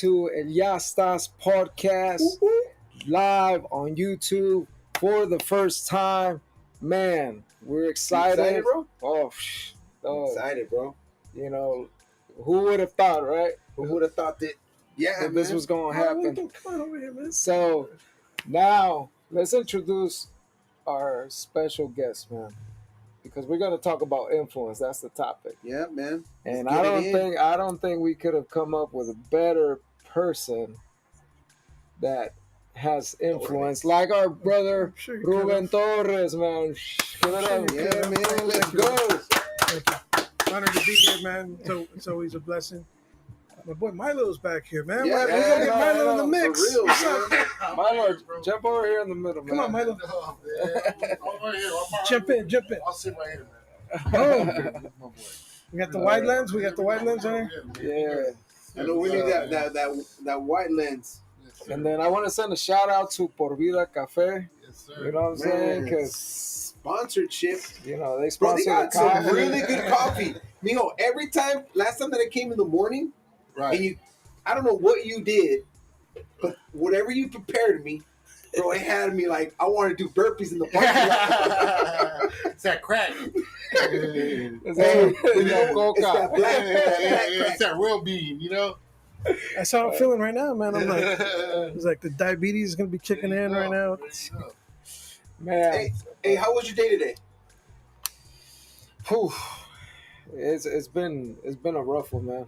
to El Ya Estás podcast live on YouTube for the first time. Man, we're excited. You excited, bro? Oh, Excited, bro. You know, who would have thought, right? Who would have thought that? Yeah, that this was going to happen. Come on over here, man. So now let's introduce our special guest, man, because we're going to talk about influence. That's the topic. Yeah, man. And I don't think we could have come up with a better person that has influence like our brother Ruben Torres, man. Give it up. Yeah, man. Let's go. Honored to be here, man. It's always a blessing. My boy Milo's back here, man. Yeah, We're gonna get Milo in the mix. For real, man. Milo, jump over here in the middle, man. Come on, Milo. Jump in. I'll sit right here, man. Oh, we got the white lens. We got the white lens on here. Yeah. I know we need that white lens. And then I want to send a shout out to Por Vida Cafe. Yes, sir. You know what I'm saying? Because sponsorship. You know, they sponsor Bro, they got the some really good coffee. Mijo, last time that I came in the morning, right? And I don't know what you did, but whatever you prepared me, bro, it had me like I want to do burpees in the parking lot. It's that crack. It's that real bean, you know. That's how I'm feeling right now, man. I'm like, it's like the diabetes is gonna be kicking in right now. Man, hey, how was your day today? Whew. It's been a rough one, man.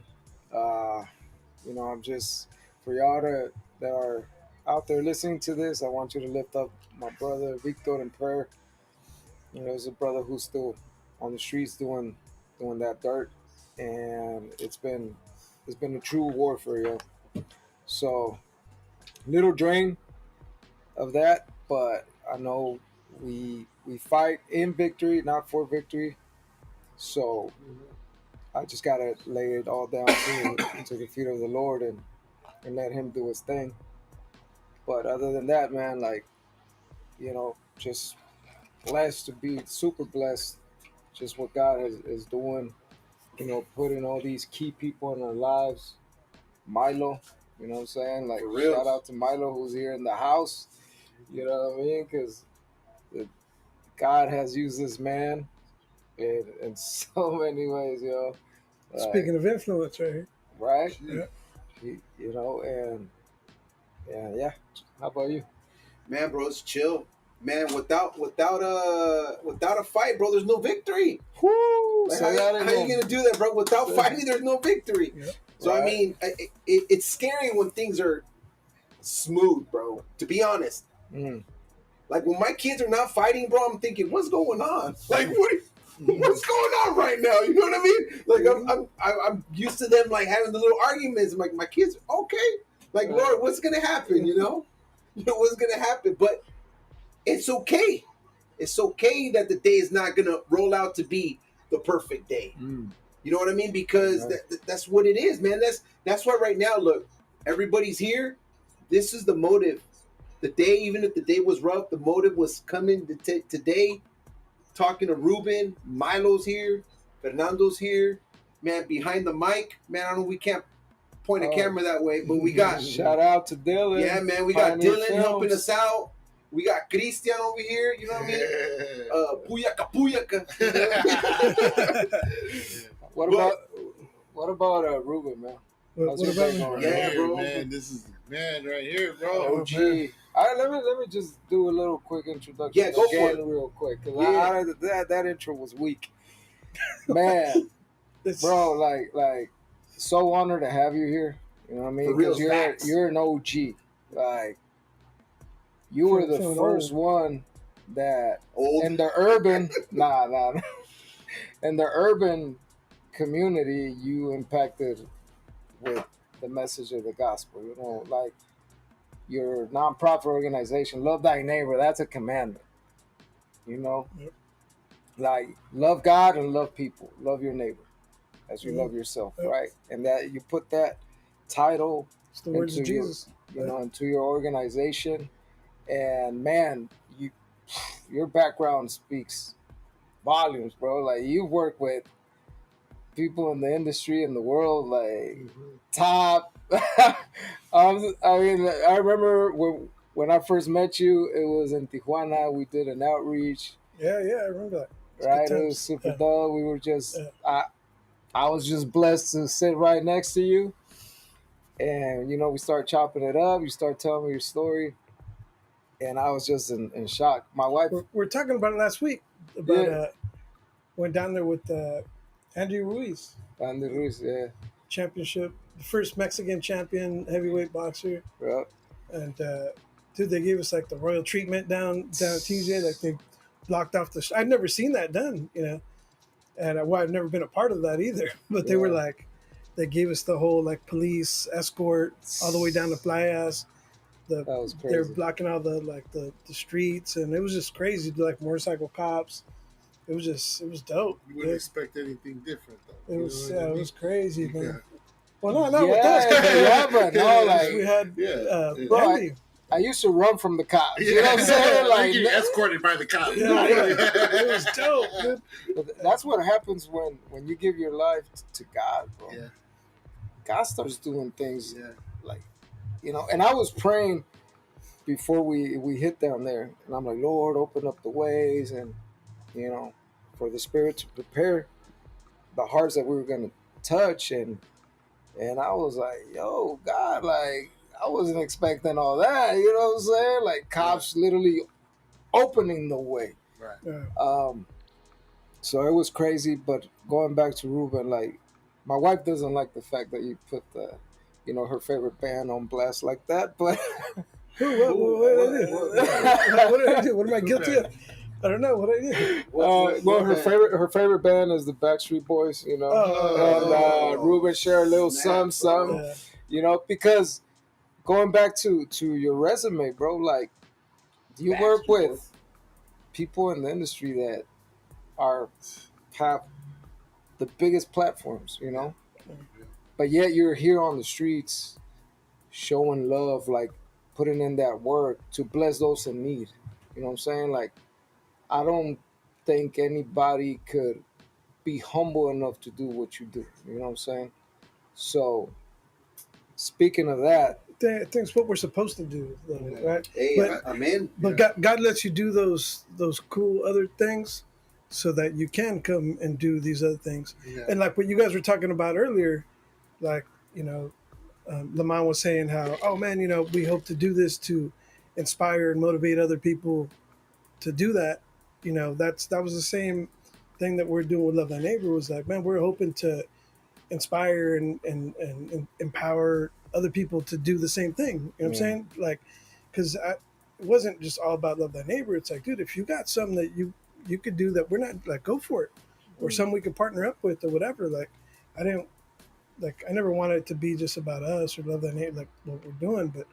You know, I'm just for y'all that are out there listening to this, I want you to lift up my brother Victor in prayer. You know, he's a brother who's still on the streets doing that dirt, and it's been a true warfare, yo. So, little drain of that, but I know we fight in victory, not for victory. So, I just gotta lay it all down to the feet of the Lord and let Him do His thing. But other than that, man, like, you know, just blessed to be super blessed. Just what God is doing. You know, putting all these key people in our lives. Milo, you know what I'm saying? Like, shout out to Milo who's here in the house. You know what I mean? Because God has used this man in so many ways, yo. Speaking of influence, right here. Right? Yeah. You know, and yeah. How about you? Man, bro, it's chill. Man, without a fight, bro, there's no victory. Woo! Like, how are you gonna do that, bro? Without fighting, there's no victory. Yeah. So I mean, it's scary when things are smooth, bro. To be honest, like when my kids are not fighting, bro, I'm thinking, what's going on? Like what's going on right now? You know what I mean? Like I'm used to them like having the little arguments. I'm like, my kids, okay. Like, Lord, what's gonna happen? You know what's gonna happen, but. It's okay. It's okay that the day is not going to roll out to be the perfect day. You know what I mean? Because that's what it is, man. That's why right now, look, everybody's here. This is the motive. The day, even if the day was rough, the motive was coming today, talking to Ruben. Milo's here. Fernando's here. Man, behind the mic. Man, I know we can't point a camera that way, but we got... Shout out to Dylan. Yeah, man, we got Dylan helping us out. We got Christian over here, you know what I mean? Puyaka. What about Ruben, man? What about me? Yeah, bro. Man, this is the man right here, bro. OG. All right, let me just do a little quick introduction. Yeah, go for it. Real quick, because that intro was weak. Man, bro, like, so honored to have you here. You know what I mean? Because you're an OG. Like, you were the first one that in the urban, in the urban community, you impacted with the message of the gospel. You know, like your nonprofit organization, Love Thy Neighbor, that's a commandment. You know, like love God and love people, love your neighbor as you love yourself, right? And that you put that title into Jesus, into your organization. And man, your background speaks volumes, bro. Like you work with people in the industry in the world, like Mhm. top. I mean, I remember when I first met you, it was in Tijuana. We did an outreach, Yeah, I remember that. It's good right? It was times. super Yeah, dope. We were just, yeah. I was just blessed to sit right next to you. And, we start chopping it up. You start telling me your story. And I was just in shock. My wife, We're talking about it last week about yeah, went down there with Andy Ruiz, Andy Ruiz, yeah, championship, the first Mexican champion heavyweight boxer, yeah. and dude, they gave us like the royal treatment down at TJ. Like they blocked off the. I'd never seen that done, and well, I've never been a part of that either. But they were Yeah. like, they gave us the whole like police escort all the way down to Playas. The That was they're crazy. blocking all the streets, and it was just crazy. Like motorcycle cops. It was dope. You wouldn't expect anything different, though. It You was know what I it mean? was crazy, You man. got- Well, no, not with us. Yeah, but no, Because we like, had Yeah. bro, Andy. I used to run from the cops. You know Yeah. what I'm saying? They're Like, getting escorted by the cops. Yeah, it was dope, dude. but that's what happens when you give your life to God, bro. Yeah. God starts doing things Yeah. like, and I was praying before we hit down there, and I'm like, Lord, open up the ways, and you know, for the Spirit to prepare the hearts that we were gonna touch, and I was like, yo, God, like I wasn't expecting all that, you know what I'm saying? Like cops literally opening the way. Right. Yeah. So it was crazy, but going back to Ruben, like my wife doesn't like the fact that you put her favorite band on blast like that, but What did I do? What am I guilty of? I don't know what I did. well, her favorite band is the Backstreet Boys, and Ruben shared a little some, because going back to your resume, bro, like you work with people in the industry that are have the biggest platforms, but yet you're here on the streets showing love, like putting in that work to bless those in need. You know what I'm saying? Like I don't think anybody could be humble enough to do what you do. You know what I'm saying? So speaking of that, I think it's what we're supposed to do, though, right? Hey, But I'm in. but God lets you do those cool other things so that you can come and do these other things. Yeah. And like what you guys were talking about earlier, like Lamont was saying how, oh man, we hope to do this to inspire and motivate other people to do that. That was the same thing that we're doing with Love Thy Neighbor. Was like, man, we're hoping to inspire and empower other people to do the same thing. You know what I'm saying? Like, because it wasn't just all about Love Thy Neighbor. It's like, dude, if you got something that you could do that we're not, like, go for it, or something we could partner up with or whatever. Like, I didn't I never wanted it to be just about us or Love Thy Neighbor, like what we're doing, but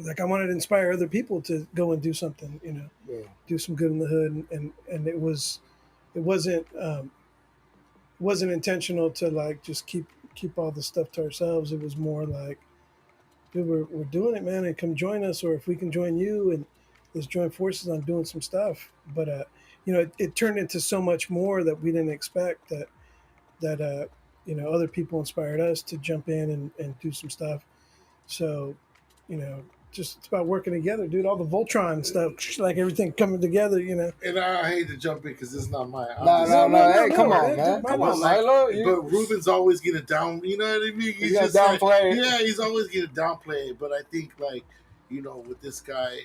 like I wanted to inspire other people to go and do something, yeah, do some good in the hood, and it wasn't intentional to like just keep all the stuff to ourselves. It was more like, dude, we're doing it, man, and come join us, or if we can join you, and let's join forces on doing some stuff. But it turned into so much more that we didn't expect, that other people inspired us to jump in and do some stuff. So, you know, just it's about working together, dude. All the Voltron stuff, like everything coming together, And I hate to jump in because this is not mine. no. Hey, come on, man. man. Come on, Like, Milo. but Ruben's always gonna down. You know what I mean? You gotta just like, downplay it. yeah, he's always gonna downplay it. But I think with this guy,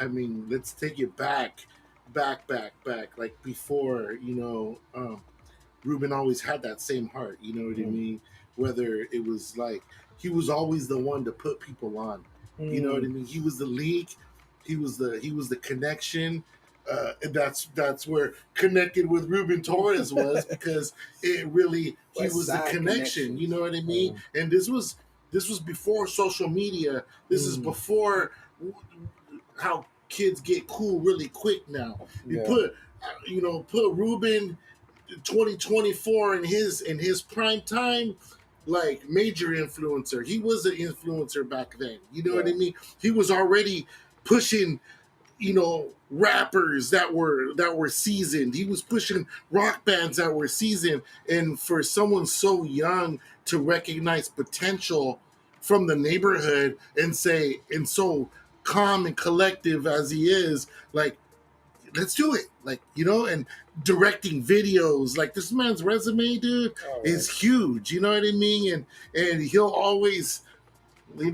I mean, let's take it back. Like before, Ruben always had that same heart. You know what I mean? Whether it was like he was always the one to put people on. You know what I mean? He was the link. He was the connection. And that's where connected with Ruben Torres was because it really he West was the Side connection. You know what I mean? And this was before social media. This is before how kids get cool really quick now. You put Ruben 2024 in his prime time, like major influencer. He was an influencer back then. You know what I mean? He was already pushing rappers that were seasoned. He was pushing rock bands that were seasoned. And for someone so young to recognize potential from the neighborhood and say, and so calm and collective as he is, like, let's do it. Like, and directing videos. Like, this man's resume, dude, All right. is huge. You know what I mean? And he'll always,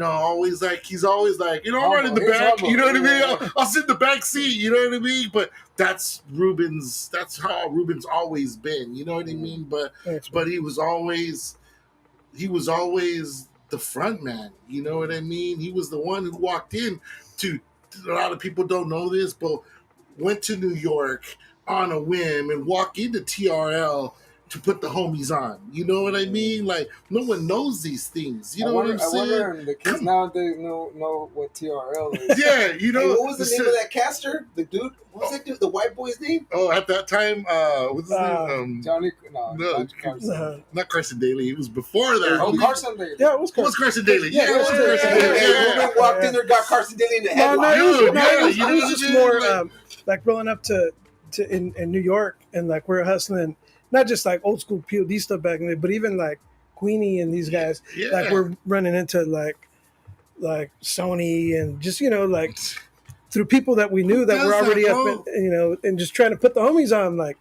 always like, he's always like, I'll ride in Humble. the He's back. You humble. know what I mean? Yeah. I'll sit in the back seat. You know what I mean? But that's how Ruben's always been. You know what I mean? But Thanks, but man. he was always the front man. You know what I mean? He was the one who walked in to. A lot of people don't know this, but went to New York on a whim and walk into TRL to put the homies on. You know what I mean? Like, no one knows these things. You I know what I'm wonder. I saying? wonder if the kids Come, nowadays know what TRL is. yeah, Hey, what was the name of that caster? The dude, what was that dude? The white boy's name? Oh, at that time, what's his name? Johnny. No, No, not Carson. not Carson Daly. It was before that. Oh, Carson Daly. Yeah, it was It was Carson. Carson Daly. Yeah, it was Carson Hey, Daly. Ruben walked in there, got Carson Daly in the No, headlock. no, Dude, it was what just I mean? more Like, like growing up in New York, and like we're hustling not just like old school POD stuff back in the day, but even like Queenie and these guys. yeah. Like we're running into like Sony and just like through people that we knew that does were that, already up bro? and just trying to put the homies on. Like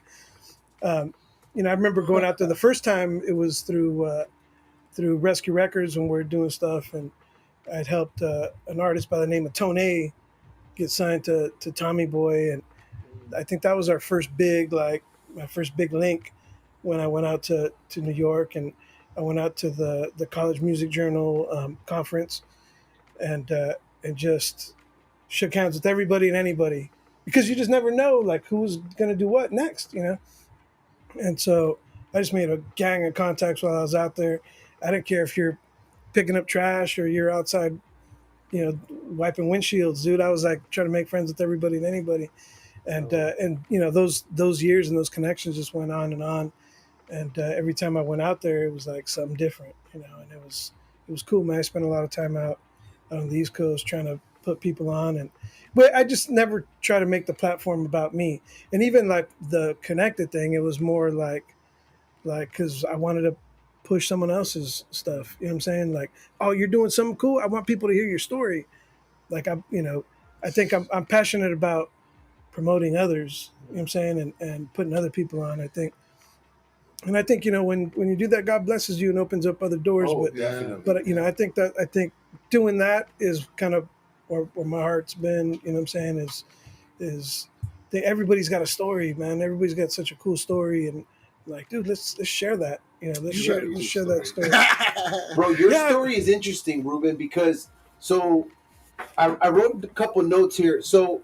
um, I remember going out there the first time. It was through Rescue Records when we were doing stuff, and I'd helped an artist by the name of Tone get signed to Tommy Boy, and I think that was our first big my first big link when I went out to New York, and I went out to the College Music Journal conference, and just shook hands with everybody and anybody because you just never know like who's gonna do what next. And so I just made a gang of contacts while I was out there. I didn't care if you're picking up trash or you're outside, wiping windshields, dude. I was like trying to make friends with everybody and anybody, and those years and those connections just went on, and every time I went out there, it was like something different, and it was cool, man. I spent a lot of time out on the East Coast trying to put people on, but I just never try to make the platform about me, and even like the connected thing, it was more like because I wanted to push someone else's stuff. You know what I'm saying? Like, oh, you're doing something cool. I want people to hear your story. Like I think I'm passionate about promoting others. You know what I'm saying? And putting other people on. I think when you do that, God blesses you and opens up other doors. Oh, but definitely. but I think doing that is kind of where my heart's been. You know what I'm saying? Is everybody's got a story, man. Everybody's got such a cool story, and like, dude, let's share that. Let's You share got a let's cool share that story. Bro, your Yeah. story is interesting, Ruben, because so I wrote a couple notes here. So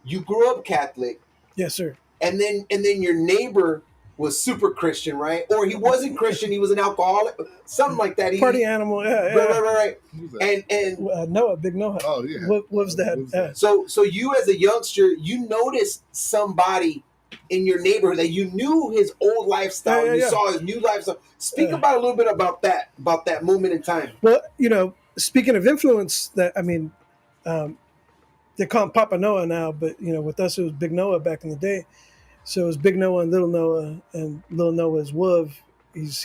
you grew up Catholic, Yes, sir. and then your neighbor was super Christian, right? Or he wasn't Christian, he was an alcoholic, something like that. Party animal. Yeah, Right, yeah. right, right, right. Who's that? And Noah, Big Noah. Oh yeah. Wolf's dad. Wolf's Yeah. dad. so you as a youngster, you noticed somebody in your neighborhood that you knew his old lifestyle, Yeah. you saw his new lifestyle. Speak Yeah. about a little bit about that moment in time. Well, speaking of influence, um, they call him Papa Noah now, but with us it was Big Noah back in the day. So it was Big Noah and Little Noah is Wolf. He's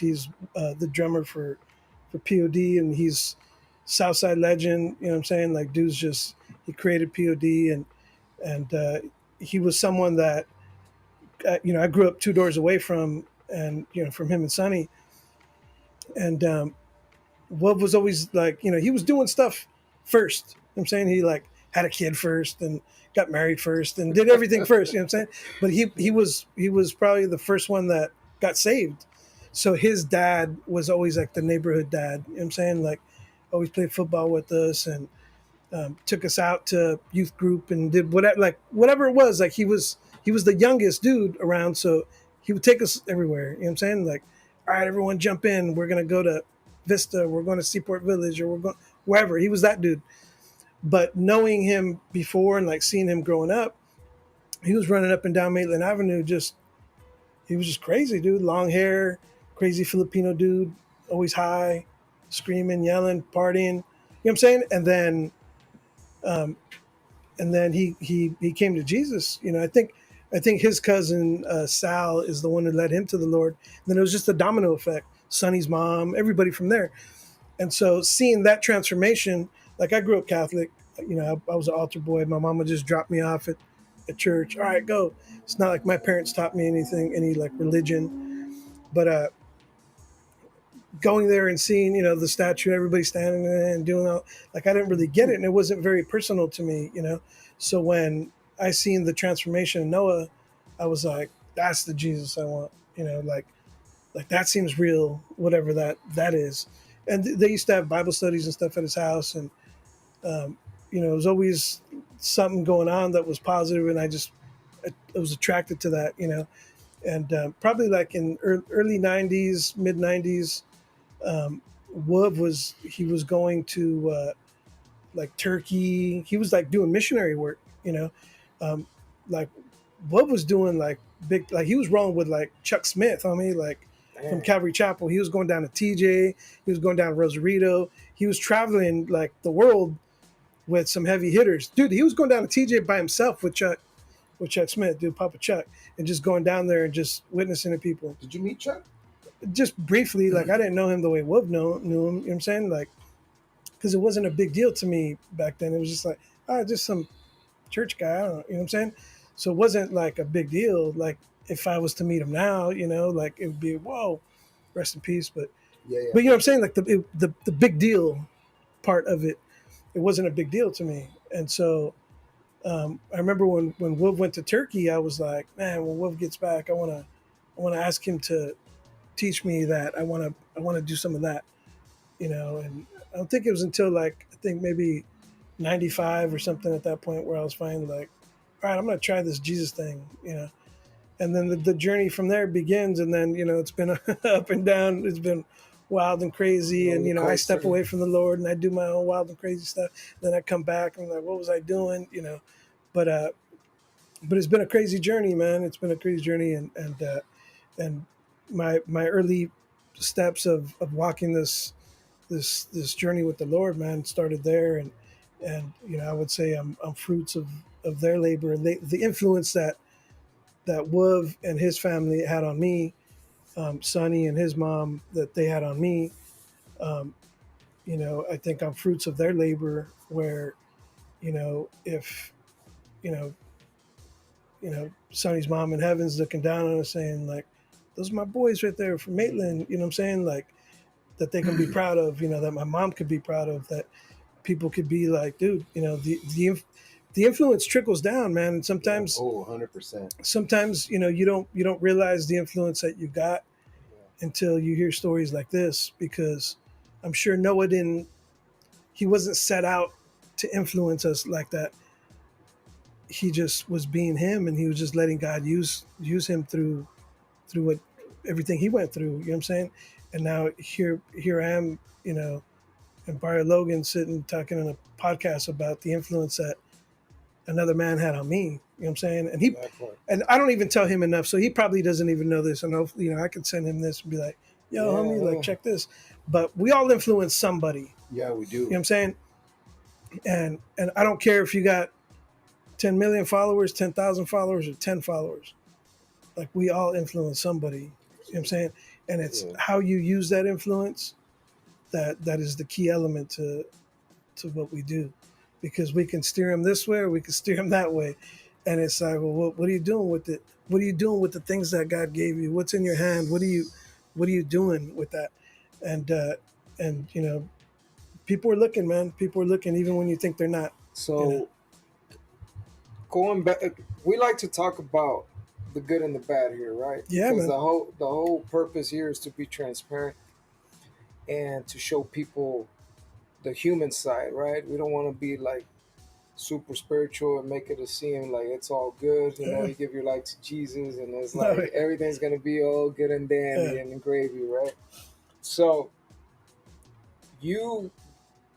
the drummer for POD, and he's Southside legend. You know what I'm saying? Like, dude's just he created POD, and he was someone that I grew up 2 doors away from, and from him and Sonny, and Wolf was always like, he was doing stuff first. You know what I'm saying? He like had a kid first and got married first and did everything first. You know what I'm saying? But he was probably the first one that got saved. So his dad was always like the neighborhood dad. You know what I'm saying? Like, always played football with us and took us out to youth group and did whatever it was. Like, he was the youngest dude around, so he would take us everywhere. You know what I'm saying? Like, all right, everyone jump in. We're gonna go to Vista. We're going to Seaport Village, or we're going wherever. He was that dude. But knowing him before and like seeing him growing up, he was running up and down Maitland Avenue. He was just crazy, dude. Long hair, crazy Filipino dude, always high, screaming, yelling, partying. You know what I'm saying? And then and then he came to Jesus. I think his cousin Sal is the one who led him to the Lord. And then it was just a domino effect. Sonny's mom, everybody from there. And so seeing that transformation, like I grew up Catholic, I was an altar boy. My mama just dropped me off at church. All right, go. It's not like my parents taught me anything, any like religion, but going there and seeing, the statue, everybody standing there and doing all, like I didn't really get it, and it wasn't very personal to me. So when I seen the transformation of Noah, I was like, that's the Jesus I want. Like that seems real, whatever that is. And they used to have Bible studies and stuff at his house, and um, it was always something going on that was positive, and I was attracted to that. And probably like in early '90s, mid '90s, Wub was going to like Turkey. He was like doing missionary work. Um, like Wub was doing like big, like he was rolling with like Chuck Smith. I mean, like from Damn. Calvary Chapel. He was going down to TJ. He was going down to Rosarito. He was traveling like the world with some heavy hitters. Dude, he was going down to TJ by himself with Chuck Smith, dude, Papa Chuck, and just going down there and just witnessing to people. Did you meet Chuck? Just briefly, like I didn't know him the way Wub knew him. You know what I'm saying? Like, because it wasn't a big deal to me back then. It was just like, just some church guy. I don't know, you know what I'm saying? So it wasn't like a big deal. Like if I was to meet him now, like it would be, whoa, rest in peace. But Yeah, but you know what I'm saying? Like the big deal part of it, it wasn't a big deal to me. And so I remember when Wolf went to Turkey, I was like, man, when Wolf gets back, I wanna ask him to teach me that. I wanna do some of that. And I don't think it was until like I think maybe '95 or something at that point where I was finally like, all right, I'm gonna try this Jesus thing. And then the journey from there begins, and then it's been up and down. It's been wild and crazy, and Roller I step coaster. away from the Lord and I do my own wild and crazy stuff. Then I come back and I'm like, what was I doing? But it's been a crazy journey, man. It's been a crazy journey, and my early steps of walking this journey with the Lord, man, started there, and I would say I'm fruits of their labor, and the influence that Wuv and his family had on me, Sonny and his mom that they had on me. Um, I think I'm fruits of their labor. Where if you know Sonny's mom in heaven's looking down on us, saying like, "Those are my boys right there from Maitland." You know what I'm saying? Like that they can be proud of. That my mom could be proud of. That people could be like, dude, the influence trickles down, man. And yeah. sometimes, Oh, 100%. you don't realize the influence that you got Yeah. until you hear stories like this, because I'm sure Noah didn't. He wasn't set out to influence us like that. He just was being him, and he was just letting God use him through what everything he went through. You know what I'm saying? And now here I am, and Barry Logan sitting talking on a podcast about the influence that another man had on me. You know what I'm saying? And he That part. and I don't even tell him enough, so he probably doesn't even know this. And hopefully, I could send him this and be like, "Yo, homie, Yeah, like yeah. check this." But we all influence somebody. Yeah, we You know do. what I'm saying? And I don't care if you got 10 million followers, 10,000 followers, or 10 followers. Like we all influence somebody. You know what I'm saying? And it's Yeah. how you use that influence that is the key element to what we do, because we can steer them this way or we can steer them that way. And it's like, well, what are you doing with it? What are you doing with the things that God gave you? What's in your hand? What are you doing with that? And people are looking, man. People are looking, even when you think they're not. You know. So going back, we like to talk about the good and the bad here, right? Yeah, Because man. the whole purpose here is to be transparent and to show people the human side, right? We don't want to be like super spiritual and make it a seem like it's all good. Yeah. You give your life to Jesus, and it's No, like everything's gonna be all good and yeah. dandy and gravy, right? So you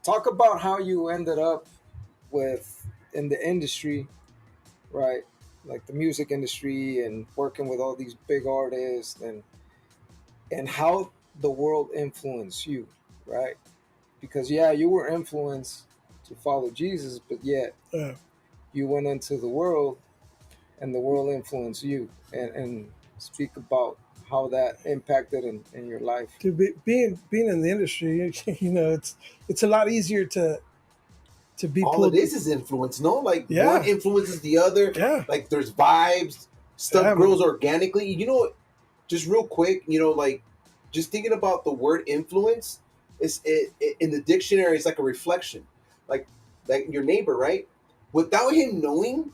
talk about how you ended up with in the industry, right? Like the music industry and working with all these big artists, and how the world influenced you, right? Because yeah, you were influenced to follow Jesus, but yet Yeah. you went into the world and the world influenced you, and speak about how that impacted in your life. To being in the industry, it's a lot easier to be All it pulled. is influence, no? Like one Yeah, influences the other. yeah, Like there's vibes, stuff yeah, grows man. organically. You know what? Just real quick, like just thinking about the word influence, in the dictionary, it's like a reflection, like your neighbor, right? Without him knowing,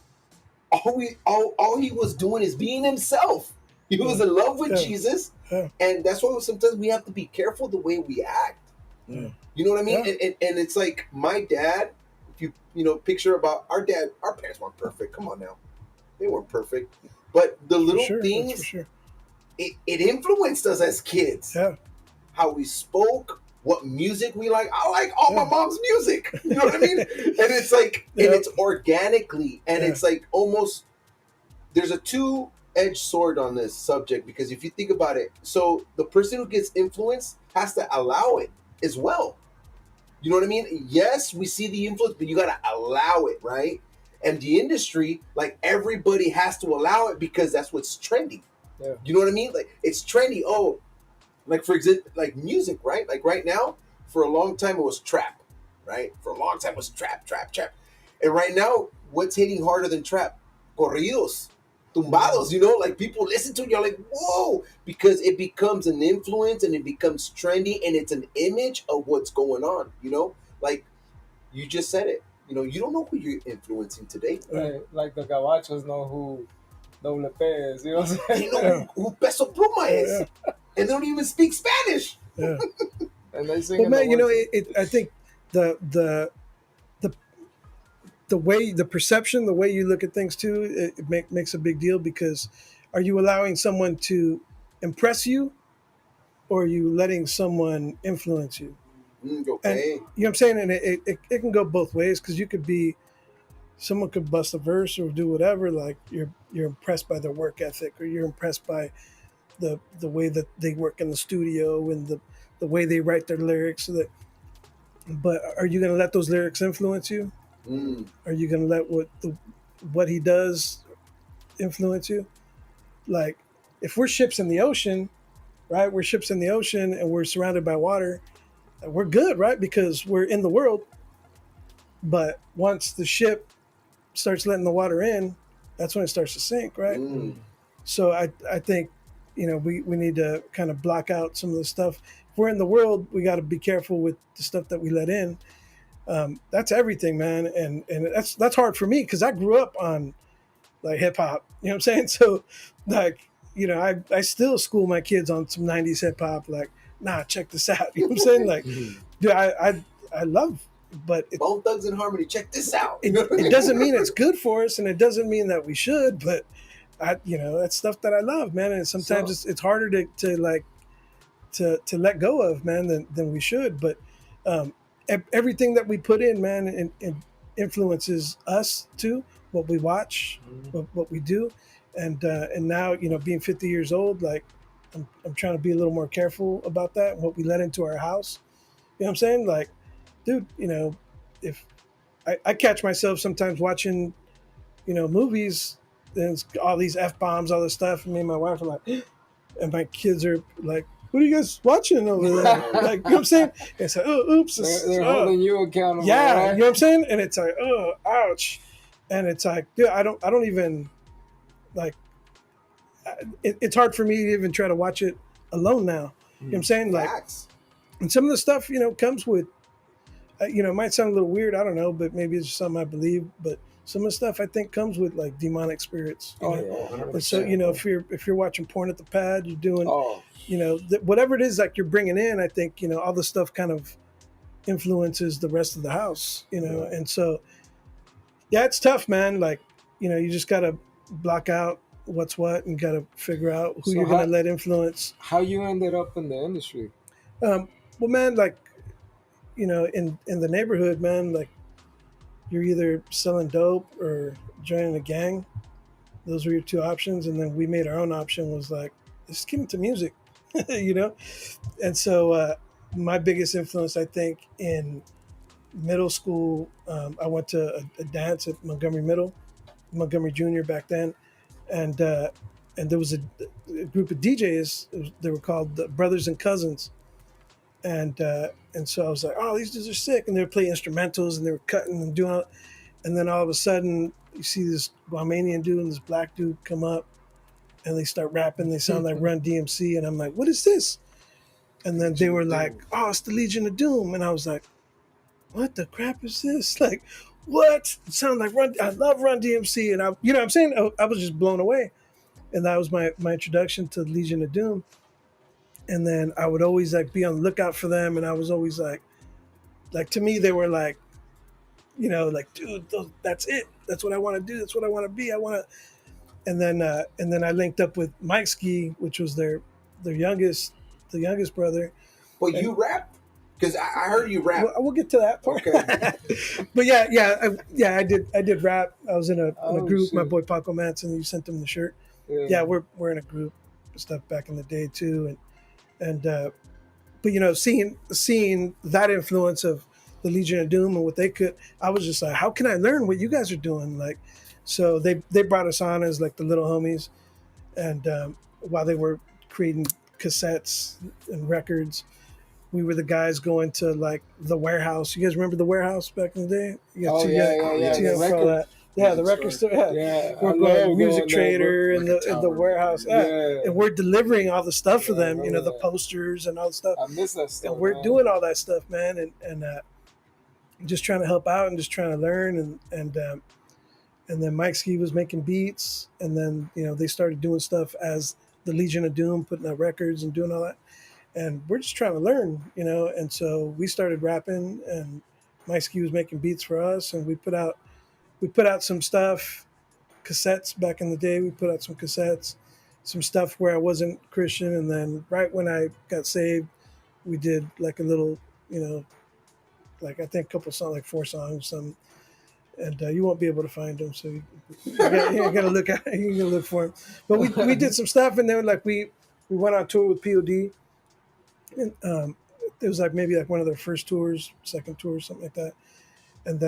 all he was doing is being himself. He was Yeah, in love with yeah, Jesus, yeah, and that's why sometimes we have to be careful the way we act. yeah, You know what I mean? yeah, And it's like my dad. If you picture about our dad, our parents weren't perfect. Come on now, they weren't perfect, but the for little sure. That's for things sure. it influenced us as kids. Yeah, How we spoke, what music we like. I like all my yeah, mom's music. You know what I mean? And it's like, and yeah, it's organically, and yeah, it's like almost there's a two-edged sword on this subject because if you think about it, so the person who gets influenced has to allow it as well. You know what I mean? Yes, we see the influence, but you got to allow it, right? And the industry, like everybody has to allow it because that's what's trendy. Yeah. You know what I mean? Like it's trendy. Oh, like for example, like music, right? Like right now, for a long time it was trap, right? For a long time it was trap, trap, trap. And right now, what's hitting harder than trap? Corridos, tumbados. Like people listen to it, you're like, whoa, because it becomes an influence and it becomes trendy and it's an image of what's going on. Like you just said it. You don't know who you're influencing today. yeah, Like the gabachos know who doble P is, you know what I'm They know saying? yeah, who Peso Pluma is, yeah, and they don't even speak Spanish. yeah. And they Well, singing the man, words. I think the the the the way the perception, the way you look at things too, makes a big deal because are you allowing someone to impress you, or are you letting someone influence you? And Okay. you know what I'm saying, and it can go both ways because you could be someone could bust a verse or do whatever, like you're impressed by their work ethic, or you're impressed by the way that they work in the studio and the way they write their lyrics. So that, but are you going to let those lyrics influence you? Mm. Are you going to let what he does influence you? Like if we're ships in the ocean, right? We're ships in the ocean and we're surrounded by water. We're good, right? Because we're in the world. But once the ship starts letting the water in, that's when it starts to sink, right? Mm. So I think, we need to kind of block out some of the stuff. If we're in the world, we got to be careful with the stuff that we let in. That's everything, man, and that's hard for me because I grew up on like hip hop. You know what I'm saying? So, like, I still school my kids on some '90s hip hop. Like, nah, check this out. You know what I'm saying? Like, dude, I love, but Bone Thugs and Harmony, check this out. it doesn't mean it's good for us, and it doesn't mean that we should. But that's stuff that I love, man. And sometimes So it's harder to like to let go of, man, than we should. But um, everything that we put in, man, and influences us too. What we watch, what we do, and now being 50 years old, like I'm trying to be a little more careful about that. What we let into our house. You know what I'm saying? Like, dude, if I catch myself sometimes watching, movies, and it's all these f bombs, all this stuff, and me and my wife are like, and my kids are like, "What are you guys watching over there?" Like, you know what I'm saying? And it's like, "Oh, oops, they're holding you accountable, yeah," you right? know what I'm saying? And it's like, "Oh, ouch," and it's like, dude, I don't even like. It's hard for me to even try to watch it alone now. You know what I'm saying? Like, Facts. and some of the stuff, comes with it might sound a little weird. I don't know, but maybe it's just something I believe. But some of the stuff I think comes with like demonic spirits. Oh yeah, 100%. And so if you're watching porn at the pad, you're doing Oh, whatever it is like you're bringing in. I think all the stuff kind of influences the rest of the house. yeah. And so yeah, it's tough, man. Like you just gotta block out what's what and gotta figure out who So you're gonna let influence. how you ended up in the industry? Well, man, like in the neighborhood, man, like you're either selling dope or joining a gang. Those were your two options, and then we made our own option was like, let's get into music, you know. And so my biggest influence, I think, in middle school, I went to a dance at Montgomery Junior back then, and there was a group of DJs. They were called the Brothers and Cousins, and so I was like, oh, these dudes are sick, and they were playing instrumentals and they were cutting and doing, and then all of a sudden you see this Guamanian dude and this black dude come up, and they start rapping. They sound like Run DMC, and I'm like, what is this? And then they were like, oh, it's the Legion of Doom, and I was like, what the crap is this? Like, what? It sounds like Run. I love Run DMC, and you know what I'm saying? I was just blown away, and that was my introduction to Legion of Doom. And then I would always like be on the lookout for them, and I was always like to me they were like, you know, like, dude, that's it. That's what I want to do. That's what I want to be. I want to. And then I linked up with Mike Ski, which was their youngest, the youngest brother. But you rap? Because I heard you rap. We'll get to that part. Okay. But I did rap. I was in a group. Shit. My boy Paco Manson, you sent him the shirt. Yeah, we're in a group stuff back in the day too, and but you know, seeing that influence of the Legion of Doom and what they could, I was just like, how can I learn what you guys are doing? Like, so they brought us on as like the little homies, and while they were creating cassettes and records, we were the guys going to like the warehouse. You guys remember the warehouse back in the day? You Oh, too yeah, young- yeah, too yeah, young the for all record- that. Yeah, the record store. Yeah, Yeah, we're I going love to Music going there, Trader bro. and Like a the tower. warehouse. Yeah. And we're delivering all the stuff for Yeah, I them. You know, the remember that. posters and all the stuff. I miss that stuff. And we're man. doing all that stuff, man, and just trying to help out and just trying to learn, and then Mike Ski was making beats, and then you know they started doing stuff as the Legion of Doom, putting out records and doing all that, and we're just trying to learn, you know, and so we started rapping, and Mike Ski was making beats for us, and we put out some stuff, cassettes back in the day. We put out some cassettes, some stuff where I wasn't Christian, and then right when I got saved, we did like a little, you know, like I think a couple songs, like 4 songs, some, and you won't be able to find them, so you gotta look at you gotta look for them. But we did some stuff, and then like we went on tour with POD, and it was like maybe like one of their first tours, second tour, something like that, and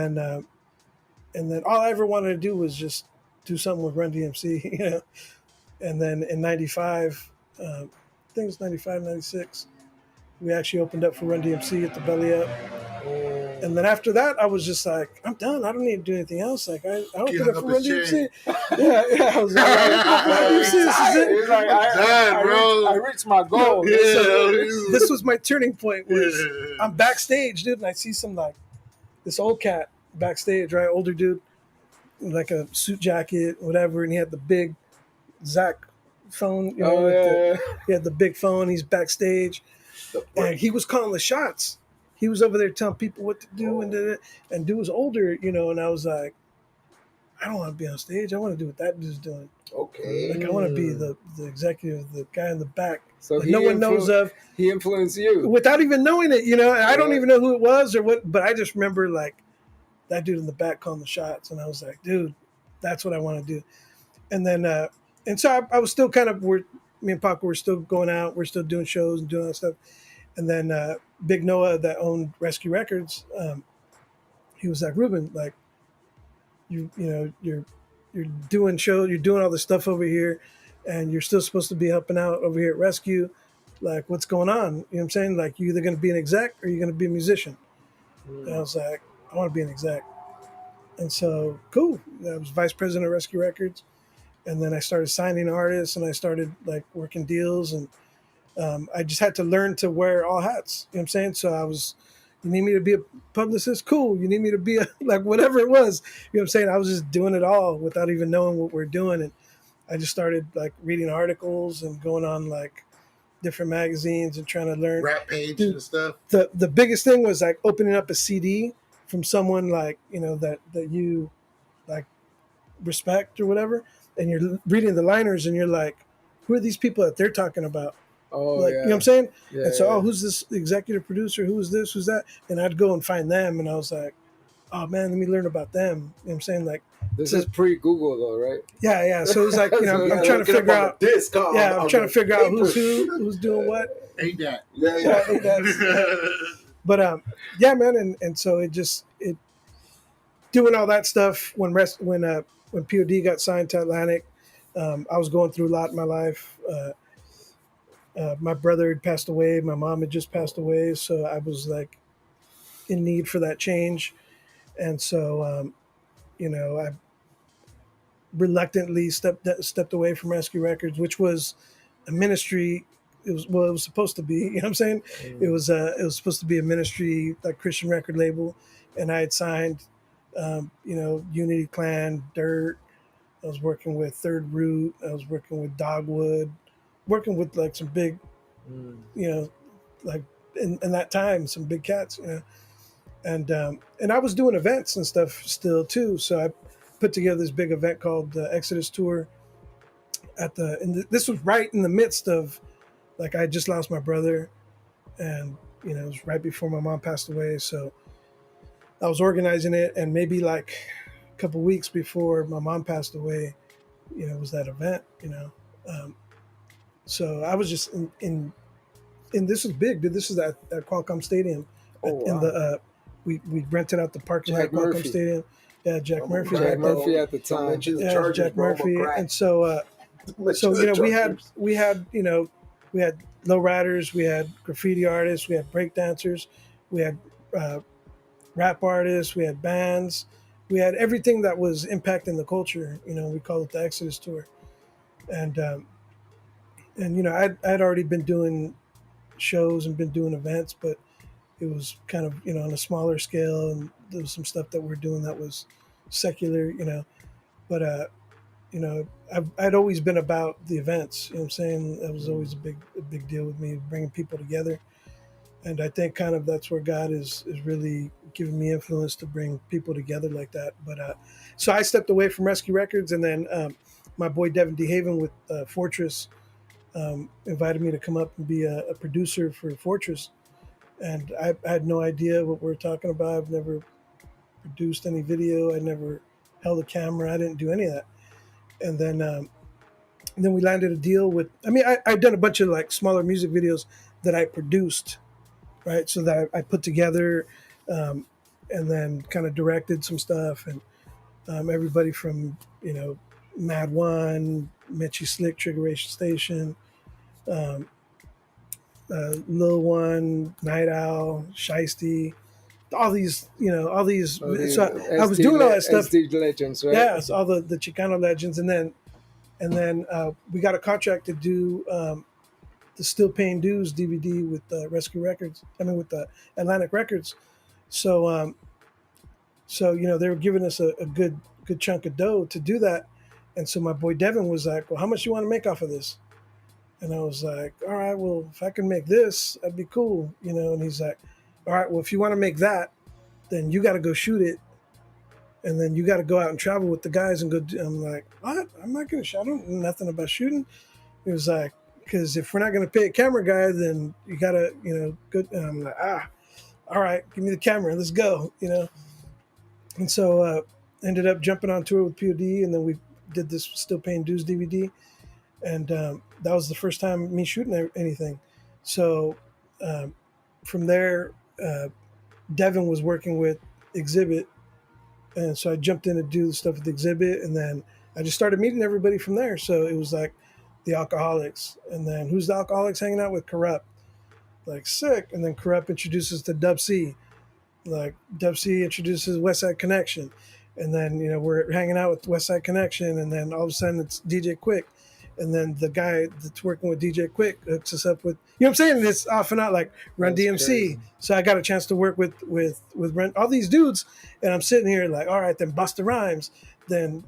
then all I ever wanted to do was just do something with Run DMC, you know, and then in '95, I think it was '95, '96, we actually opened up for Run DMC at the Belly Up. And then after that, I was just like, I'm done. I don't need to do anything else. Like, I don't Get get up hung for up Run his DMC. Yeah. I was like, Run DMC, this is it. It's like, Done, bro. I reached my goal. Yeah. So this was my turning point. Was Yeah. I'm backstage, dude, and I see some like this old cat backstage, right? Older dude, like a suit jacket, whatever, and he had the big Zach phone. You know, Oh, with yeah. he had the big phone. He's backstage, and he was calling the shots. He was over there telling people what to do, and dude was older, you know. And I was like, I don't want to be on stage. I want to do what that dude's doing. Okay. Like I want to be the executive, the guy in the back So that no one knows of, He influenced you. without even knowing it, you know. And I don't Yeah. even know who it was or what, but I just remember like that dude in the back calling the shots, and I was like, dude, that's what I want to do. And then, and so I was still kind of, me and Paco were still going out, we're still doing shows and doing all that stuff. And then Big Noah that owned Rescue Records, he was like, Ruben, like you know, you're doing shows, you're doing all this stuff over here, and you're still supposed to be helping out over here at Rescue. Like, what's going on? You know what I'm saying? Like, you're either going to be an exec or you're going to be a musician. And I was like, I want to be an exec. And so, cool. I was vice president of Rescue Records. And then I started signing artists, and I started like working deals, and I just had to learn to wear all hats. You know what I'm saying? So you need me to be a publicist? Cool. You need me to be like whatever it was. You know what I'm saying? I was just doing it all without even knowing what we're doing. And I just started like reading articles and going on like different magazines and trying to learn. Rap page Dude, and stuff. The biggest thing was like opening up a CD from someone like, you know, that you like respect or whatever. And you're reading the liners and you're like, who are these people that they're talking about? Oh, Like, yeah. you know what I'm saying? Yeah, And so, yeah. oh, who's this executive producer? Who's this? Who's that? And I'd go and find them, and I was like, oh man, let me learn about them. You know what I'm saying? Like, This is pre-Google, though, right? yeah. So it was like, you know, So, I'm trying to figure out. Disc, Yeah, I'm trying to figure out who's doing what. Ain't that? Yeah. Yeah, I think that's. But yeah, man, and so it doing all that stuff when POD got signed to Atlantic. I was going through a lot in my life. My brother had passed away. My mom had just passed away, so I was like in need for that change. And so, I reluctantly stepped away from Rescue Records, which was a ministry. It was supposed to be. You know what I'm saying? It was supposed to be a ministry, like Christian record label, and I had signed, Unity Clan, Dirt. I was working with Third Root. I was working with Dogwood, working with like some big, Mm. you know, like in that time, some big cats, and I was doing events and stuff still too. So I put together this big event called the Exodus Tour this was right in the midst of, like, I just lost my brother, and it was right before my mom passed away. So I was organizing it, and maybe like a couple weeks before my mom passed away, was that event. Um, so I was just and this was big, dude. This is at Qualcomm Stadium, Oh in the wow. we rented out the parking lot Jack at Qualcomm Murphy. Stadium. Yeah, Jack I'm gonna Murphy's Jack right crack, there. Murphy bro. at the Don't time. mention the Yeah, it was Chargers, Jack bro. I'm gonna Murphy, crack. and so Don't mention the we Chargers. had we had lowriders, we had graffiti artists, we had break dancers, we had uh, rap artists, we had bands, we had everything that was impacting the culture. We call it the Exodus Tour, and I'd already been doing shows and been doing events, but it was kind of on a smaller scale, and there was some stuff that we're doing that was secular, but I'd always been about the events. What I'm saying? That was always a big deal with me, bringing people together. And I think kind of that's where God is really giving me influence to bring people together like that. But so I stepped away from Rescue Records, and then my boy Devin DeHaven with Fortress invited me to come up and be a producer for Fortress. And I had no idea what we were talking about. I've never produced any video. I never held a camera. I didn't do any of that. And then we landed a deal with. I mean, I'd done a bunch of like smaller music videos that I produced, right? So that I put together, um, and then kind of directed some stuff, and everybody from Mad One, Mitchy Slick, Triggeration Station, um, Lil One, Night Owl, Shiesty, all these. Oh, the So I was doing all that stuff. SD legends, right? Yeah, it's all the Chicano legends, and then we got a contract to do the Still Paying Dues DVD with Rescue Records. I mean, with the Atlantic Records. So, they were giving us a good chunk of dough to do that. And so my boy Devin was like, "Well, how much do you want to make off of this?" And I was like, "All right, well, if I can make this, that'd be cool, And he's like, "All right, well, if you want to make that, then you got to go shoot it, and then you got to go out and travel with the guys and go." I'm like, "What? I'm not gonna shoot. I don't know nothing about shooting." He was like, "Because if we're not gonna pay a camera guy, then you gotta, go." And I'm like, all right, give me the camera, let's go, And so ended up jumping on tour with POD, and then we did this Still Paying Dues DVD, and that was the first time me shooting anything. So um, from there, uh, Devin was working with Exhibit, and so I jumped in to do the stuff with Exhibit, and then I just started meeting everybody from there. So it was like the Alcoholics, and then who's the Alcoholics hanging out with? Corrupt, like sick, and then Corrupt introduces to Dub C, like Dub C introduces West Side Connection, and then we're hanging out with West Side Connection, and then all of a sudden it's DJ Quick, and then the guy that's working with DJ Quick hooks us up with, what I'm saying, it's off and out like Run That's DMC. crazy. So I got a chance to work with Run, all these dudes, and I'm sitting here like, all right, then Busta Rhymes, then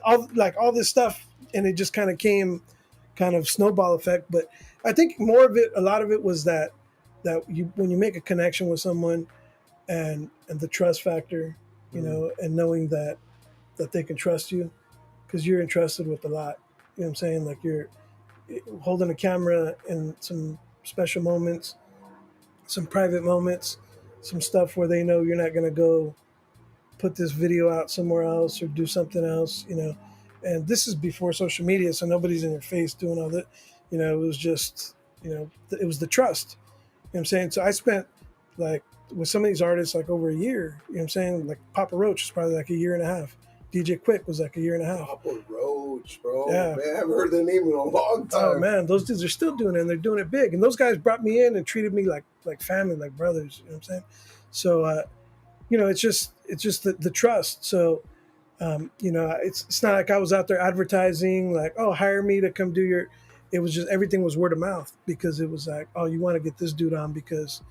all this stuff, and it just kind of came, kind of snowball effect. But I think a lot of it was that you when you make a connection with someone, and the trust factor, Mm. and knowing that they can trust you, because you're entrusted with a lot. You know what I'm saying? Like, you're holding a camera in some special moments, some private moments, some stuff where they know you're not going to go put this video out somewhere else or do something else. And this is before social media, so nobody's in your face doing all that. It was just, it was the trust. You know what I'm saying? So I spent like with some of these artists, like over a year. You know what I'm saying? Like Papa Roach is probably like a year and a half. DJ Quick was like a year and a half. Papa Roach, bro. Yeah. Man, I haven't heard the name in a long time. Oh man, those dudes are still doing it, and they're doing it big. And those guys brought me in and treated me like family, like brothers. You know what I'm saying? So you know, it's just the trust. So you know, it's not like I was out there advertising like, oh, hire me to come do your. It was just everything was word of mouth because it was like, oh, you want to get this dude on because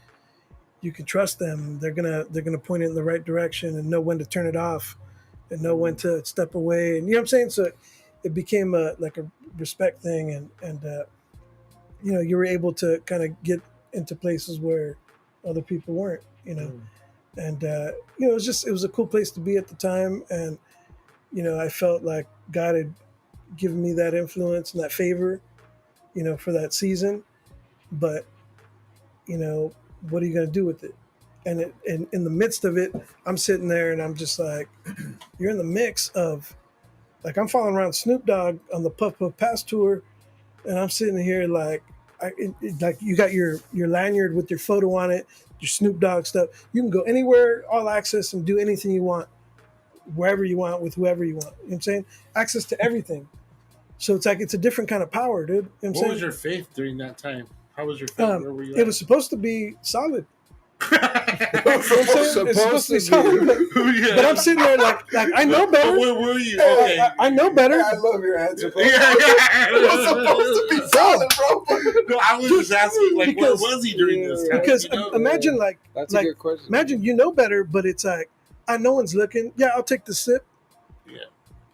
you can trust them. They're gonna point it in the right direction and know when to turn it off, and know when to step away. And you know what I'm saying? So it became like a respect thing, and you know, you were able to kind of get into places where other people weren't. You know, and you know, it was a cool place to be at the time, and you know, I felt like God had given me that influence and that favor, you know, for that season. But you know, what are you going to do with it? And in the midst of it, I'm sitting there and I'm just like, you're in the mix of, like, I'm following around Snoop Dogg on the Puff Puff Pass tour, and I'm sitting here like, like you got your lanyard with your photo on it, your Snoop Dogg stuff. You can go anywhere, all access, and do anything you want, wherever you want, with whoever you want. You know what I'm saying? Access to everything. So it's like it's a different kind of power, dude. You know what I'm What saying? was your faith during that time? How was your faith? Where were you It was supposed to be solid. at? You know what I'm saying? It's supposed to be solid. Yeah. But I'm sitting there like I know better. Where were you? Okay. I know better. I love your answer, bro. Yeah. It was supposed to be solid, bro. No, I was just asking, like, Because- where was he during this time? Because you know? imagine That's like a good question. imagine you know better, but it's like, no one's looking. Yeah, I'll take the sip. Yeah.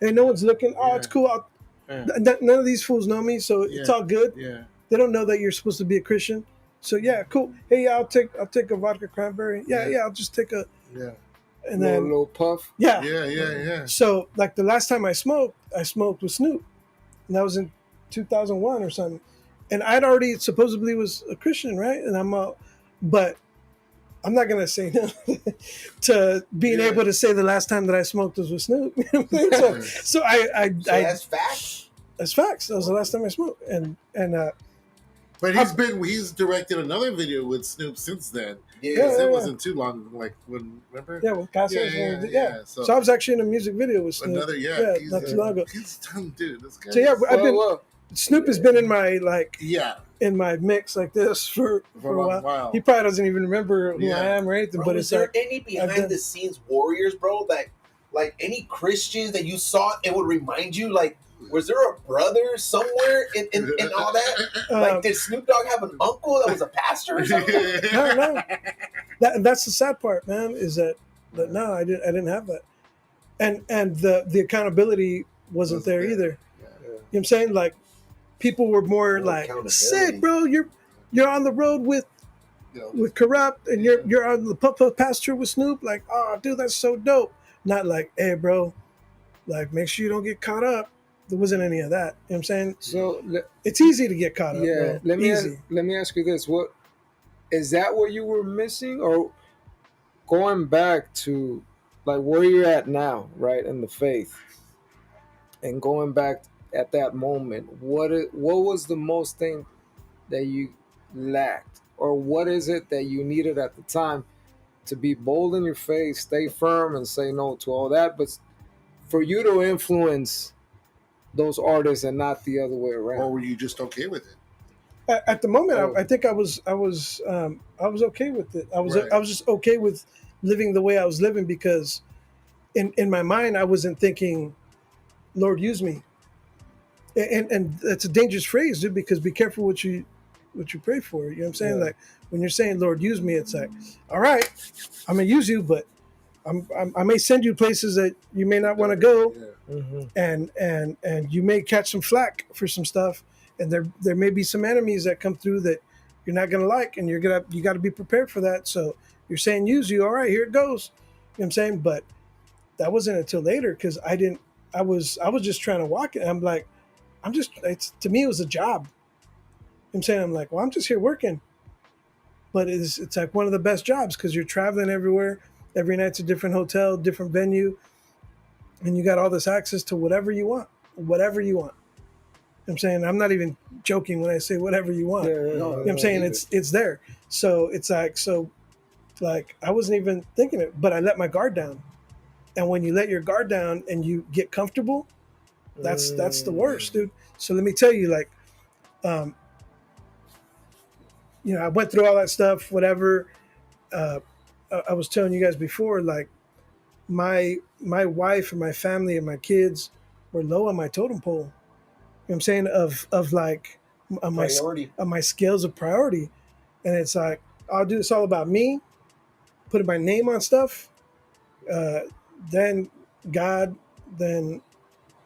Hey, no one's looking. Oh, Yeah. it's cool. Yeah. None of these fools know me, so it's Yeah. all good. Yeah. They don't know that you're supposed to be a Christian. So yeah, cool. Hey, yeah, I'll take a vodka cranberry. Yeah, Yeah. I'll just take a, Yeah. and then little puff. yeah. Yeah. So like the last time I smoked with Snoop, and that was in 2001 or something. And I'd already supposedly was a Christian, right? And but I'm not gonna say no to being Yeah. able to say the last time that I smoked was with Snoop. so I So that's facts. that's facts. That was the last time I smoked, and But he's directed another video with Snoop since then. Yeah. Because Yeah. it wasn't too long, like when remember? yeah, with Casa, yeah. So, So I was actually in a music video with Snoop. another he's not too long ago. He's a dumb dude. This guy. So yeah, I've been Well, Snoop has been in my yeah, in my mix like this for for a a while. while. He probably doesn't even remember who Yeah. I am or anything. Bro, But is it's there like, any I've behind done- the scenes warriors, bro? Like any Christians that you saw, it would remind you, like, was there a brother somewhere in all that? Like, did Snoop Dogg have an uncle that was a pastor or something? no. That's the sad part, man. Is that no, I didn't have that, and the accountability wasn't there Wasn't either. Yeah. You know what I'm saying? Like people were more No like, accountability. sick, bro. You're on the road with Corrupt, and you're on the Puff Puff pasture with Snoop. Like, oh, dude, that's so dope. Not like, hey, bro, like make sure you don't get caught up. There wasn't any of that. You know what I'm saying? So It's easy to get caught up. yeah, Bro. Easy. let me ask you this: what is that? What you were missing, or going back to like where you're at now, right, in the faith, and going back at that moment? What was the most thing that you lacked, or what is it that you needed at the time to be bold in your faith, stay firm, and say no to all that, but for you to influence those artists and not the other way around? Or were you just okay with it? At the moment, Oh. I think I was okay with it. I was Right. just okay with living the way I was living because in my mind I wasn't thinking, Lord, use me. And that's a dangerous phrase, dude, because be careful what you pray for. You know what I'm saying? Yeah. Like when you're saying, Lord, use me, it's like, all right, I'm gonna use you, but I may send you places that you may not want to go, Yeah. Mm-hmm. and you may catch some flack for some stuff, and there may be some enemies that come through that you're not gonna like, and you got to be prepared for that. So you're saying use you, all right, here it goes. You know what I'm saying? But that wasn't until later because I was just trying to walk it. I'm like, to me it was a job. You know what I'm saying? I'm like, well, I'm just here working. But it's like one of the best jobs because you're traveling everywhere. Every night's a different hotel, different venue, and you got all this access to whatever you want. Whatever you want. I'm saying, I'm not even joking when I say whatever you want. Yeah, You know what I'm saying? It's there. So it's like, so Like I wasn't even thinking it, but I let my guard down. And when you let your guard down and you get comfortable, that's the worst, Mm. dude. So let me tell you, like, um, I went through all that stuff, whatever. Uh, I was telling you guys before, like my wife and my family and my kids were low on my totem pole. You know what I'm saying of like on my Priority. on my scales of priority, and it's like I'll do this all about me, putting my name on stuff, uh, then God, then you know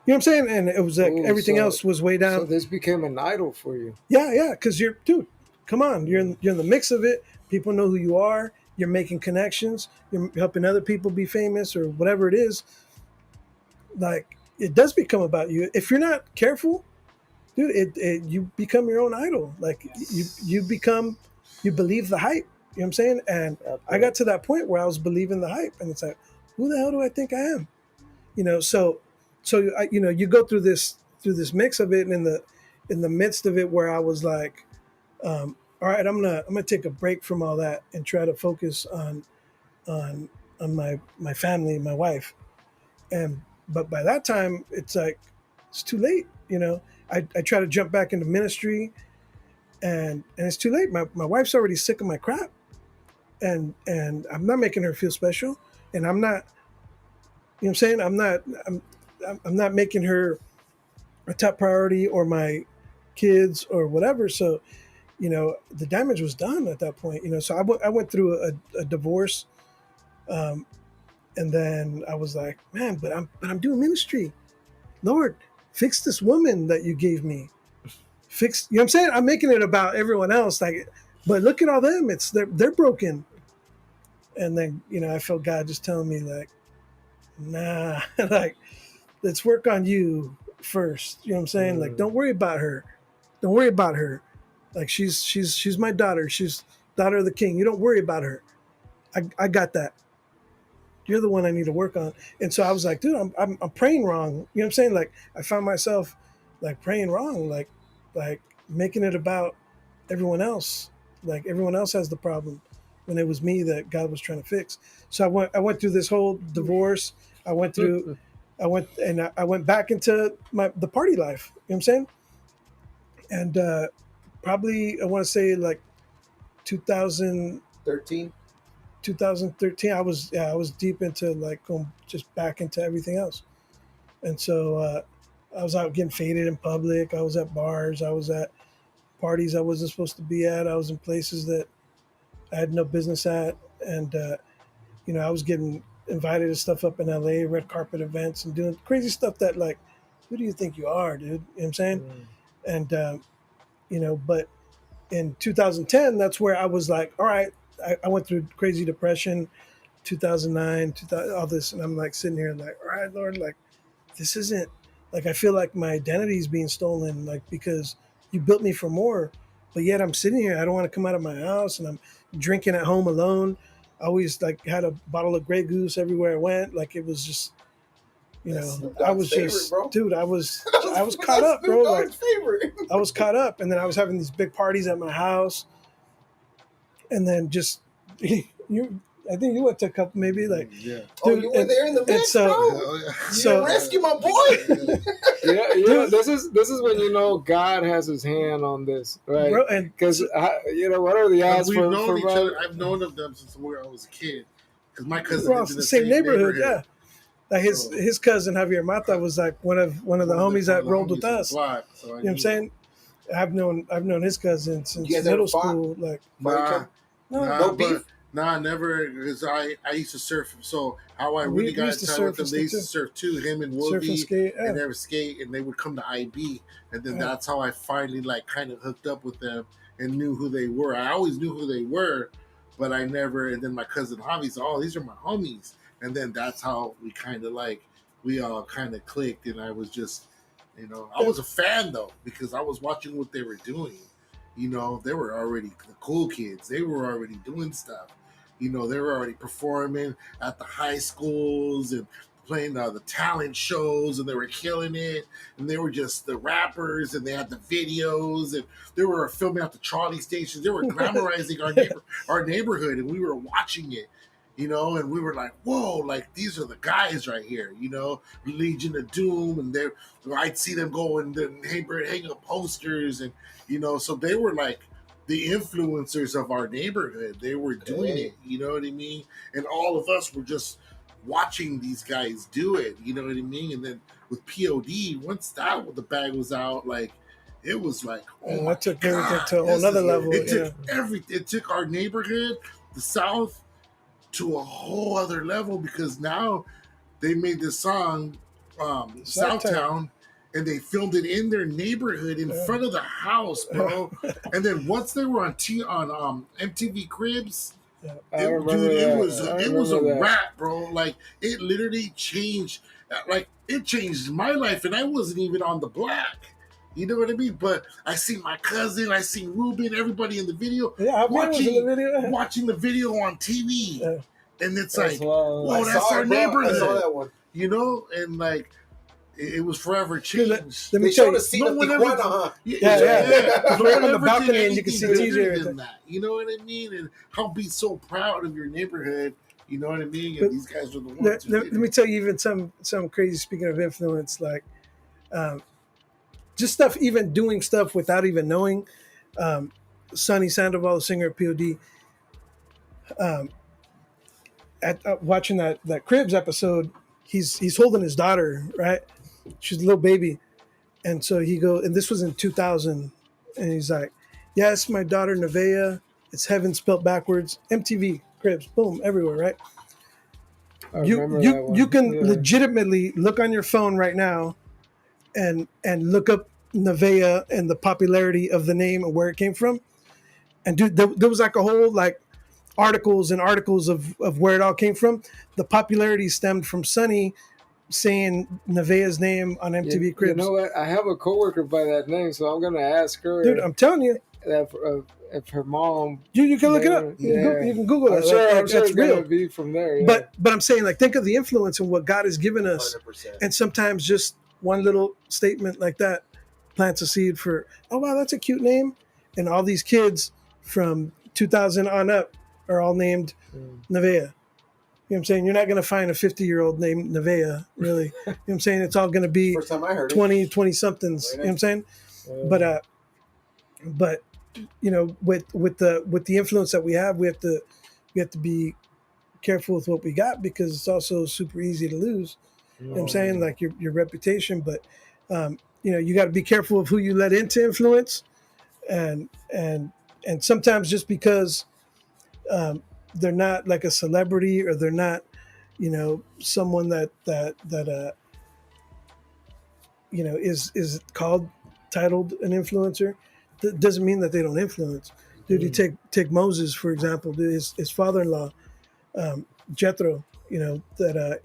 what I'm saying, and it was like Oh, everything so else was way so down. this became an idol for you. Yeah, because you're dude. Come on, Mm. you're in the mix of it. People know who you are. You're making connections. You're helping other people be famous or whatever it is. Like it does become about you if you're not careful, dude. You become your own idol. Like you Yes. become you believe the hype. You know what I'm saying? And That I got part. to that point where I was believing the hype, and it's like, who the hell do I think I am? So you go through this mix of it, and in the midst of it, where I was like, all right, I'm gonna take a break from all that and try to focus on on my family, my wife, and but by that time it's like it's too late. I try to jump back into ministry, and it's too late. My wife's already sick of my crap, and I'm not making her feel special, and I'm not. You know what I'm saying? I'm not making her a top priority or my kids or whatever. So the damage was done at that point. So I went through a divorce, um, and then I was like, man, but I'm doing ministry. Lord, fix this woman that you gave me. Fix, you know what I'm saying? I'm making it about everyone else. Like, but look at all them. They're broken. And then I felt God just telling me like, nah, like let's work on you first. You know what I'm saying? Like, Mm. don't worry about her. Don't worry about her. Like she's my daughter. She's daughter of the king. You don't worry about her. I got that. You're the one I need to work on. And so I was like, dude, I'm praying wrong. You know what I'm saying? Like I found myself like praying wrong, like making it about everyone else. Like everyone else has the problem when it was me that God was trying to fix. So I went through this whole divorce. I went through I went back into the party life. You know what I'm saying? And probably I want to say like 2000 13. 2013 I was deep into like going just back into everything else. And so I was out getting faded in public. I was at bars. I was at parties I wasn't supposed to be at. I was in places that I had no business at. And I was getting invited to stuff up in LA, red carpet events, and doing crazy stuff that like, who do you think you are, dude? You know what I'm saying? Mm. And but in 2010, that's where I was like, all right, I went through crazy depression, 2009, 2000, all this, and I'm like sitting here like, all right, Lord, like this isn't like I feel like my identity is being stolen, like because you built me for more, but yet I'm sitting here, I don't want to come out of my house, and I'm drinking at home alone. I always like had a bottle of Grey Goose everywhere I went, like it was just, That's Snoop I Dogg's was favorite, just, bro. dude, I was caught That's up, Snoop bro, like Dogg's favorite. I was caught up, and then I was having these big parties at my house, and then just you I think you went to a couple maybe like Yeah. Oh, dude you were there in the and mix, so bro. Oh, yeah. You didn't so rescue my boy. Yeah, dude this is when God has His hand on this, right? bro and Because what are the And odds we've for known each brother? other. I've known of them since I was a kid. Because my cousin we're all lived in the the same same neighborhood, neighborhood. yeah. Like So his cousin Javier Mata was like one of the homies one that of the rolled with homies on the us. block. So I You know what I'm knew him. saying? I've known his cousin You since guys ever middle fought? school. Like Fought each Nah, other? no, nah, No but beef? nah, never. Because I used to surf. So how I really we got used in to time with surf and them, they stuff used to too. surf too. Him and Surf and Wolvie, skate, and yeah. they would skate, and they would come to IB, and then Yeah. that's how I finally like kind of hooked up with them and knew who they were. I always knew who they were, but I never. And then my cousin Javi said, "Oh, these are my homies," and then that's how we kind of like we all kind of clicked, and I was just. I was a fan though because I was watching what they were doing. They were already the cool kids. They were already doing stuff. They were already performing at the high schools and playing the talent shows, and they were killing it, and they were just the rappers, and they had the videos, and they were filming out the trolley stations. They were glamorizing our neighborhood, and we were watching it, and we were like, whoa, like these are the guys right here, Legion of Doom, and I'd see them go in the neighborhood, hang up posters, and so they were like the influencers of our neighborhood. They were doing it, you know what I mean? And all of us were just watching these guys do it, you know what I mean? And then with POD, once the bag was out, like it was like, oh my that took God, everything to a whole nother level. It took everything. It took our neighborhood, the South, to a whole other level, because now they made this song, Southtown, and they filmed it in their neighborhood in front of the house, bro. And then once they were on MTV Cribs, it was a wrap, bro. Like it literally changed. Like it changed my life, and I wasn't even on the block. You know what I mean? But I see my cousin, I see Ruben, everybody in the video, watching the video on TV, and it's like, whoa, that's our neighborhood. I saw that one. And like. It was forever changed. They showed a scene of Tijuana, huh? Yeah. On the balcony, and you can see TJ. You know what I mean? And how be so proud of your neighborhood. You know what I mean? And these guys were the ones. Let me tell you, even some crazy. Speaking of influence, like just stuff, even doing stuff without even knowing. Sonny Sandoval, the singer of POD, watching that Cribs episode, he's holding his daughter, right? She's a little baby. And so he goes, and this was in 2000, and he's like, yes, my daughter Nevaeh, it's heaven spelled backwards. MTV, Cribs, boom, everywhere, right? You can legitimately look on your phone right now and look up Nevaeh and the popularity of the name and where it came from. And dude, there was like a whole like articles and articles of where it all came from. The popularity stemmed from Sonny saying Nevaeh's name on MTV Cribs. You know what? I have a coworker by that name, so I'm gonna ask her. Dude, I'm telling you, if her mom, you can look it up. You can Google it. I'm sure it's real. Gonna be from there. Yeah. But I'm saying, like, think of the influence and what God has given us, 100%. and sometimes just one little statement like that plants a seed for, oh wow, that's a cute name, and all these kids from 2000 on up are all named Nevaeh. You know what I'm saying? You're not going to find a 50-year-old named Nevaeh, really. You know what I'm saying? It's all going to be First time I heard 20-somethings. You know what I'm saying? But with the influence that we have to be careful with what we got, because it's also super easy to lose. You know what I'm saying? Like your reputation, but you got to be careful of who you let into influence, and sometimes just because they're not like a celebrity, or they're not, someone that is titled an influencer, that doesn't mean that they don't influence. Dude, you take Moses, for example, his father-in-law, Jethro, that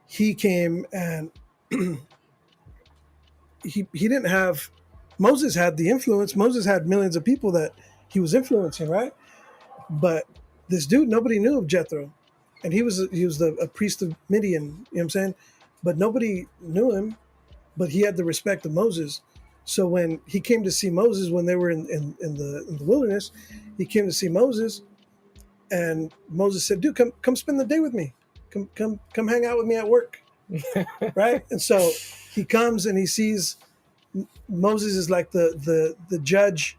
he came and he didn't have, Moses had the influence. Moses had millions of people that he was influencing, right? But this dude, nobody knew of Jethro, and he was a priest of Midian. You know what I'm saying? But nobody knew him, but he had the respect of Moses. So when he came to see Moses, when they were in the wilderness, he came to see Moses, and Moses said, "Dude, come spend the day with me. Come hang out with me at work." Right? And so he comes and he sees Moses is like the judge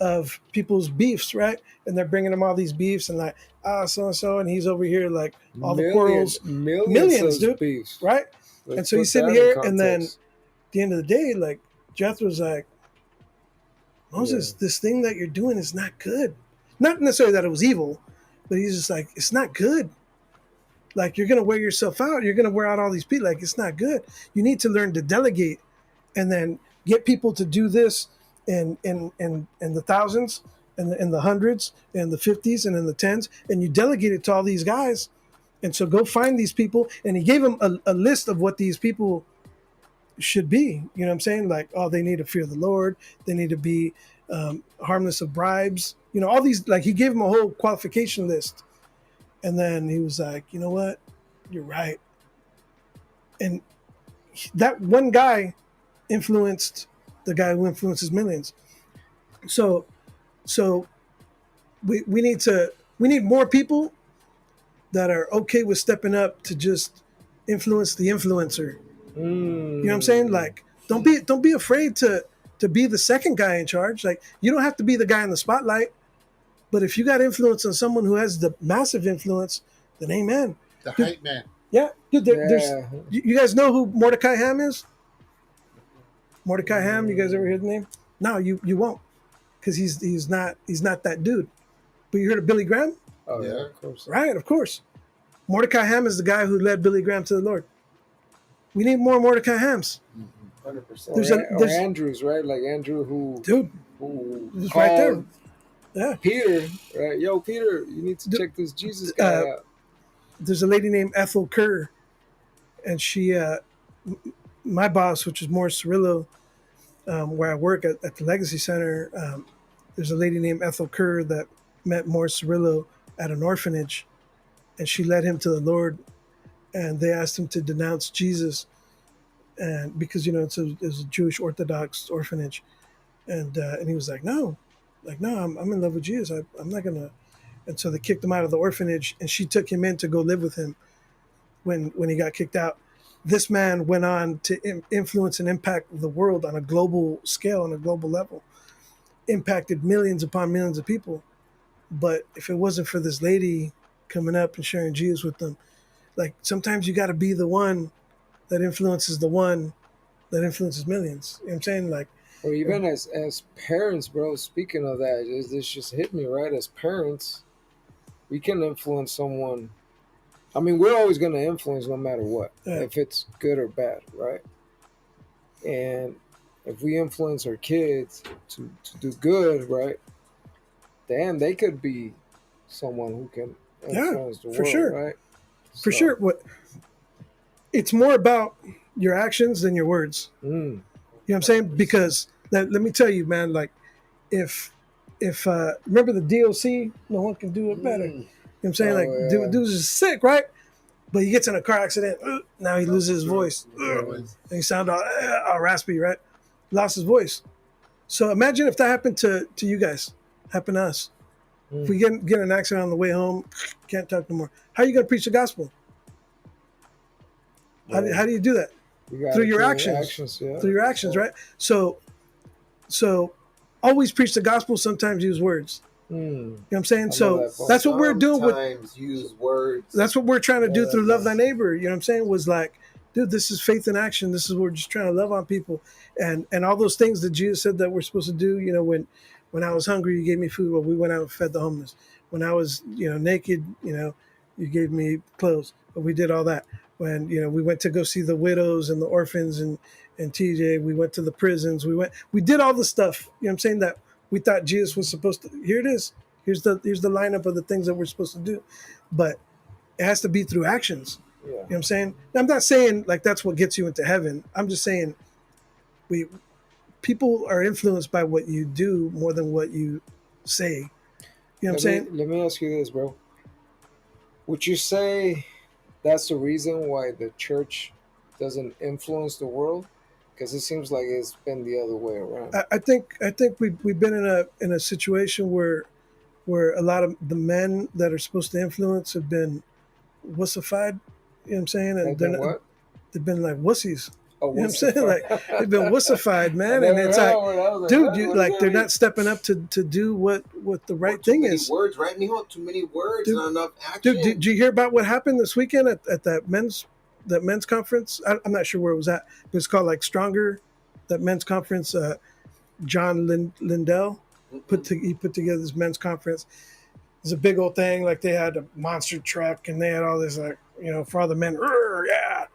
of people's beefs, right? And they're bringing him all these beefs, and like, so and so, and he's over here like all the quarrels, millions, dude, beefs, right? And so he's sitting here, and then at the end of the day, like, Jethro's like, Moses, this thing that you're doing is not good. Not necessarily that it was evil, but he's just like, it's not good. Like, you're gonna wear yourself out. You're gonna wear out all these people. Like, it's not good. You need to learn to delegate, and then get people to do this in the thousands, and in the hundreds, and the 50s, and in the tens, and you delegate it to all these guys. And so go find these people. And he gave them a list of what these people should be. You know what I'm saying? Like, oh, they need to fear the Lord. They need to be harmless of bribes. All these, like, he gave them a whole qualification list. And then he was like, you know what? You're right. And that one guy influenced the guy who influences millions. So so we need more people that are okay with stepping up to just influence the influencer. You know what I'm saying? Mm. Like don't be afraid to be the second guy in charge. Like you don't have to be the guy in the spotlight, but if you got influence on someone who has the massive influence, then amen. The Dude, hype man. yeah, dude, there's Yeah. you guys know who Mordecai Ham is? Mordecai Ham, you guys ever hear the name? No, you won't, because he's not that dude. But you heard of Billy Graham? Oh yeah, Yeah. of course. Right, of course. Mordecai Ham is the guy who led Billy Graham to the Lord. We need more Mordecai Hams. 100%. Or, or There's Andrews, right? Like Andrew dude, who it's right there. called Yeah. Peter, right? Yo, Peter, you need to check this Jesus guy Uh, out. there's a lady named Ethel Kerr, and she, my boss, which is Morris Cirillo, where I work at the Legacy Center. There's a lady named Ethel Kerr that met Morris Cirillo at an orphanage, and she led him to the Lord. And they asked him to denounce Jesus, and because it's a Jewish Orthodox orphanage, and he was like no, I'm in love with Jesus. I'm not gonna. And so they kicked him out of the orphanage, and she took him in to go live with him. When he got kicked out, this man went on to influence and impact the world on a global scale, on a global level, impacted millions upon millions of people. But if it wasn't for this lady coming up and sharing Jesus with them, like sometimes you got to be the one that influences the one that influences millions. You know what I'm saying? Like, Or even as parents, bro. Speaking of that, this just hit me right. As parents, we can influence someone. I mean, we're always going to influence no matter what, if it's good or bad, right? And if we influence our kids to do good, right, then they could be someone who can influence the for world, sure, right? for So, sure. What it's more about your actions than your words. mm, You know what I'm saying? Because let me tell you, man. Like, if remember the DLC, no one can do it better. You know what I'm saying? oh Like, yeah, dude's just sick, right? But he gets in a car accident. Now he loses his voice. yeah. And he sound all raspy, right? Lost his voice. So imagine if that happened to you guys, happened to us. If we get in an accident on the way home, can't talk no more. How are you going to preach the gospel? How do you do that? You got Through it your through actions. yeah. Through your actions, right? So always preach the gospel. Sometimes use words. Mm, You know what I'm saying? I So love that part. that's what we're doing with. Sometimes use words. That's what we're trying to do Yeah, through Love yeah. Thy Neighbor. You know what I'm saying? Was like, dude, this is faith in action. This is we're just trying to love on people, and all those things that Jesus said that we're supposed to do. You know, when I was hungry, you gave me food. Well, we went out and fed the homeless. When I was naked, you gave me clothes. But we did all that. When we went to go see the widows and the orphans and TJ, we went to the prisons. We did all the stuff. You know what I'm saying, that we thought Jesus was supposed to. Here it is. Here's the lineup of the things that we're supposed to do, but it has to be through actions. Yeah. You know what I'm saying? I'm not saying like that's what gets you into heaven. I'm just saying we people are influenced by what you do more than what you say. You know what I'm saying? Let me ask you this, bro. Would you say that's the reason why the church doesn't influence the world? Because it seems like it's been the other way around. I think we've been in a situation where a lot of the men that are supposed to influence have been wussified. You know what I'm saying? And Like then what? they've been like wussies. Oh, You know what I'm saying? Like they've been wussified, man. I And never it's heard like, that word. I was like, dude, what? you What does like that they're mean? not stepping up to do what the right Too thing many is. words, right, mijo? Too many words, Dude, not enough action. Dude, did you hear about what happened this weekend at that men's conference? I'm not sure where it was at, but it's called like Stronger. That men's conference. John Lindell he put together this men's conference. It's a big old thing. Like they had a monster truck and they had all this like for all the men. Yeah.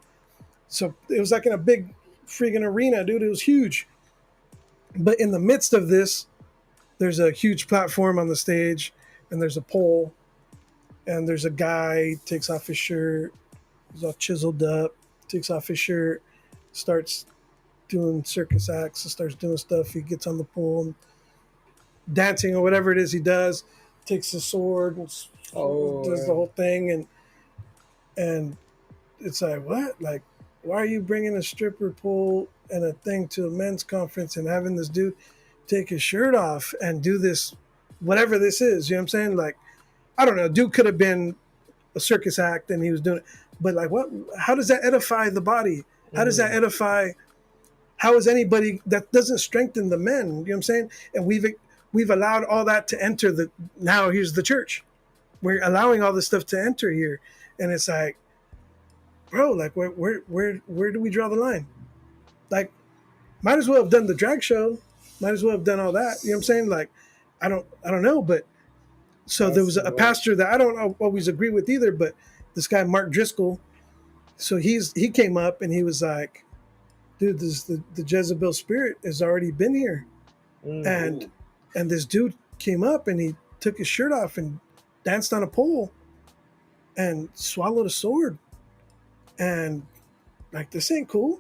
So it was like in a big freaking arena, dude. It was huge. But in the midst of this, there's a huge platform on the stage, and there's a pole, and there's a guy takes off his shirt. He's all chiseled up, takes off his shirt, starts doing circus acts, and starts doing stuff. He gets on the pole and dancing or whatever it is he does. Takes the sword and does the whole thing, and it's like what? Like why are you bringing a stripper pole and a thing to a men's conference and having this dude take his shirt off and do this, whatever this is? You know what I'm saying? Like, I don't know. Dude could have been a circus act and he was doing it, but like, what? How does that edify the body? How does that Mm. edify? How is anybody that doesn't strengthen the men? You know what I'm saying? And we've allowed all that to enter the. Now here's the church. We're allowing all this stuff to enter here, and it's like, bro, like where do we draw the line? Like, might as well have done the drag show. Might as well have done all that. You know what I'm saying? Like, I don't know, but so there That's was the a way. pastor that I don't always agree with either, but this guy Mark Driscoll. So he came up and he was like, dude, this the Jezebel spirit has already been here, Mm. and this dude came up and he took his shirt off and danced on a pole and swallowed a sword, and like, this ain't cool.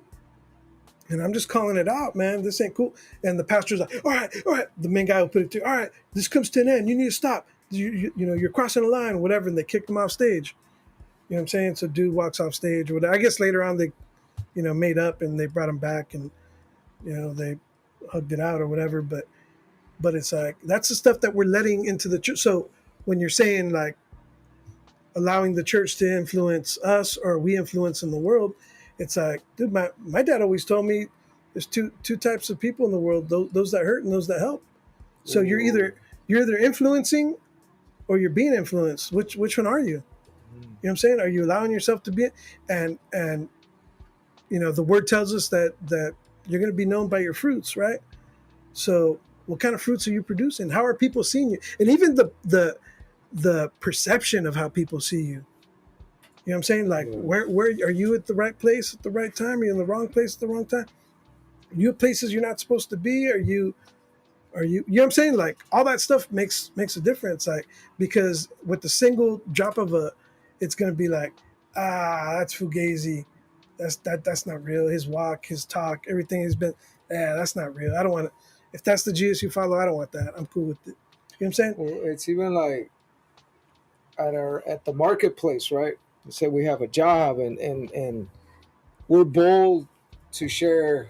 And I'm just calling it out, man. This ain't cool. And the pastor's like, all right. The main guy will put it to, all right, this comes to an end. You need to stop. You're crossing the line or whatever. And they kicked him off stage. You know what I'm saying? So dude walks off stage or whatever. I guess later on they, made up and they brought him back and, they hugged it out or whatever. But it's like, that's the stuff that we're letting into the church. So when you're saying like allowing the church to influence us or we influence in the world, it's like, dude, my dad always told me there's two types of people in the world, those that hurt and those that help. So Ooh. you're either influencing or you're being influenced. Which one are you? You know Mm. what I'm saying? Are you allowing yourself to be, and the word tells us that you're going to be known by your fruits, right? So what kind of fruits are you producing? How are people seeing you? And even the perception of how people see you. You know what I'm saying? Like, Yeah. where are you at the right place at the right time? Are you in the wrong place at the wrong time? Are you at places you're not supposed to be? You know what I'm saying? Like, all that stuff makes a difference. Like, because with the single drop of it's gonna be like, that's Fugazi. That's not real. His walk, his talk, everything has been, that's not real. I don't want to. If that's the Jesus you follow, I don't want that. I'm cool with it. You know what I'm saying? Well, it's even like at the marketplace, right? Say we have a job and we're bold to share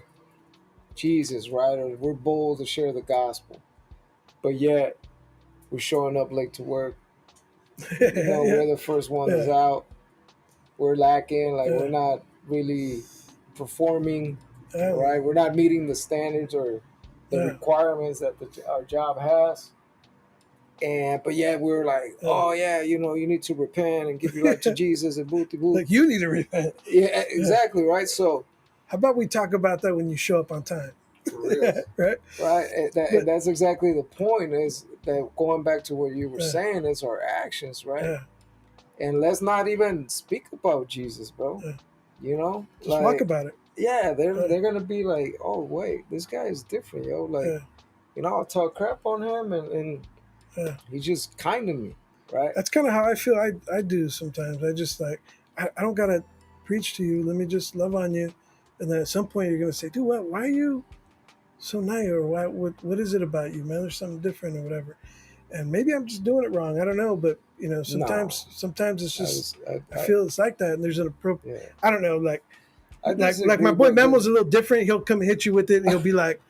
Jesus, right? Or we're bold to share the gospel, but yet we're showing up late to work. Yeah, We're the first ones yeah, out. We're lacking. Like yeah, we're not really performing, yeah, right? We're not meeting the standards or the yeah, requirements that our job has. And but yeah, we're like, yeah. oh yeah, you need to repent and give your life to Jesus and booty boot. Like, you need to repent. Yeah, Yeah. exactly, right. So How about we talk about that when you show up on time? For real. Right? right, and But that's exactly the point. Is that going back to what you were yeah, saying? Is our actions, right? yeah, And let's not even speak about Jesus, bro. yeah. Just walk Like about it. yeah, Yeah, they're gonna be like, oh wait, this guy is different, yo. Like yeah, I'll talk crap on him, and yeah. he's just kind to me, right? That's kind of how I feel. I do sometimes. I just like, I don't gotta preach to you. Let me just love on you, and then at some point you're gonna say, dude, why are you so nice, or what is it about you, man? There's something different or whatever. And maybe I'm just doing it wrong. I don't know, but No, sometimes it's I just, was, I feel it's like that, and there's an appropriate. yeah, I don't know, like I like my disagree, boy but Memo's a little different. He'll come and hit you with it, and he'll be like,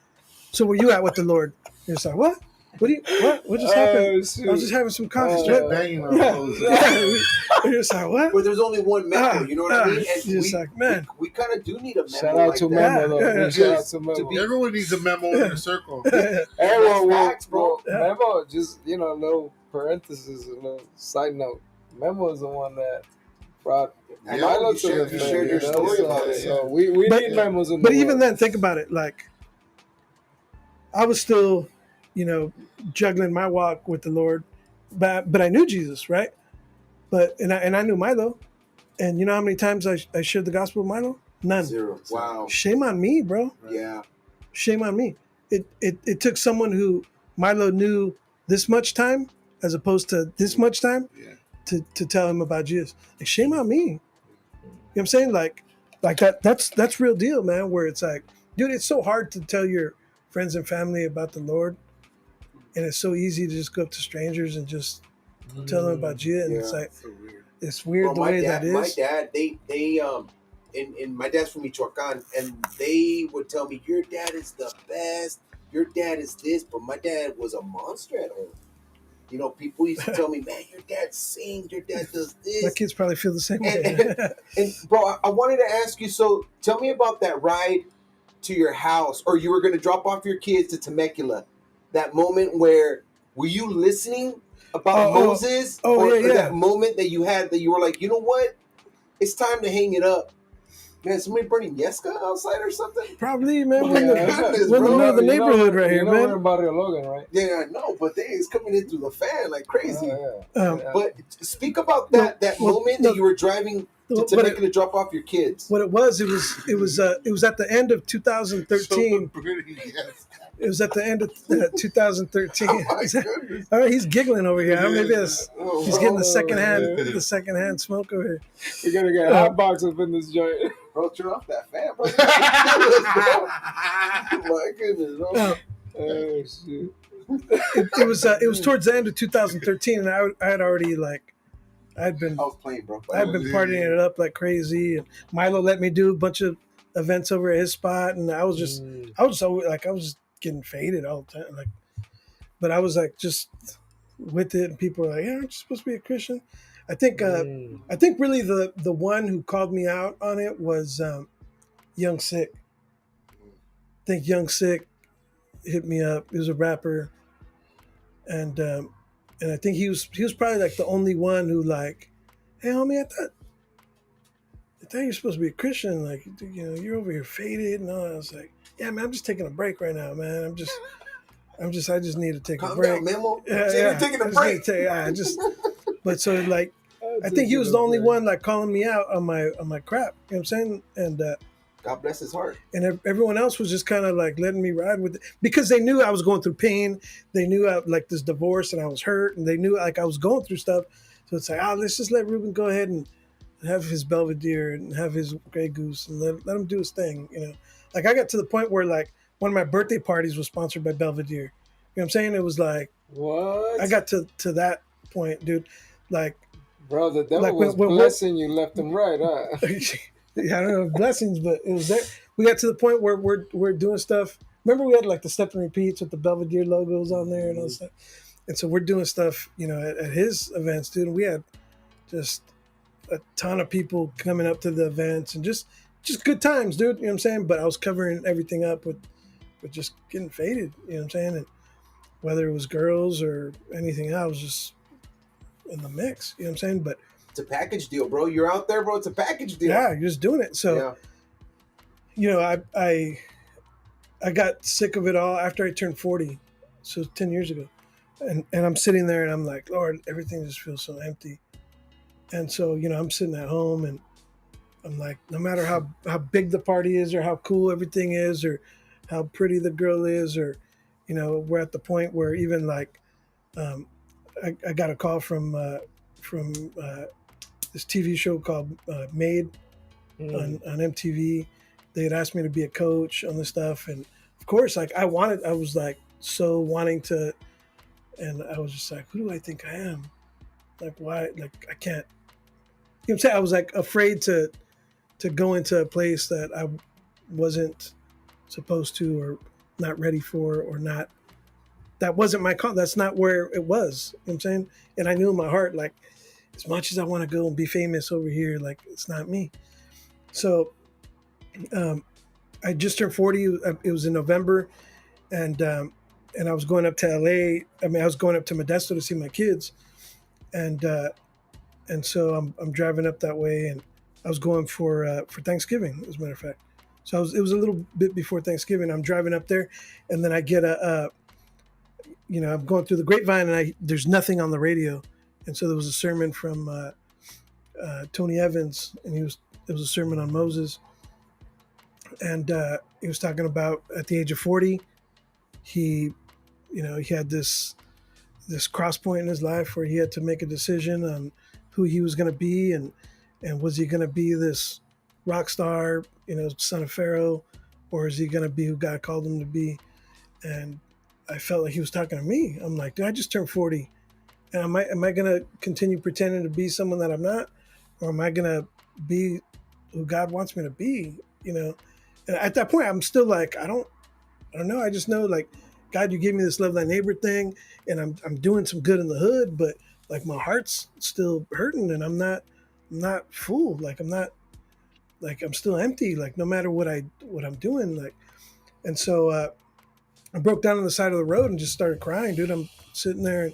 "So where you at with the Lord?" And it's like, "What? What just happened? oh I was shoot, just having some coffee." Start What? banging on Yeah, those. yeah. And it's like, what? Where there's only one Memo, you know what I mean? And You're just like, man. we kind of do need a shout Memo out like to that. Memo though. Yeah, Shout out Because to to Memo. be Everyone needs a memo in their circle. Yeah, Hey, that's facts, bro. Yeah. Memo, just a little parenthesis, a little side note. Memo is the one that brought I Yeah, know Milo you to shared, the you thing, shared your story so, about it. so we But- need Memos in the But even world. then, think about it. Like, I was still, juggling my walk with the Lord, but I knew Jesus, right? But and I knew Milo, and you know how many times I shared the gospel with Milo? None. Zero. Wow. Shame on me, bro. Yeah. Shame on me. It took someone who Milo knew this much time as opposed to this much time Yeah. to tell him about Jesus. Like, shame on me. You know what I'm saying? Like that's real deal, man, where it's like, dude, it's so hard to tell your friends and family about the Lord. And it's so easy to just go up to strangers and just tell them about Jesus. And it's Yeah. like, So weird. it's weird Bro, the way that my is. dad, they and my dad's from Michoacan, and they would tell me, "Your dad is the best. Your dad is this," but my dad was a monster at home. You know, people used to tell me, "Man, your dad sings. Your dad does My this." kids probably feel the same And, way. and bro, I wanted to ask you. So, tell me about that ride to your house, or you were going to drop off your kids to Temecula. That moment where were you listening about Oh, Moses, yeah, or that yeah. moment that you had that you were like, you know what, it's time to hang it up. Man, somebody burning Yesca outside or something? Probably, man. My We're goodness, in the middle bro. of the neighborhood right here, you know we're man. in Barrio Logan, right? Yeah, I know, but it's coming in through the fan like crazy. Um, Yeah. But speak about No, that well, moment no, that you were driving to what Temecula to it, drop off your kids. what it was at the end of 2013. Yes. It was at the end of 2013. Oh my goodness. All right, he's giggling over here. Maybe Oh, he's getting the man. second hand smoke over here. We gotta get hot box up in this joint. bro, turn off that fan, bro. My goodness, bro. Oh shit. It was towards the end of 2013, and I had already I'd been I was playing, bro. I'd been partying it up like crazy, and Milo let me do a bunch of events over at his spot, and I was just getting faded all the time, but I was like just with it, and people were like, "Yeah, aren't you supposed to be a Christian?" I think really the one who called me out on it was Young Sick. I think Young Sick hit me up. He was a rapper, and I think he was probably like the only one who like, "Hey homie, I thought you're supposed to be a Christian. Like, you know, you're over here faded." And all. I was like, "Yeah, man, I'm just taking a break right now, man. I just need to take a Calm break." down, Memo. Yeah, Say you're taking a break. But so like, I think he was the only one like calling me out on my crap. You know what I'm saying? And God bless his heart. and everyone else was just kind of like letting me ride with it because they knew I was going through pain. They knew I like this divorce and I was hurt, and they knew like I was going through stuff. So it's like, let's just let Ruben go ahead and have his Belvedere and have his Grey Goose and let him do his thing. You know, like I got to the point where like one of my birthday parties was sponsored by Belvedere. You know what I'm saying? It was like What? I got to that point, dude. Like, Bro, the devil like was blessing you left and right, huh? yeah, I don't know blessings, but it was there. We got to the point where we're doing stuff. Remember, we had like the step and repeats with the Belvedere logos on there and all that stuff. And so we're doing stuff, you know, at his events, dude. And we had just a ton of people coming up to the events and just good times, dude. You know what I'm saying? But I was covering everything up with just getting faded. You know what I'm saying? And whether it was girls or anything else, just in the mix. You know what I'm saying? But it's a package deal, bro. You're out there, bro. It's a package deal. Yeah, you're just doing it. So, you know, I got sick of it all after I turned 40, so 10 years ago, and I'm sitting there and I'm like, Lord, everything just feels so empty. And so, you know, I'm sitting at home and I'm like, no matter how big the party is or how cool everything is or how pretty the girl is, or, you know, we're at the point where even like, I got a call from this TV show called Made on MTV. They had asked me to be a coach on this stuff, and of course, like I was like so wanting to, and I was just like, who do I think I am? Like why? Like I can't. You know what I'm saying? I was like afraid to go into a place that I wasn't supposed to, or not ready for, or not. That wasn't my call. That's not where it was. You know what I'm saying? And I knew in my heart, like, as much as I want to go and be famous over here, like it's not me. So I just turned 40. It was in November, and I was going up to LA. I mean, I was going up to Modesto to see my kids, and so I'm driving up that way, and I was going for Thanksgiving, as a matter of fact. So it was a little bit before Thanksgiving. I'm driving up there, and then I get you know, I'm going through the grapevine, and there's nothing on the radio, and so there was a sermon from Tony Evans, and it was a sermon on Moses. And he was talking about at the age of 40, he had this cross point in his life where he had to make a decision on who he was going to be, and was he going to be this rock star, you know, son of Pharaoh, or is he going to be who God called him to be? And I felt like he was talking to me. I'm like, dude, I just turned 40, and am I going to continue pretending to be someone that I'm not, or am I going to be who God wants me to be, And at that point, I'm still like, I don't know. I just know like, God, you gave me this love thy neighbor thing, and I'm doing some good in the hood, but like my heart's still hurting, and I'm not full. Like I'm not like I'm still empty. Like no matter what I'm doing, like, and so I broke down on the side of the road and just started crying, dude. I'm sitting there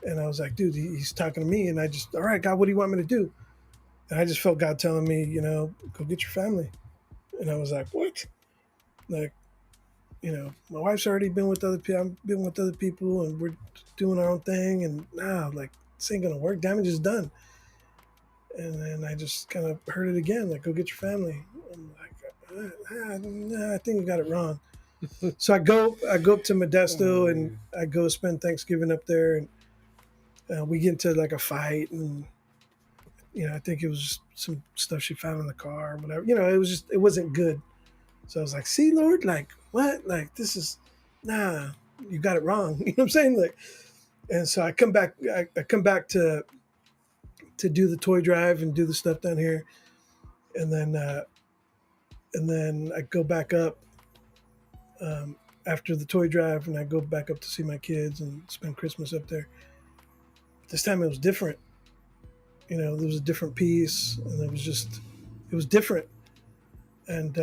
and I was like, dude, he's talking to me, and I just, all right, God, what do you want me to do? And I just felt God telling me, go get your family. And I was like, what? Like, my wife's already been with other people. I've been with other people, and we're doing our own thing. And nah, like, this ain't gonna work. Damage is done. And then I just kind of heard it again, like, go get your family. I'm like, nah, I think you got it wrong. So I go up to Modesto, and I go spend Thanksgiving up there, and we get into like a fight, and I think it was just some stuff she found in the car or whatever. It wasn't good. So I was like, see, Lord, like, what? Like, this is, nah, you got it wrong. You know what I'm saying? Like, and so I come back, I come back to do the toy drive and do the stuff down here. And then I go back up after the toy drive, and I go back up to see my kids and spend Christmas up there. This time it was different. There was a different piece, and it was different. And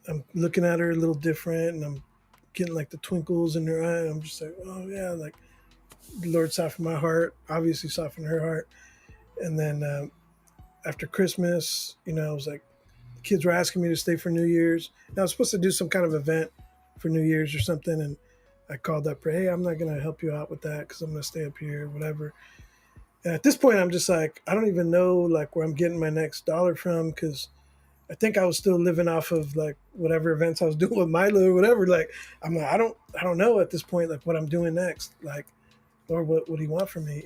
I'm looking at her a little different, and I'm getting like the twinkles in her eye. And I'm just like, oh yeah, like the Lord softened my heart, obviously softened her heart. And then after Christmas, I was like, the kids were asking me to stay for New Year's. And I was supposed to do some kind of event for New Year's or something, and I called up, hey, I'm not gonna help you out with that because I'm gonna stay up here, whatever. And at this point, I'm just like, I don't even know like where I'm getting my next dollar from, because I think I was still living off of like whatever events I was doing with Milo or whatever. Like, I'm like, I don't know at this point, like what I'm doing next, like, or what do you want from me?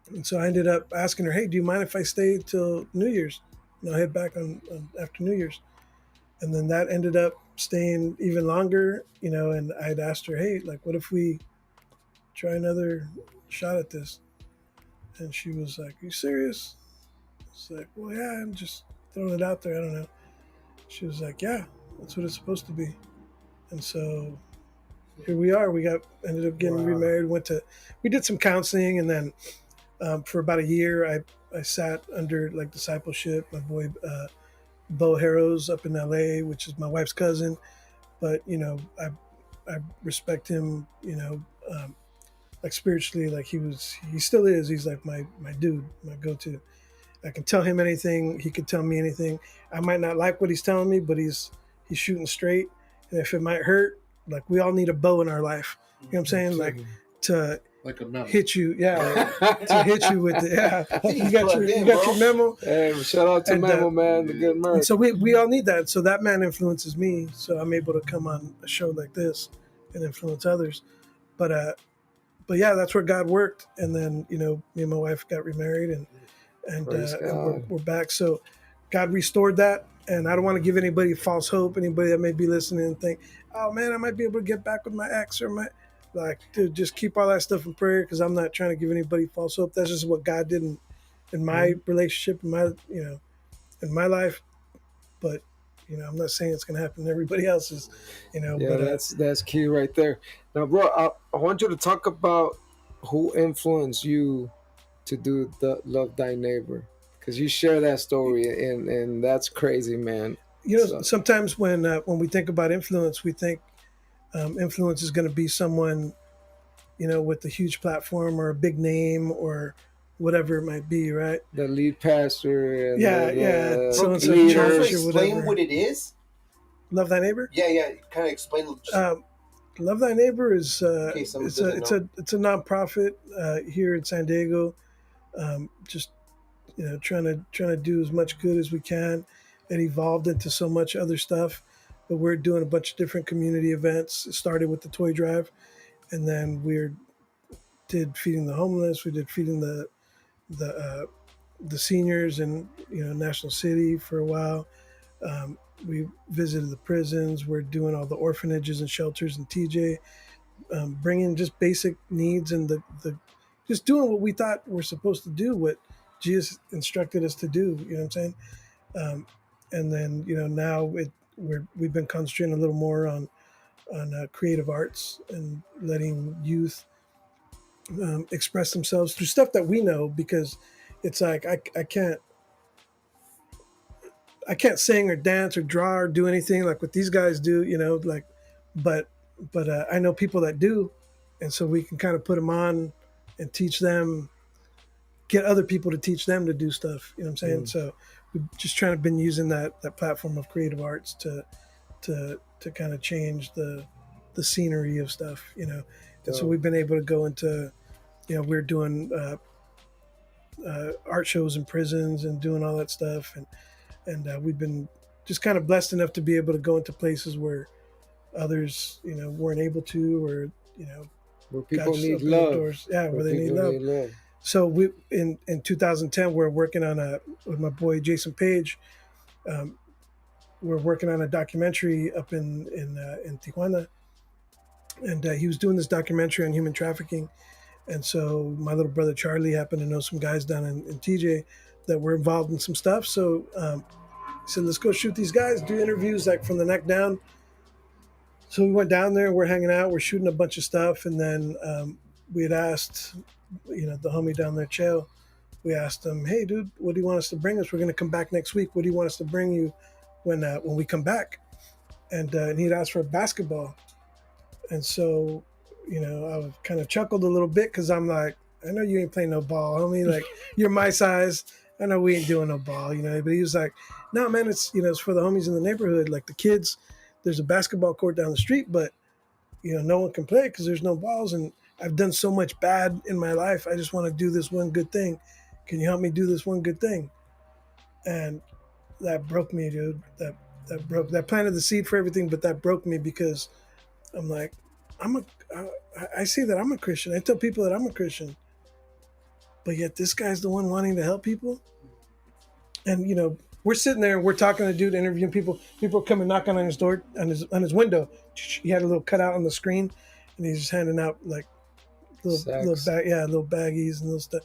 And so I ended up asking her, hey, do you mind if I stay till New Year's? And I'll head back on after New Year's. And then that ended up staying even longer, and I'd asked her, hey, like, what if we try another shot at this? And she was like, are you serious? It's like, well, yeah, I'm just throwing it out there. I don't know. She was like, yeah, that's what it's supposed to be. And so here we are. Ended up getting remarried. We did some counseling, and then for about a year, I sat under like discipleship. My boy Bo Harrows up in LA, which is my wife's cousin. But I respect him. Like spiritually, like he still is. He's like my dude, my go-to. I can tell him anything. He can tell me anything. I might not like what he's telling me, but he's shooting straight. And if it might hurt, like we all need a bow in our life. You know what I'm saying? Like to like a memo. hit you, yeah, to hit you with it. Yeah, you got your memo. Hey, shout out to Memo, man, the good merch. So we all need that. So that man influences me. So I'm able to come on a show like this and influence others. But yeah, that's where God worked. And then me and my wife got remarried, and we're back. So God restored that, and I don't want to give anybody false hope. Anybody that may be listening and think, oh man, I might be able to get back with my ex, or dude, just keep all that stuff in prayer, because I'm not trying to give anybody false hope. That's just what God did in my relationship, in my in my life. But I'm not saying it's going to happen to everybody else's. Yeah, but that's key right there. Now, bro, I want you to talk about who influenced you to do the Love Thy Neighbor, because you share that story, and that's crazy, man. Sometimes when we think about influence, we think influence is going to be someone with a huge platform or a big name or whatever it might be, right? The lead pastor. And yeah. So so can you church also or explain whatever. what it is? Love Thy Neighbor. Yeah. Kind of explain. Love Thy Neighbor is It's a nonprofit here in San Diego. Just trying to do as much good as we can. It evolved into so much other stuff, but we're doing a bunch of different community events. It started with the toy drive, and then did feeding the homeless. We did feeding the seniors in National City for a while. We visited the prisons. We're doing all the orphanages and shelters in TJ, bringing just basic needs and the just doing what we thought we're supposed to do, what Jesus instructed us to do. You know what I'm saying? And then now we've been concentrating a little more on creative arts and letting youth express themselves through stuff that we know, because it's like I can't sing or dance or draw or do anything like what these guys do, like, but I know people that do, and so we can kind of put them on and teach them, get other people to teach them to do stuff. You know what I'm saying? Mm. So we've just trying to been using that platform of creative arts to kind of change the scenery of stuff, and so Dope. we've been able to go into, we're doing art shows in prisons and doing all that stuff, and we've been just kind of blessed enough to be able to go into places where others, weren't able to, or Where God people just need opened the love. doors, yeah, Where where they need people love. need love. So we in 2010 we're working on with my boy Jason Page. Um, we're working on a documentary up in Tijuana, and he was doing this documentary on human trafficking. And so my little brother Charlie happened to know some guys down in TJ that were involved in some stuff. So he said, let's go shoot these guys, do interviews like from the neck down. So we went down there, we're hanging out, we're shooting a bunch of stuff. And then we had asked, the homie down there, Chael, we asked him, hey, dude, what do you want us to bring us? We're going to come back next week. What do you want us to bring you when we come back? And he'd asked for a basketball. And so, I kind of chuckled a little bit because I'm like, I know you ain't playing no ball, homie. Like, you're my size. I know we ain't doing no ball, But he was like, no, man, it's for the homies in the neighborhood. Like the kids, there's a basketball court down the street, but, no one can play because there's no balls. And I've done so much bad in my life. I just want to do this one good thing. Can you help me do this one good thing? And that broke me, dude. That planted the seed for everything, but that broke me because I'm like, I'm a, I see that I'm a Christian. I tell people that I'm a Christian, but yet this guy's the one wanting to help people. And we're sitting there and we're talking to the dude, interviewing people. People are coming knocking on his door, on his window. He had a little cutout on the screen, and he's just handing out like little Sex. bag, yeah, little baggies and little stuff.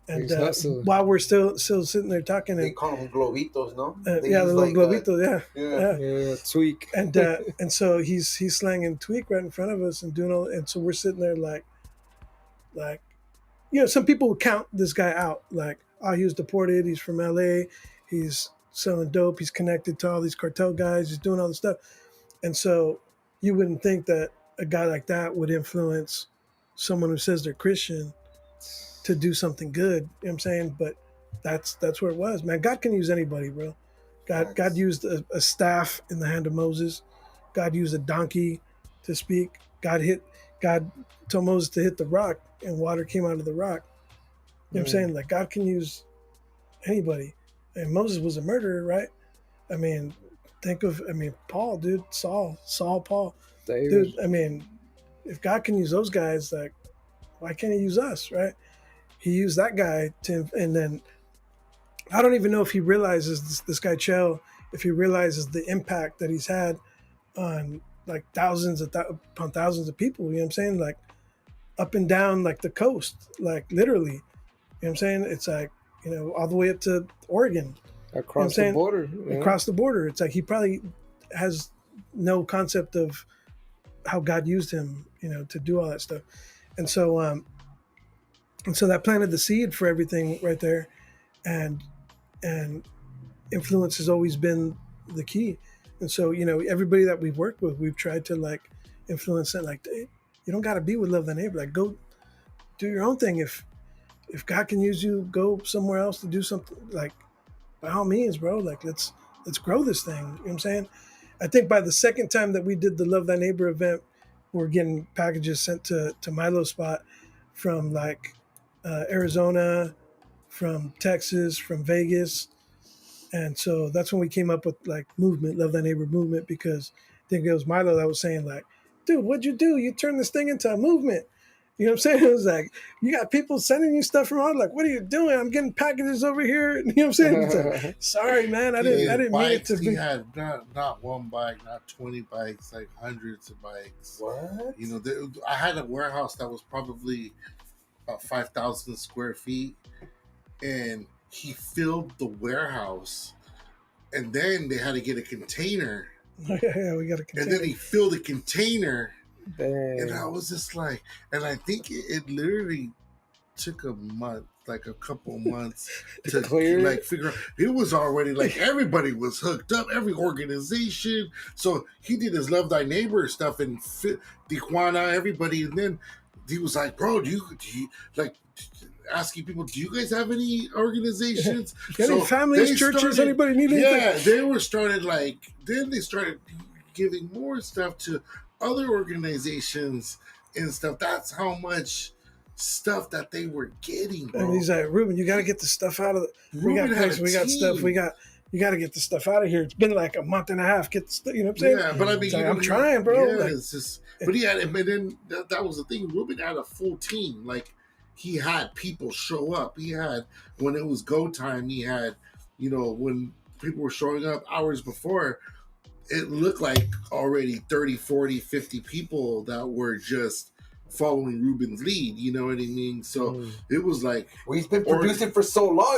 And He's hustling. while we're still sitting there talking, They and call them globitos, no? yeah, the little globito, yeah, yeah. yeah. Yeah, tweak. And so he's slanging tweak right in front of us and doing all, and so we're sitting there like some people would count this guy out, like, oh, he was deported, he's from LA, he's selling dope, he's connected to all these cartel guys, he's doing all this stuff. And so you wouldn't think that a guy like that would influence someone who says they're Christian to do something good. You know what I'm saying? But that's where it was, man. God can use anybody, bro. God used a staff in the hand of Moses. God used a donkey to speak. God told Moses to hit the rock, and water came out of the rock. You know what I'm saying? Like, God can use anybody. And Moses was a murderer, right? I mean, Paul, dude, Saul, Paul, David. dude. I mean, if God can use those guys, like, why can't he use us, right? He used that guy and then I don't even know if he realizes this guy Chell, if he realizes the impact that he's had on like upon thousands of people. You know what I'm saying? Like up and down like the coast, like literally. You know what I'm saying? It's like all the way up to Oregon. You know what I'm Across the saying? border. Yeah. Across the border. It's like he probably has no concept of how God used him, to do all that stuff. And so that planted the seed for everything right there. And influence has always been the key. And so, everybody that we've worked with, we've tried to like influence it. Like, hey, you don't got to be with Love Thy Neighbor. Like, go do your own thing. If God can use you, go somewhere else to do something. Like, by all means, bro. Like, let's grow this thing. You know what I'm saying? I think by the second time that we did the Love Thy Neighbor event, we're getting packages sent to Milo's spot from like Arizona, from Texas, from Vegas. And so that's when we came up with like movement, Love Thy Neighbor movement, because I think it was Milo that was saying like, dude, what'd you do? You turned this thing into a movement. You know what I'm saying? It was like, you got people sending you stuff from all, like, what are you doing? I'm getting packages over here. You know what I'm saying? It's like, sorry, man. I didn't mean it to He be. had not one bike, not 20 bikes, like hundreds of bikes. What? I had a warehouse that was probably about 5,000 square feet, and he filled the warehouse, and then they had to get a container, Yeah, we got to and then continue. he filled the container, and I Damn. was just like, and I think it literally took a month, like a couple months, to Clear. like figure out. It was already like everybody was hooked up, every organization. So he did his Love Thy Neighbor stuff in Tijuana, everybody, and then he was like, "Bro, do you like?" Asking people, do you guys have any organizations? Any families, they churches, started, anybody need anything? yeah, they were started like, then they started giving more stuff to other organizations and stuff. That's how much stuff that they were getting, bro. And he's like, Ruben, you got to get the stuff out of the. We got Ruben had places, a we got stuff, team. you got to get the stuff out of here. It's been like a month and a half. Get the stuff, you know what I'm saying? Yeah, but I mean, It's you like, know, I'm trying, bro. Yeah, Like, it's just, but he had, but then that was the thing. Ruben had a full team. Like he had people show up. He had when it was go time. He had, you know, when people were showing up hours before, it looked like already 30, 40, 50 people that were just following Ruben's lead. You know what I mean? So it was like, Well, he's been producing for so long.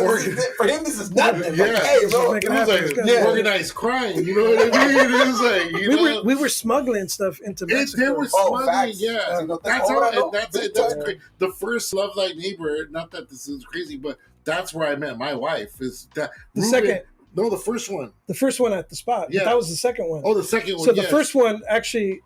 For him, this is nothing. yeah, Like, hey, bro, Make it it was happen. like Yeah. organized crime. You know what I mean? It was like, you know. we were smuggling stuff into Mexico. They were Oh, smuggling, facts. yeah. You know, That's ahora how. no. That's Big it. That's time. the first Love Thy Neighbor. Not that this is crazy, but that's where I met my wife. Is that The Ruben- second. No, the first one. The first one at the spot. Yeah. That was the second one. Oh, the second one. So the yes. first one actually,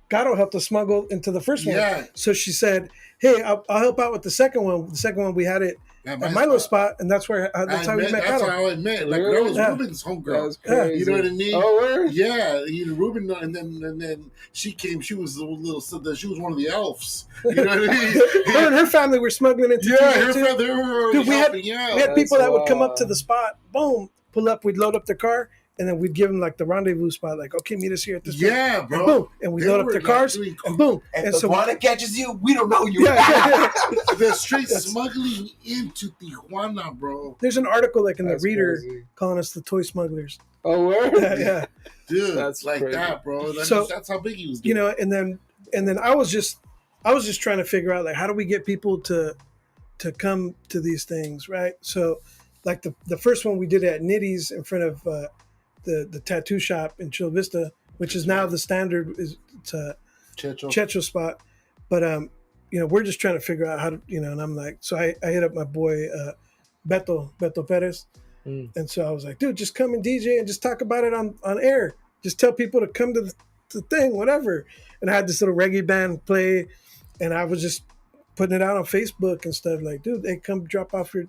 Gato helped us smuggle into the first one. Yeah. So she said, "Hey, I'll help out with the second one." The second one we had it At at Milo's spot, and that's where that's how we met That's Gato. how I met. Like Really? that was Yeah. Ruben's homegirl. That's crazy. You know what I mean? Oh, word? Yeah, you know, Ruben, and then she came. She was a little. She was one of the elves. You know what I mean? Her and her family were smuggling into Yeah, TJ her too. friend, they were already Dude, we had- helping out. We had That's people that would come up wild. to the spot, boom, pull up, we'd load up their car, and then we'd give them like the rendezvous spot, like, okay, meet us here at this place. Yeah, And bro. boom, and we They load up were, their like, cars, doing and boom. If And the so, Tijuana catches you, we don't know you. yeah. The straight smuggling into Tijuana, bro. There's an article like in the That's Reader crazy. calling us the toy smugglers. Oh, word? Yeah. Dude, That's like crazy. that, bro. So, That's how big he was You doing. know, and then I was just trying to figure out like how do we get people to come to these things, right? So like the first one we did at Nitty's in front of the tattoo shop in Chula Vista, which is now the standard is it's a Checho. Checho spot. But you know, we're just trying to figure out how to, you know, and I'm like, so I hit up my boy Beto Perez. Mm. And so I was like, dude, just come and DJ and just talk about it on air. Just tell people to come to the thing, whatever. And I had this little reggae band play, and I was just putting it out on Facebook and stuff. Like, dude, they come drop off your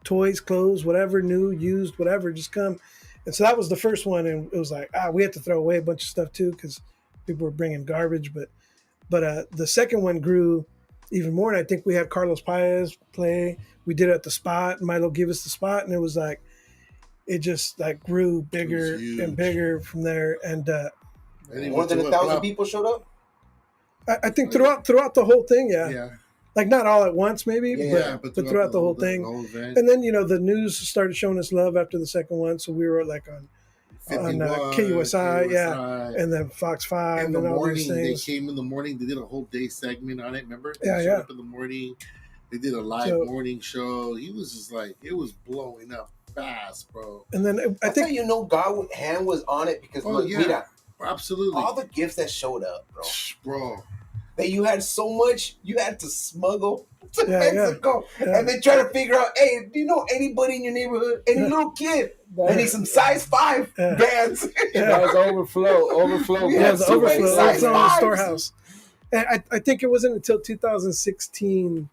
toys, clothes, whatever, new, used, whatever. Just come. And so that was the first one, and it was like, we had to throw away a bunch of stuff too because people were bringing garbage. But the second one grew even more, and I think we had Carlos Paez play. We did it at the spot. Milo gave us the spot, and it was like, it just like grew bigger huge. and bigger from there. And And he More went than to 1,000 people showed up. I think throughout the whole thing, Yeah, like not all at once maybe, Yeah, but throughout the whole thing. The whole event. And then, you know, the news started showing us love after the second one, so we were like on 51, KUSI, yeah, and then Fox 5 in and the all morning, these they things. came in the morning. They did a whole day segment on it. Remember? They Yeah, showed yeah. up in the morning. They did a live So- morning show. He was just like, it was blowing up fast, bro. And then I That's how think you know God's hand was on it because Oh, look, yeah. mira, Absolutely, all the gifts that showed up, bro. bro. That you had so much you had to smuggle to Yeah, yeah. Mexico, Yeah. and then try to figure out, hey, do you know anybody in your neighborhood, any little kid that needs some size 5 Yeah. bands? That was overflow. Yeah, yeah, the the so many overflow size in the fives. storehouse. And I think it wasn't until 2016,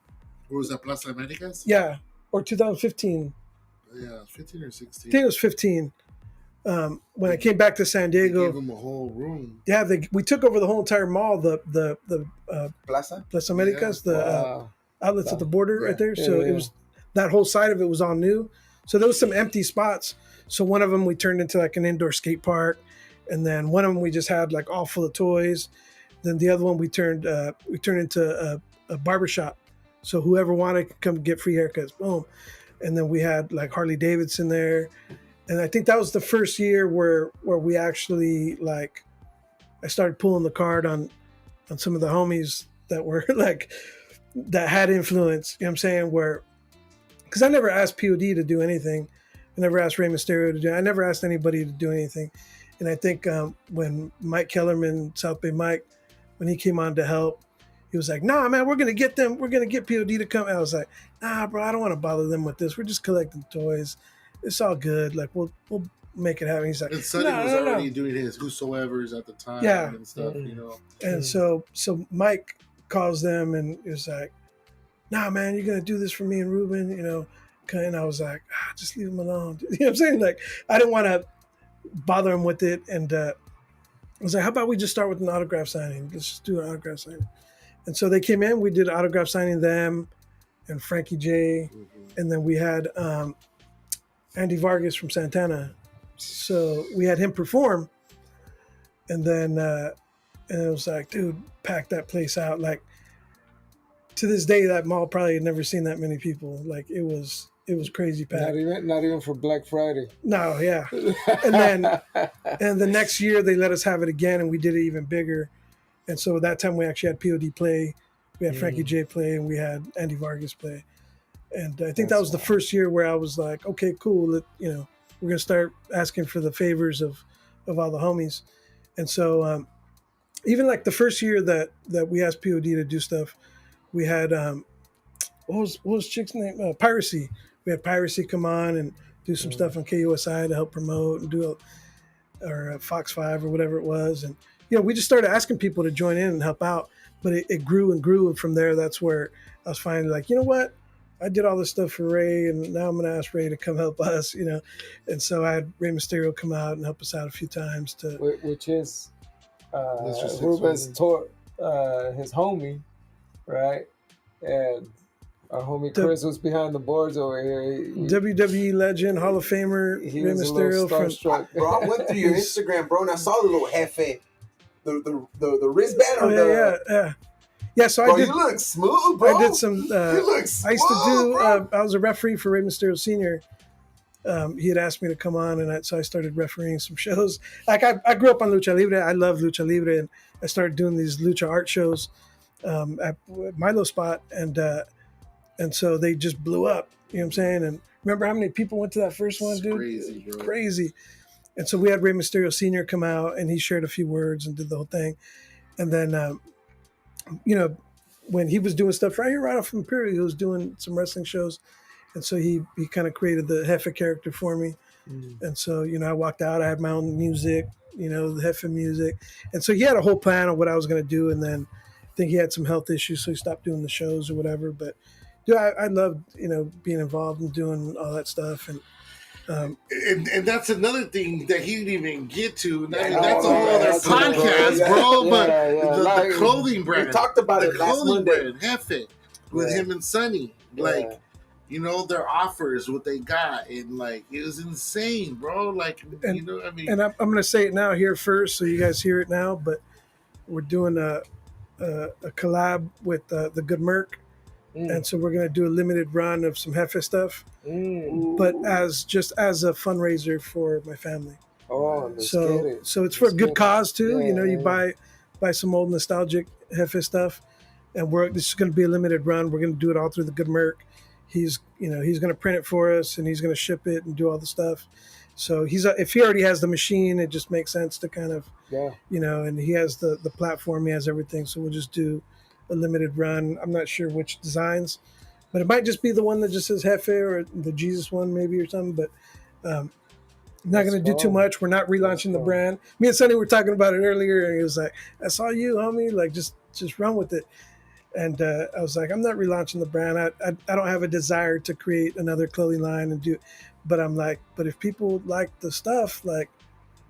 What was that, Plaza Americas? yeah, or 2015. Yeah, 15 or 16. I think it was 15. When I came back to San They Diego, gave him a whole room. yeah, we took over the whole entire mall, the Plaza? Las Americas, the Wow. outlets at the border Yeah. right there. So Yeah, it was that whole side of it was all new. So there was some empty spots. So one of them we turned into like an indoor skate park, and then one of them we just had like all full of toys. Then the other one we turned into a barber shop. So whoever wanted could come get free haircuts. Boom. And then we had like Harley Davidson there. And I think that was the first year where we actually like I started pulling the card on some of the homies that were like that had influence, you know what I'm saying? because I never asked POD to do anything. I never asked Rey Mysterio to do. I never asked anybody to do anything. And I think when Mike Kellerman, South Bay Mike, when he came on to help, he was like, "Nah, man, we're gonna get them. We're gonna get POD to come." And I was like, "Nah, bro, I don't want to bother them with this. We're just collecting toys. It's all good. Like we'll make it happen." He's like, And Sonny "No, was no, already no." doing his whosoever's at the time Yeah. and stuff, you know. And so Mike calls them and is like, "Nah, man, you're gonna do this for me and Ruben, you know." And I was like, "Just leave him alone." You know what I'm saying? Like, I didn't want to bother him with it, and I was like, "How about we just start with an autograph signing? Let's just do an autograph signing." And so they came in. We did autograph signing them and Frankie J, and then we had Andy Vargas from Santana. So we had him perform, and then and it was like, dude, pack that place out. Like, to this day, that mall probably had never seen that many people. Like, it was crazy packed. Not even for Black Friday. No, yeah. And the next year they let us have it again, and we did it even bigger. And so that time we actually had POD play, we had Frankie J play, and we had Andy Vargas play. And I think that was the first year where I was like, okay, cool. You know, we're gonna start asking for the favors of all the homies. And so even like the first year that we asked POD to do stuff, we had what was chick's name? Piracy. We had Piracy come on and do some stuff on KUSI to help promote and do or Fox 5 or whatever it was. And, you know, we just started asking people to join in and help out. But it grew and grew. And from there, that's where I was finally like, you know what? I did all this stuff for Ray, and now I'm going to ask Ray to come help us, you know. And so I had Rey Mysterio come out and help us out a few times. Which is Mr. Ruben's his homie, right? And our homie Chris was behind the boards over here. WWE legend, Hall of Famer, He Rey was a Mysterio little from starstruck. Bro, I went through your Instagram, bro, and I saw the little jefe, the wristband. Or yeah. So bro, I did. You look smooth, bro. I did some. You look smooth, I used to do. bro. I was a referee for Rey Mysterio Senior. He had asked me to come on, and so I started refereeing some shows. Like I grew up on Lucha Libre. I love Lucha Libre, and I started doing these Lucha art shows at Milo Spot, and so they just blew up. You know what I'm saying? And remember how many people went to that first one, dude? Crazy, bro. Crazy. And so we had Rey Mysterio Senior come out, and he shared a few words and did the whole thing. And then, you know, when he was doing stuff right here, right off from Imperial, he was doing some wrestling shows. And so he kind of created the Jefe character for me. And so, you know, I walked out, I had my own music, you know, the Jefe music. And so he had a whole plan of what I was going to do. And then I think he had some health issues, so he stopped doing the shows or whatever. But, dude, I loved, you know, being involved and doing all that stuff. And that's another thing that he didn't even get to. That's a Oh, whole other that's podcast, another- bro. yeah, But yeah, the like, clothing brand. We talked about the it last clothing Monday. brand, Jefe, with Yeah. him and Sonny. Like, Yeah. you know, their offers, what they got. And, like, it was insane, bro. Like, you know what I mean? And I'm going to say it now here first, so you guys hear it now. But we're doing a collab with the Good Merc. And so we're going to do a limited run of some Jefe stuff, but as a fundraiser for my family. Oh, let's get So it. it's for a Let's good get cause too. Yeah, You know, you yeah. buy some old nostalgic Jefe stuff, and this is going to be a limited run. We're going to do it all through the Good Merc. He's going to print it for us, and he's going to ship it and do all the stuff. So if he already has the machine, it just makes sense to kind of, Yeah. you know, and he has the platform, he has everything. So we'll just do a limited run. I'm not sure which designs, but it might just be the one that just says Jefe or the Jesus one maybe or something. But I'm not going to do too much. We're not relaunching the brand. Me and Sonny were talking about it earlier, and he was like, "I saw you, homie. Like just run with it." And I was like, "I'm not relaunching the brand. I don't have a desire to create another clothing line and do." But I'm like, but if people like the stuff, like,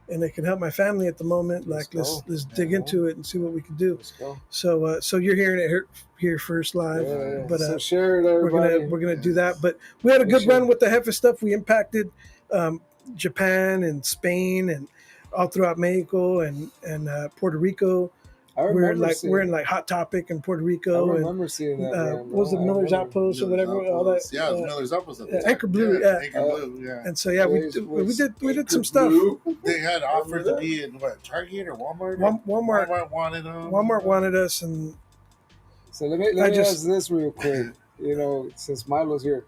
and it can help my family at the moment, like let's dig into it and see what we can do. Let's go. So you're hearing it here first live, Yeah. but So share it, everybody. we're gonna do that. But we had a good run with the Jefe stuff. We impacted Japan and Spain and all throughout Mexico and Puerto Rico. We're in like Hot Topic in Puerto Rico. I remember seeing that. And what was the Miller's Outpost or whatever? All that. Yeah, the Miller's Outpost. Anchor Blue. Yeah. Anchor Blue. Yeah. And so yeah, we did some stuff. They had offered to be in what, Target or Walmart? Walmart wanted them. Walmart wanted us, and So let me ask this real quick. You know, since Milo's here,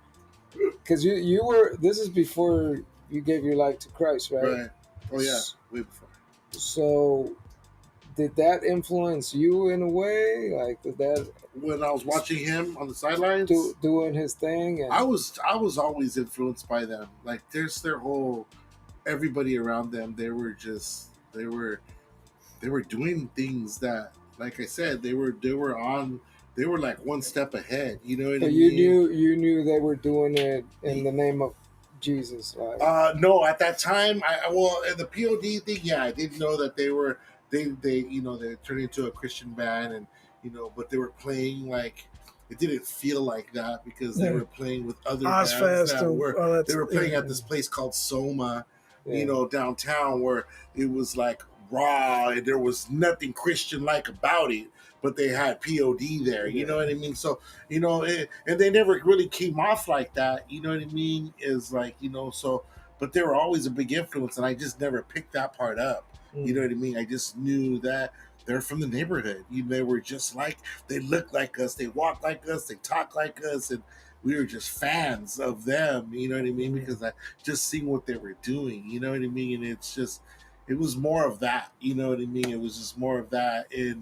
because you were, this is before you gave your life to Christ, right? Right. Oh yeah, way before. So did that influence you in a way? Like did that When I was watching him on the sidelines, doing his thing and I was always influenced by them. Like there's their whole everybody around them. They were doing things that, like I said, they were like one step ahead. You know what I but mean? you knew they were doing it in the name of Jesus, like No, at that time, well, in the POD thing, yeah, I didn't know that they they turned into a Christian band, and but they were playing like it didn't feel like that because they Yeah. were playing with other bands Ozfest that and were all they that. were playing Yeah. at this place called Soma, yeah. downtown, where it was like raw and there was nothing Christian like about it, but they had POD there. You Yeah. know what I mean? So and they never really came off like that. You know what I mean? Is like so, but they were always a big influence, and I just never picked that part up. You know what I mean? I just knew that they're from the neighborhood. They were just like they looked like us, they walked like us, they talked like us, and we were just fans of them. You know what I mean? Because I just seeing what they were doing. You know what I mean? And it was more of that. You know what I mean? It was just more of that, But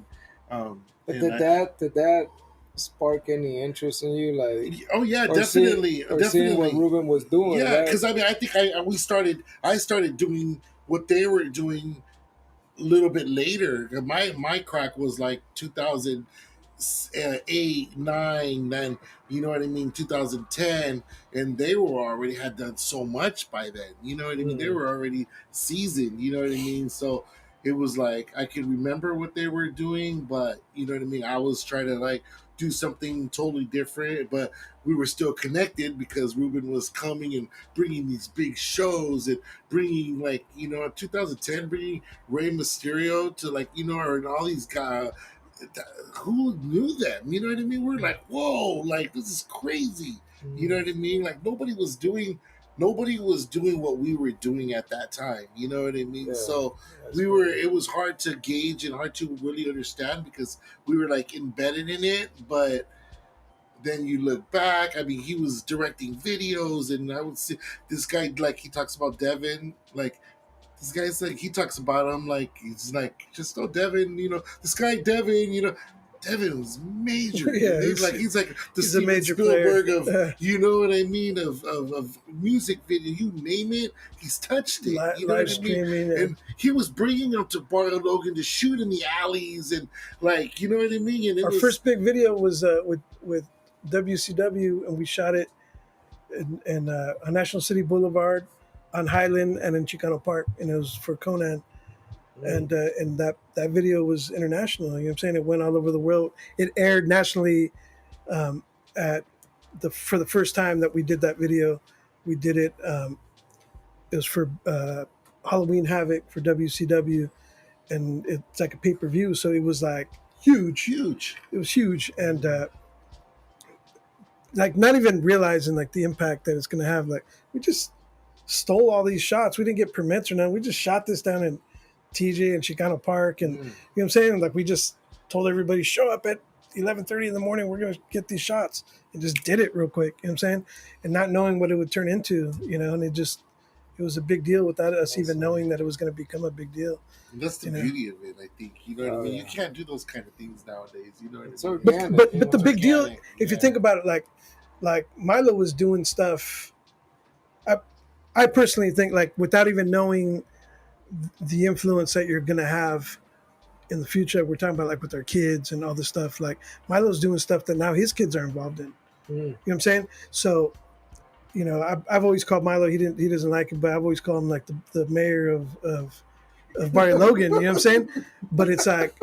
and did that spark any interest in you, like oh yeah, or definitely, seeing what definitely. Ruben was doing, Yeah, right? because I mean, I think I started doing what they were doing a little bit later. My crack was like 2008, nine, then you know what I mean, 2010, and they were already had done so much by then. You know what I mean? They Mm. were already seasoned. You know what I mean? So it was like I could remember what they were doing, but you know what I mean. I was trying to like do something totally different, but we were still connected because Ruben was coming and bringing these big shows and bringing like in 2010 bringing Rey Mysterio to like and all these guys. Who knew them? You know what I mean? We're like, whoa, like this is crazy. You know Mm. what I mean? Like nobody was doing what we were doing at that time. You know what I mean? Yeah, So that's cool. it was hard to gauge and hard to really understand because we were like embedded in it, but then you look back. I mean, he was directing videos, and I would see this guy like he talks about Devin, like this guy's like he talks about him like he's like just Devin, this guy Devin, Devin was major. Yeah, He's like the he's a Steven major player. Spielberg of you know what I mean of music video. You name it, he's touched it. You know Live what I mean? streaming. And he was bringing them to Bar Logan to shoot in the alleys and like you know what I mean. And it Our was first big video was with WCW, and we shot it on National City Boulevard, on Highland, and in Chicano Park, and it was for Conan. Mm. And that video was international. You know what I'm saying? It went all over the world. It aired nationally at for the first time that we did that video. We did it. It was for Halloween Havoc for WCW, and it's like a pay per view. So it was like huge. huge. It was huge, and like not even realizing like the impact that it's going to have. Like we just stole all these shots. We didn't get permits or nothing. We just shot this down in TJ and Chicano Park, and you know what I'm saying. Like we just told everybody show up at 11:30 in the morning. We're going to get these shots, and just did it real quick. You know what I'm saying, and not knowing what it would turn into. And it was a big deal without us even knowing that it was going to become a big deal. And that's the beauty of it, I think. You know what I mean? Yeah. You can't do those kind of things nowadays. You know what It's I mean? organic. But the big deal, organic, if you yeah. think about it, like Milo was doing stuff. I personally think like without even knowing the influence that you're going to have in the future, we're talking about like with our kids and all this stuff. Like Milo's doing stuff that now his kids are involved in. Mm. You know what I'm saying? So, I've always called Milo. He doesn't like it, but I've always called him like the mayor of Barrio Logan. You know what I'm saying? But it's like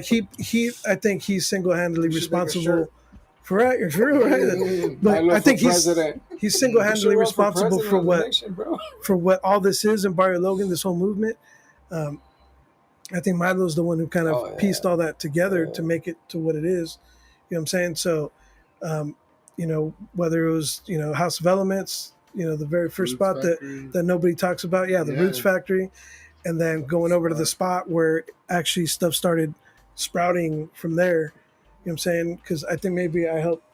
he I think he's single handedly You should make a responsible shirt. for real, right? Mm. But Milo I think for president. he's single handedly You should run for responsible president for of the what nation, bro. for what all this is in Barrio Logan, this whole movement. I think Milo's the one who kind of pieced all that together to make it to what it is. You know what I'm saying? So, whether it was, House of Elements, the very first Roots spot Factory. that nobody talks about. Yeah, the Yeah. Roots Factory. And then going over to the spot where actually stuff started sprouting from there. You know what I'm saying? Because I think maybe I helped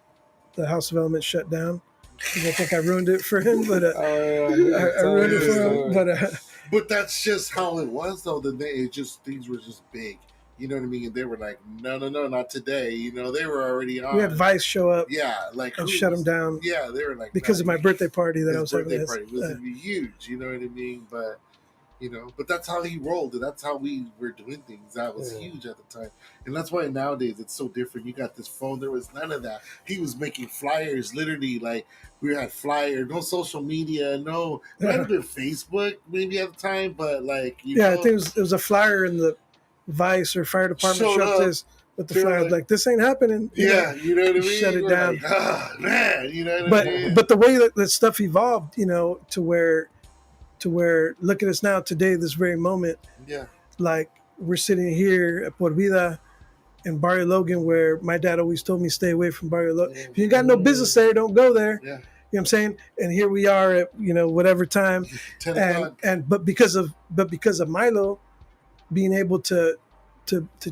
the House of Elements shut down. because I think I ruined it for him. But Oh yeah, I tell me ruined it the for him. story. But But that's just how it was, though. It just things were just big. You know what I mean? And they were like, no, no, no, not today. You know, they were already we had on. Vice show up Yeah, like and shut him who's? down Yeah, they were like, because man, of my birthday party that I his was having. birthday party was gonna be huge. You know what I mean? But but that's how he rolled. And that's how we were doing things. That was Yeah. huge at the time, and that's why nowadays it's so different. You got this phone. There was none of that. He was making flyers, literally. Like we had flyer, no social media, no. It might have been Facebook maybe at the time, but like Yeah, I think it was a flyer in the Vice or fire department showed showed up. this with the They were flyer like this ain't happening. yeah, you know what I Shut mean. it We're down. like, man, you know what I mean. But the way that stuff evolved, to where look at us now today, this very moment, Yeah, like we're sitting here at Por Vida in Barrio Logan, where my dad always told me stay away from Barrio Logan. If you got no business there, don't go there. yeah. You know what I'm saying? And here we are at whatever time, 10 o'clock. but because of Milo being able to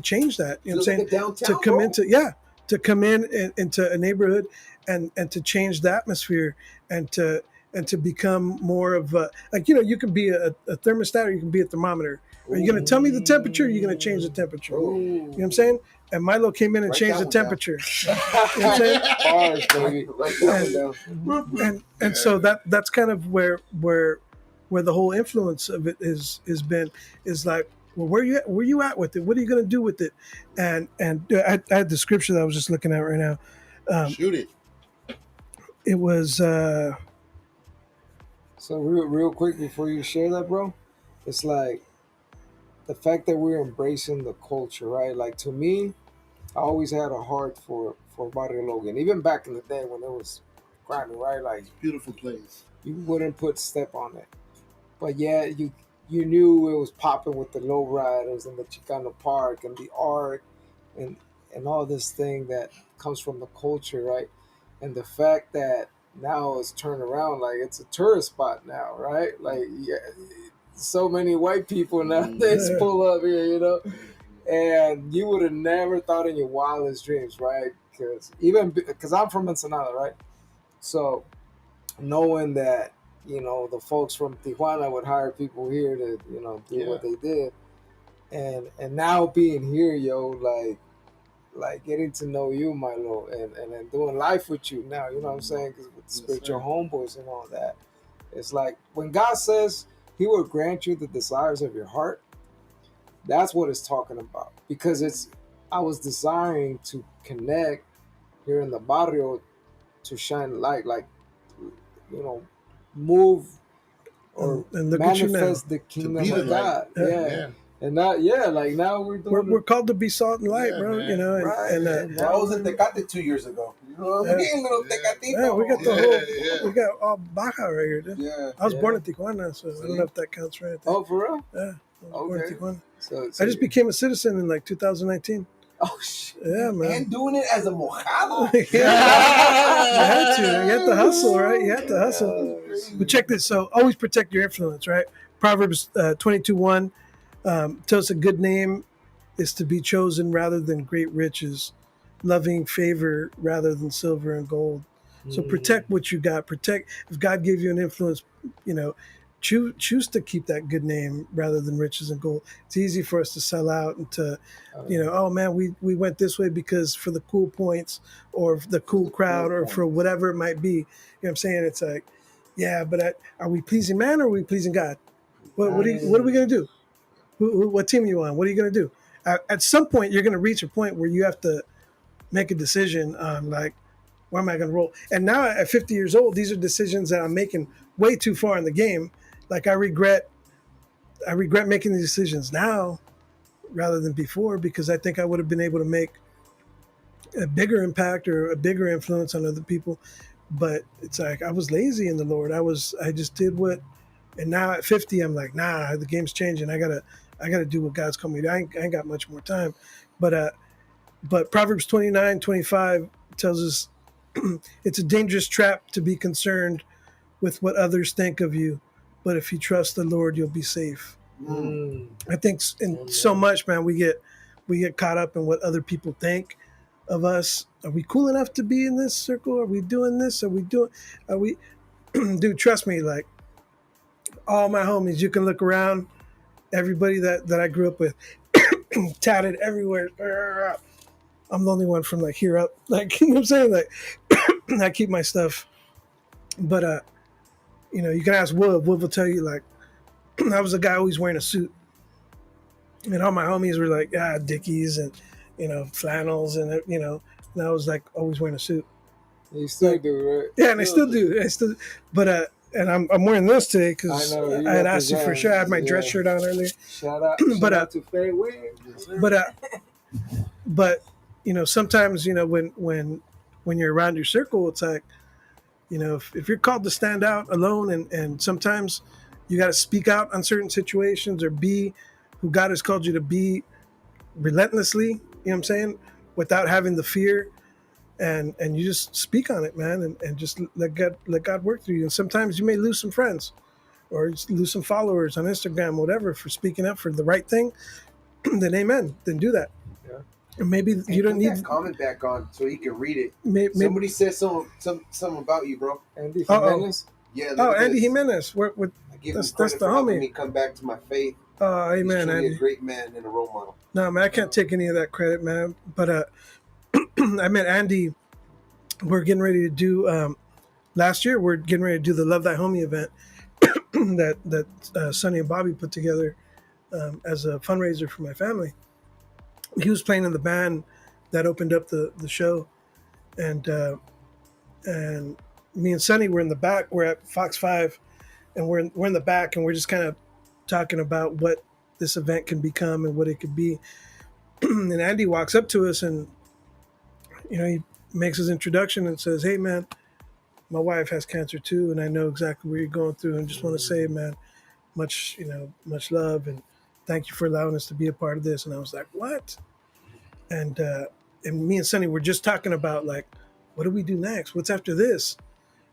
change that, you know what I'm saying? Downtown, To come bro. come in into a neighborhood and to change the atmosphere and to become more of a, like, you can be a thermostat or you can be a thermometer. Are you going to tell me the temperature? Or are you going to change the temperature? Ooh. You know what I'm saying? And Milo came in and Write changed the that one down. temperature. You know what I'm saying? Bars, baby. Write that one down. And so that's kind of where the whole influence of it is been, is like, well, where you at with it? What are you going to do with it? And I had the scripture that I was just looking at right now. Shoot it. It was So real quick before you share that, bro, it's like the fact that we're embracing the culture, right? Like to me, I always had a heart for Barrio Logan, even back in the day when it was grinding, right? Like Beautiful place. you wouldn't put step on it, but yeah, you knew it was popping with the lowriders and the Chicano Park and the art and all this thing that comes from the culture, right? And the fact that now it's turned around, like it's a tourist spot now, right? Like yeah, so many white people nowadays pull up here, and you would have never thought in your wildest dreams, right? Because I'm from Ensenada, right? So knowing that the folks from Tijuana would hire people here to do what they did, and now being here, yo, like getting to know you, Milo, and doing life with you now, you know what I'm saying? Because with the spiritual homeboys and all that, it's like when God says He will grant you the desires of your heart. That's what it's talking about. Because I was desiring to connect here in the barrio to shine light, like move or and look at you now. manifest the kingdom be the of God. light. Yeah. And now, like now we're doing. We're called to be salt and light, Yeah, bro. man. You know, Right. and Bro, I was in Tecate 2 years ago. You know what I mean? Little Tecatito. yeah, we got the Yeah, whole, yeah. we got all Baja right here, dude. Yeah. I was born Yeah. in Tijuana, so I don't know if that counts for anything. Oh, for real? Yeah, I was born in Okay. Tijuana. So I just became a citizen in like 2019. Oh shit. Yeah, man. And doing it as a mojado. Yeah. You had to. You had to hustle, right? You had to hustle. But check this. So always protect your influence, right? Proverbs 22:1 tells us a good name is to be chosen rather than great riches, loving favor rather than silver and gold. So protect what you got. Protect, if God gave you an influence, you know, choose to keep that good name rather than riches and gold. It's easy for us to sell out and to, oh man, we went this way because for the cool points or the cool crowd or for whatever it might be. You know what I'm saying? It's like, yeah, but are we pleasing man or are we pleasing God? What are we going to do? What team are you on? What are you going to do? At some point, you're going to reach a point where you have to make a decision on like, where am I going to roll? And now at 50 years old, these are decisions that I'm making way too far in the game. Like I regret making these decisions now rather than before because I think I would have been able to make a bigger impact or a bigger influence on other people. But it's like I was lazy in the Lord. I just did what. And now at 50, I'm like, nah, the game's changing. I gotta do what God's called me to. I ain't got much more time. But Proverbs 29:25 tells us it's a dangerous trap to be concerned with what others think of you, but if you trust the Lord, you'll be safe. I think in so much, man, we get caught up in what other people think, of us. Are we cool enough to be in this circle? Are we doing this? Are we, dude, trust me, like all my homies, you can look around, everybody that I grew up with, tatted everywhere. I'm the only one from like here up. Like, you know what I'm saying? Like, I keep my stuff. But, you can ask Wood. Wood will tell you, like, I was a guy always wearing a suit. And all my homies were like, Dickies and, flannels and I was like always wearing a suit. You still Like, do, right? yeah, and I still do. But, and I'm wearing this today I because know you I had asked you for sure. I had my dress Yeah. shirt on earlier. Shout out, But, shout out to Faye Wade. but sometimes when you're around your circle, it's like if you're called to stand out alone, and sometimes you got to speak out on certain situations or be who God has called you to be relentlessly. You know what I'm saying? Without having the fear, and you just speak on it, man, and just let God work through you. And sometimes you may lose some friends or lose some followers on Instagram, whatever, for speaking up for the right thing. Then amen. Then do that. Yeah. And maybe Hey, you don't put need. that comment back on so he can read it. Maybe, Somebody said something about you, bro. Andy Uh-oh. Jimenez. Yeah, look Oh, at Andy this. Jimenez. I give him That's credit the for helping homie. me come back to my faith. Oh, He's amen, truly Andy. a great man and a role model. No, man, I can't take any of that credit, man. But I met Andy. We're getting ready to do. Last year, we're getting ready to do the Love Thy Homie event that Sonny and Bobby put together as a fundraiser for my family. He was playing in the band that opened up the show, and me and Sonny were in the back. We're at Fox 5, and we're in the back, and we're just kind of talking about what this event can become and what it could be. And Andy walks up to us, and he makes his introduction and says, "Hey, man, my wife has cancer too, and I know exactly what you're going through. And just want to say, man, much love, and thank you for allowing us to be a part of this." And I was like, "What?" And me and Sonny were just talking about, like, what do we do next? What's after this?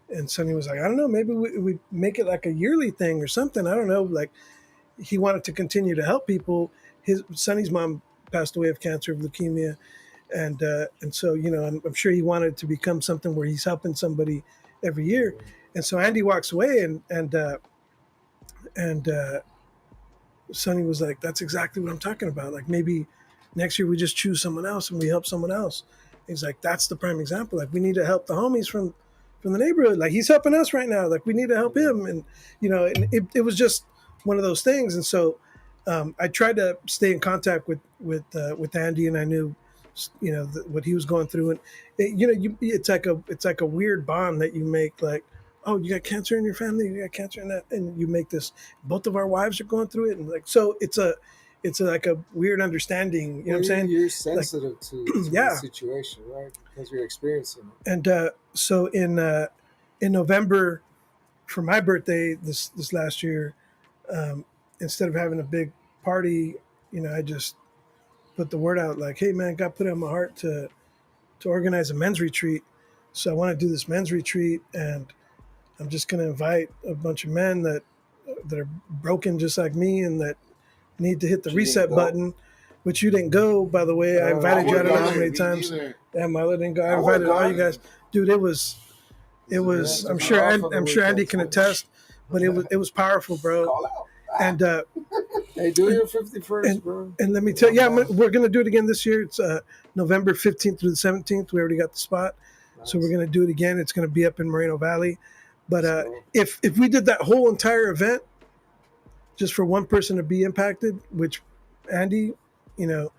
And Sonny was like, "I don't know. Maybe we make it like a yearly thing or something. I don't know." Like, he wanted to continue to help people. His Sonny's mom passed away of cancer, of leukemia, and so I'm sure he wanted to become something where he's helping somebody every year. And so Andy walks away, and Sonny was like, "That's exactly what I'm talking about. Like, maybe next year we just choose someone else and we help someone else." He's like, "That's the prime example. Like, we need to help the homies from the neighborhood. Like, he's helping us right now. Like, we need to help him." And and it was just one of those things. And so I tried to stay in contact with Andy, and I knew what he was going through. And it's like a weird bond that you make. Like, oh, you got cancer in your family, you got cancer in that, and you make this. Both of our wives are going through it, and like, so it's like a weird understanding. You know what I'm saying? You're sensitive to Yeah. the situation, right? Because you're experiencing it. And so in November, for my birthday this last year, instead of having a big party, I just put the word out like, "Hey, man, God put it on my heart to organize a men's retreat. So I want to do this men's retreat, and I'm just going to invite a bunch of men that are broken just like me and that need to hit the You didn't reset go? button." Which you didn't go, by the way. I invited you. I don't know how many Me times. neither. Yeah, Milo didn't go. I I invited would've all you gone. guys, dude. It was. Yeah, I'm just sure. off on the I'm sure Andy weekends. can attest. But it was powerful, bro. Call out. And Hey, do your 51st, bro. and let me tell you, we're gonna do it again this year. It's November 15th through the 17th. We already got the spot, so we're gonna do it again. It's gonna be up in Moreno Valley. But if we did that whole entire event just for one person to be impacted, which Andy, you know,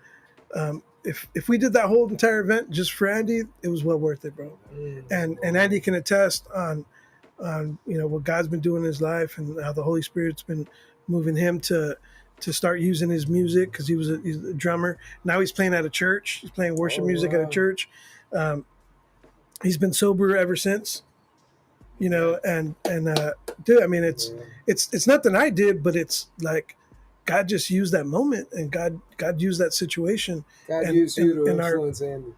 if we did that whole entire event just for Andy, it was well worth it, bro. And Andy can attest on what God's been doing in his life and how the Holy Spirit's been moving him to start using his music, because he's a drummer. Now he's playing at a church. He's playing worship music at a church. He's been sober ever since. And dude, I mean, it's nothing I did, but it's like God just used that moment, and God used that situation. God and, used you to and our, influence Andy.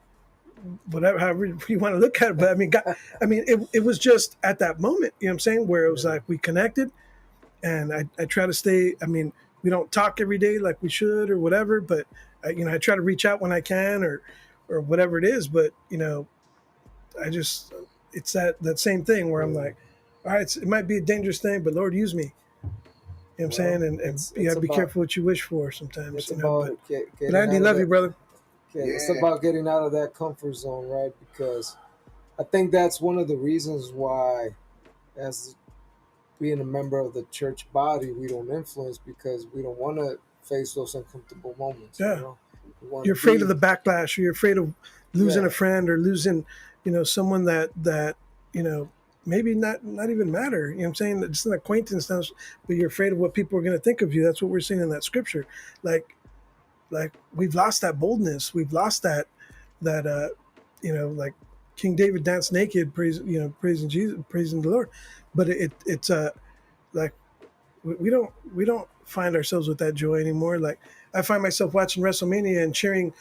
whatever, however you want to look at it. But I mean, God, it was just at that moment, you know what I'm saying, where it was like we connected, and I try to stay. I mean, we don't talk every day like we should or whatever, but I try to reach out when I can, or or whatever it is. But I just it's that same thing where I'm like, all right, it might be a dangerous thing, but Lord, use me. You know what I'm Well, saying? And you it's gotta be about careful what you wish for sometimes, it's about But getting Andy, out of love you, that. brother. It's Yeah. about getting out of that comfort zone, right? Because I think that's one of the reasons why, as being a member of the church body, we don't influence because we don't want to face those uncomfortable moments. Yeah. We want You're to afraid of be, the backlash, or you're afraid of losing yeah, a friend or losing, someone that you know maybe not even matter. You know what I'm saying? It's an acquaintance, but you're afraid of what people are going to think of you. That's what we're seeing in that scripture. Like we've lost that boldness. We've lost that like King David danced naked, praising Jesus, praising the Lord. But it's like we don't find ourselves with that joy anymore. Like I find myself watching WrestleMania and cheering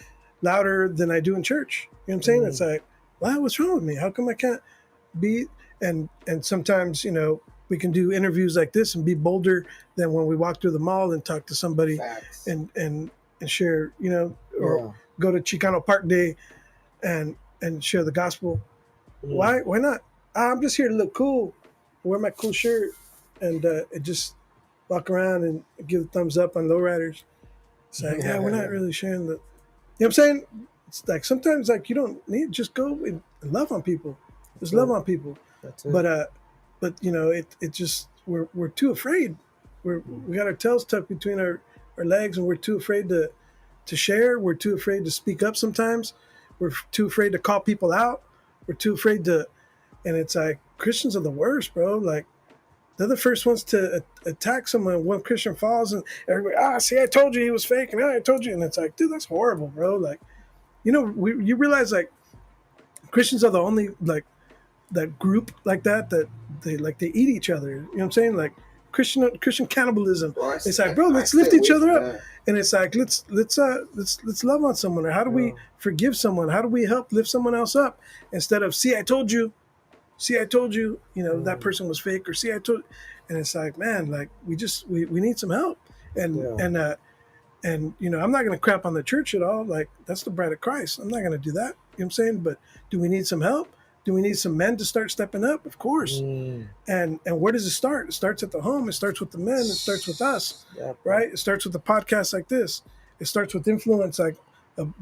louder than I do in church. You know what I'm saying? It's mm, like, wow, what's wrong with me? How come I can't be? And sometimes we can do interviews like this and be bolder than when we walk through the mall and talk to somebody Facts. and share, or yeah, go to Chicano Park Day and share the gospel. mm, Why not? I'm just here to look cool, wear my cool shirt, and just walk around and give a thumbs up on lowriders. It's like, yeah, we're not really sharing the. You know what I'm saying? It's like sometimes like you don't need just go and love on people. that's Just love it. on people. That's it. But it just we're too afraid. We got our tails tucked between our legs, and we're too afraid to share. We're too afraid to speak up sometimes. We're too afraid to call people out. We're too afraid to, and it's like Christians are the worst, bro. Like they're the first ones to attack someone. One Christian falls, and everybody, see, I told you he was fake, and I told you, and it's like, dude, that's horrible, bro. Like, you realize like Christians are the only like that group like that they eat each other. You know what I'm saying? Like Christian cannibalism. Bro, It's like, bro, I let's stay lift each away other from up, that. and it's like let's love on someone. Or how do Yeah. we forgive someone? How do we help lift someone else up instead of see, I told you. See, I told you, that Mm, person was fake, or see, I told, and it's like, man, like we need some help, and yeah. and uh, and I'm not going to crap on the church at all. Like that's the bride of Christ. I'm not going to do that. You know what I'm saying? But do we need some help? Do we need some men to start stepping up? Of course. Mm, And where does it start? It starts at the home. It starts with the men. It starts with us, that part. right? It starts with a podcast like this. It starts with influence like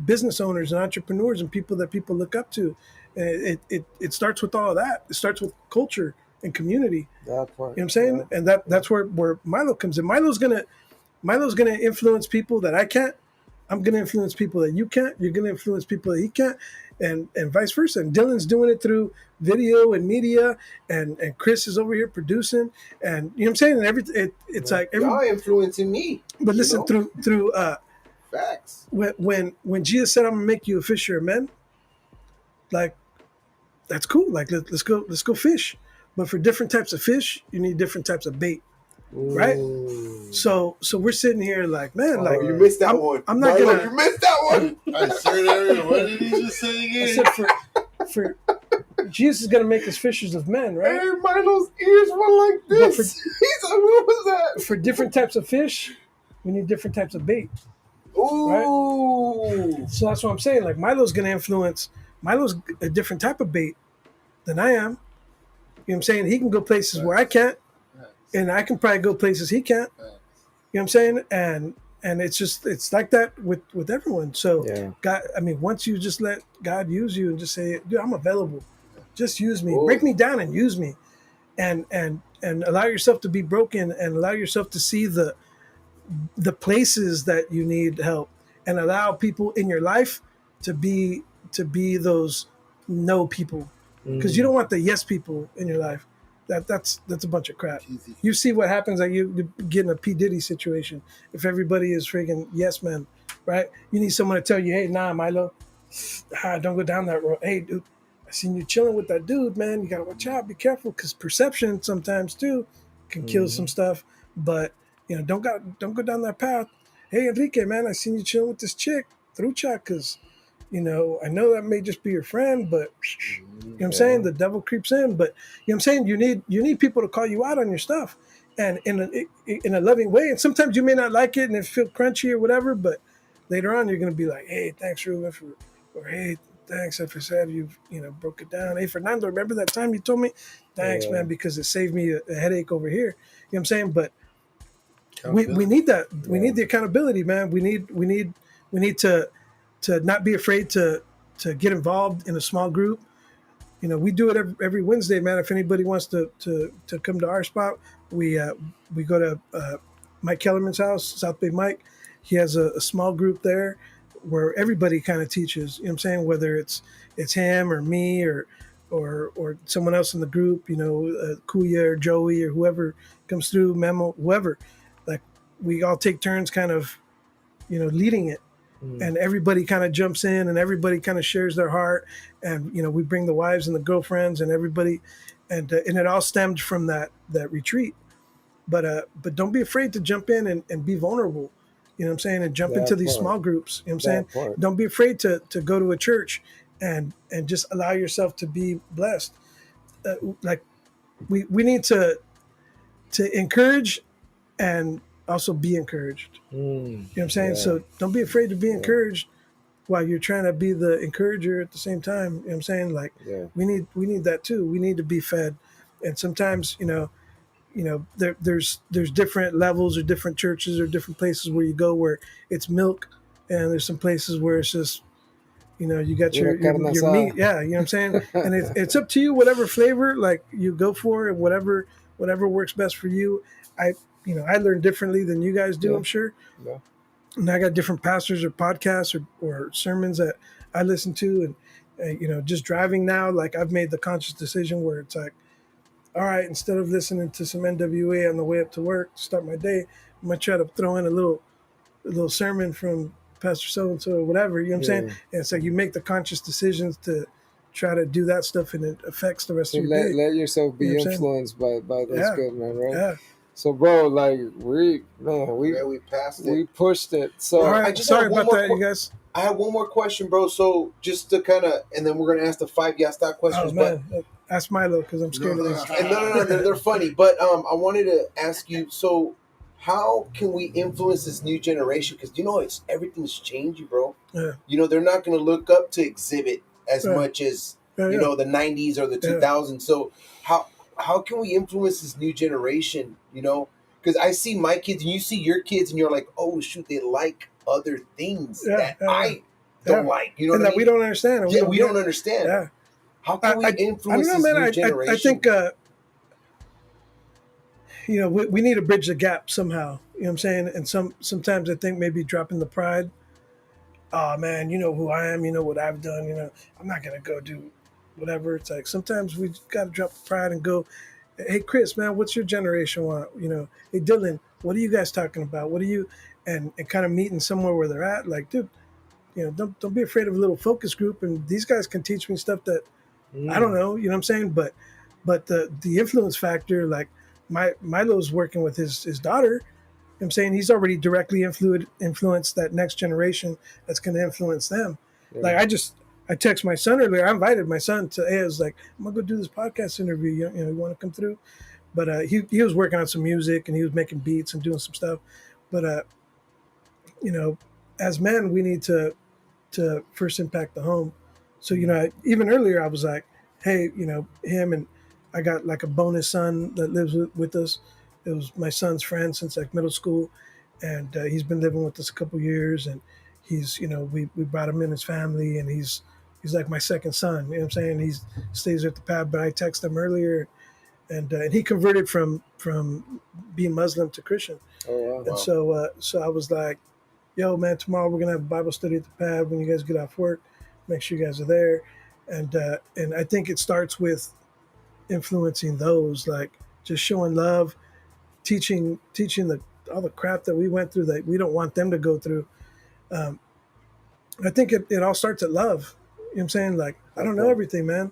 business owners and entrepreneurs and people that people look up to. And it starts with all of that. It starts with culture and community. That You know part. what I'm saying? Yeah. And Yeah. that's where Milo comes in. Milo's gonna influence people that I can't. I'm gonna influence people that you can't. You're gonna influence people that he can't, and vice versa. And Dylan's doing it through video and media, and Chris is over here producing, and you know what I'm saying. And it's Yeah. like every. Y'all influencing me. But You listen, know? through Facts. when Jesus said, "I'm gonna make you a fisher of men," like that's cool. Like let's go fish. But for different types of fish, you need different types of bait, right? Ooh. So we're sitting here like, man, Oh, like you missed that I'm one. I'm not Marlo, gonna. you missed that one. I said earlier, what did he just say I again? said for Jesus is gonna make us fishers of men, right? Hey, Milo's ears went like But this. He's like, what was that? for different types of fish, we need different types of bait, right? Ooh. So that's what I'm saying. Like Milo's a different type of bait than I am. You know what I'm saying? He can go places where I can't, and I can probably go places he can't. You know what I'm saying? And it's like that with everyone. So Yeah. God, I mean, once you just let God use you and just say, dude, I'm available. Just use me. Oh, Break me down and use me. And allow yourself to be broken and allow yourself to see the places that you need help and allow people in your life to be those no people, because you Mm, don't want the yes people in your life. That's a bunch of crap. Easy. You see what happens, like you get in a P Diddy situation. If everybody is freaking yes men, right? You need someone to tell you, hey, nah, Milo, don't go down that road. Hey, dude, I seen you chilling with that dude, man. You gotta watch out, be careful, because perception sometimes too can kill some mhm. stuff. But don't go down that path. Hey, Enrique, man, I seen you chilling with this chick, Trucha, because I know that may just be your friend, but what I'm saying? Yeah. The devil creeps in, but what I'm saying? You need people to call you out on your stuff, and in a loving way. And sometimes you may not like it and it feel crunchy or whatever, but later on you're gonna be like, hey, thanks, Ruben, for or hey, thanks, if I said broke it down. Hey, Fernando, remember that time you told me? Thanks, Yeah. man, because it saved me a headache over here. You know what I'm saying? But we Accountability. need that. We Yeah. need the accountability, man. We need to not be afraid to get involved in a small group. We do it every Wednesday, man. If anybody wants to come to our spot, we go to Mike Kellerman's house, South Bay Mike. He has a small group there where everybody kind of teaches. You know what I'm saying? Whether it's him or me or someone else in the group, Kuya or Joey or whoever comes through, Memo, whoever. Like we all take turns, kind of leading it, Mm. and everybody kind of jumps in and everybody kind of shares their heart, and we bring the wives and the girlfriends and everybody, and it all stemmed from that retreat. But don't be afraid to jump in and be vulnerable, what I'm saying, and jump into That these part. small groups, what I'm saying. That part. Don't be afraid to go to a church and just allow yourself to be blessed. Like we need to encourage and also be encouraged. Mm. You know what I'm saying? Yeah. So don't be afraid to be Yeah. encouraged while you're trying to be the encourager at the same time. You know what I'm saying? Like Yeah. we need that too. We need to be fed. And sometimes, there's different levels or different churches or different places where you go where it's milk, and there's some places where it's just, you got Pura your carne meat. Yeah, you know what I'm saying? And it's up to you, whatever flavor like you go for, and whatever works best for you. I learn differently than you guys do, Yeah. I'm sure. Yeah. And I got different pastors or podcasts or sermons that I listen to, and just driving now, like I've made the conscious decision where it's like, all right, instead of listening to some NWA on the way up to work to start my day, I'm gonna try to throw in a little sermon from Pastor so and so or whatever. You know what I'm saying? Yeah. And it's like you make the conscious decisions to try to do that stuff, and it affects the rest So of your day. let yourself You know be what I'm saying? influenced by those Yeah, good men, right? yeah. So, bro, like we man, Yeah, we passed it. we pushed it. All So I right, just sorry have one about more. that, you guys. I have one more question, bro. So just to kind of, and then we're gonna ask the five yes stop Oh questions. But man, ask Milo because I'm scared of these. and no, they're funny. But I wanted to ask you. So how can we influence this new generation? Because it's everything's changing, bro. Yeah, They're not gonna look up to Exhibit as yeah, much as yeah, yeah, the '90s or the yeah. 2000s. So how can we influence this new generation? Because I see my kids and you see your kids, and you're like, oh shoot, they like other things Yeah, that yeah, yeah, I don't yeah. like. You know And what I that we mean? don't understand, and we Yeah, don't we get. don't understand. Yeah, How I, can we I, I don't influence know, this man. new I generation? think we need to bridge the gap somehow. You know what I'm saying? And sometimes I think maybe dropping the pride. Oh man, you know who I am. You know what I've done. I'm not gonna go do whatever. It's like sometimes we got to drop the pride and go. Hey Chris, man, what's your generation want? Hey Dylan, what are you guys talking about? What are you? And kind of meeting somewhere where they're at. Like, dude, don't be afraid of a little focus group. And these guys can teach me stuff that I don't mm, know. You know what I'm saying? But the influence factor, like Milo's working with his daughter. I'm saying he's already directly influenced that next generation that's going to influence them. yeah. Like I text my son earlier. I invited my son to. Hey, I was like, I'm gonna go do this podcast interview. You want to come through? But he was working on some music and he was making beats and doing some stuff. But you know, as men, we need to first impact the home. So even earlier I was like, hey, him, and I got like a bonus son that lives with us. It was my son's friend since like middle school, and he's been living with us a couple years, and he's we brought him in his family, and he's like my second son. You know what I'm saying? He stays at the pad, but I texted him earlier, and he converted from being Muslim to Christian, Oh wow. and Wow. so I was like, yo, man, tomorrow we're gonna have a Bible study at the pad when you guys get off work. Make sure you guys are there, and I think it starts with influencing those, like just showing love, teaching the all the crap that we went through that we don't want them to go through. Um, I think it all starts at love. You know what I'm saying? Like I That don't know part. everything, man,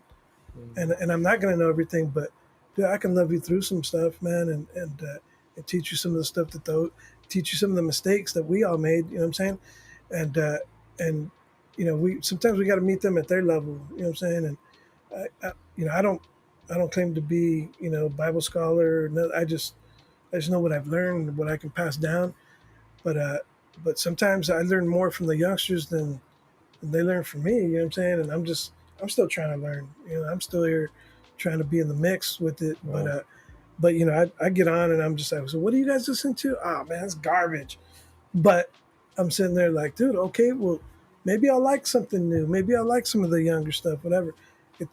Mm. and I'm not gonna know everything, but dude, I can love you through some stuff, man, and teach you some of the stuff teach you some of the mistakes that we all made. You know what I'm saying? And we sometimes we got to meet them at their level. You know what I'm saying? And I don't claim to be Bible scholar. No, I just know what I've learned and what I can pass down. But but sometimes I learn more from the youngsters and they learn from me. You know what I'm saying? And I'm still trying to learn. You know, I'm still here trying to be in the mix with it. Right. But you know, I get on and I'm just like, so what do you guys listen to? Oh man, it's garbage. But I'm sitting there like, dude, okay, well, maybe I'll like something new. Maybe I'll like some of the younger stuff, whatever.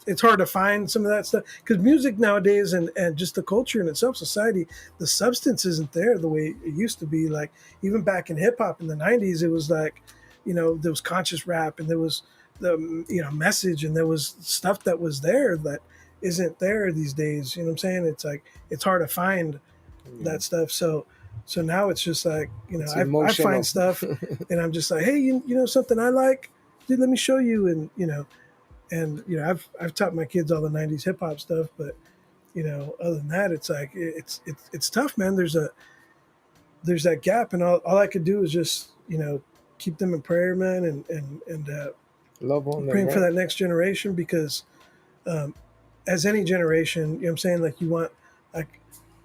It's hard to find some of that stuff because music nowadays and just the culture in itself, society, the substance isn't there the way it used to be. Like even back in hip hop in the '90s, it was like, you know, there was conscious rap and there was the message and there was stuff that was there that isn't there these days. You know what I'm saying? It's like it's hard to find Yeah. that stuff. So now it's just like, It's I emotional. find stuff and I'm just like, hey, you know something I like, dude, let me show you. And I've taught my kids all the '90s hip hop stuff, but other than that, it's like it's tough, man. There's that gap, and all I could do is just keep them in prayer, man, and Love on them, praying for right? that next generation because um, as any generation, you know what I'm saying, like you want like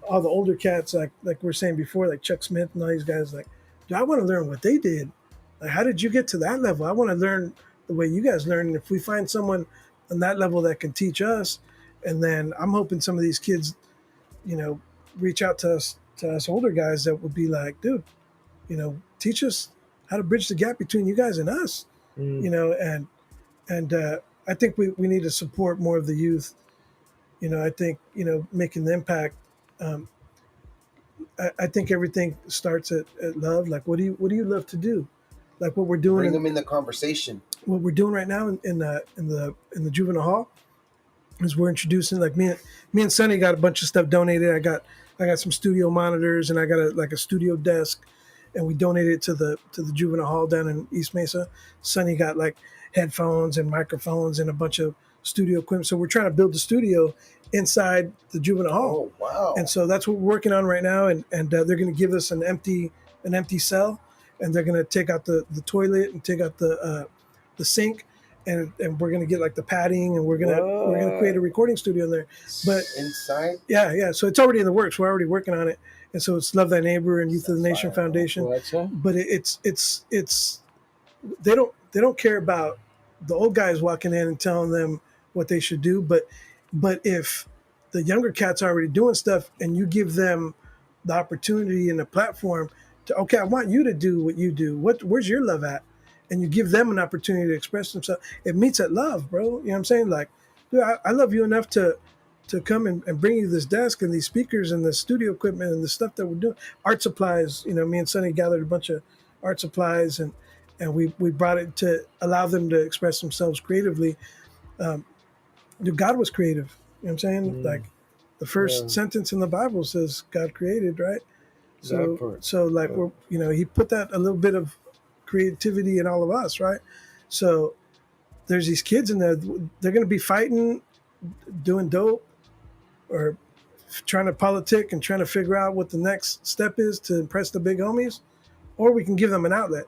all the older cats, like we are saying before, like Chuck Smith and all these guys, like, dude, I want to learn what they did. Like, how did you get to that level? I want to learn the way you guys learn. And if we find someone on that level that can teach us, and then I'm hoping some of these kids, reach out to us older guys that would be like, dude, teach us how to bridge the gap between you guys and us, Mm. and I think we need to support more of the youth. I think making the impact. Um, I think everything starts at love. Like, what do you love to do? Like what we're doing Bring them in the conversation. what we're doing right now in the juvenile hall is we're introducing, like, me and Sonny got a bunch of stuff donated. I got some studio monitors and I got a studio desk, and we donated it to the juvenile hall down in East Mesa. Sonny got like headphones and microphones and a bunch of studio equipment. So we're trying to build the studio inside the juvenile hall. Oh wow! And so that's what we're working on right now. And they're going to give us an empty cell, and they're going to take out the toilet and take out the sink, and we're going to get like the padding, and we're gonna create a recording studio in there. But Inside. yeah. So it's already in the works. We're already working on it. And so it's Love Thy Neighbor and Youth of the Nation That's fire, bro. Foundation. Gotcha. But it's they don't care about the old guys walking in and telling them what they should do. But if the younger cats are already doing stuff and you give them the opportunity and the platform to, okay, I want you to do what you do. Where's your love at? And you give them an opportunity to express themselves. It meets at love, bro. You know what I'm saying? Like, dude, I love you enough to come and bring you this desk and these speakers and the studio equipment and the stuff that we're doing. Art supplies, me and Sonny gathered a bunch of art supplies, and we brought it to allow them to express themselves creatively. Um, Dude, God was creative. You know what I'm saying? Mm. Like the first Yeah. sentence in the Bible says God created, right? That So part. so like Yeah. he put that a little bit of creativity in all of us, right? So there's these kids in there, they're gonna be fighting, doing dope, or trying to politic and trying to figure out what the next step is to impress the big homies, or we can give them an outlet.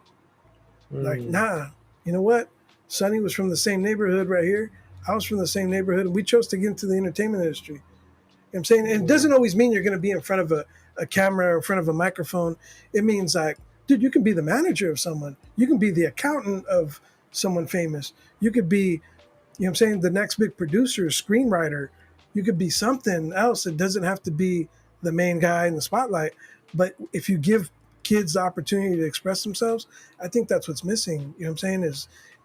Like, Mm. nah, you know what? Sonny was from the same neighborhood right here. I was from the same neighborhood, and we chose to get into the entertainment industry. You know what I'm saying? And it doesn't always mean you're going to be in front of a camera or in front of a microphone. It means like, dude, you can be the manager of someone. You can be the accountant of someone famous. You could be, you know what I'm saying, the next big producer, screenwriter. You could be something else. It doesn't have to be the main guy in the spotlight. But if you give kids the opportunity to express themselves, I think that's what's missing. You know what I'm saying?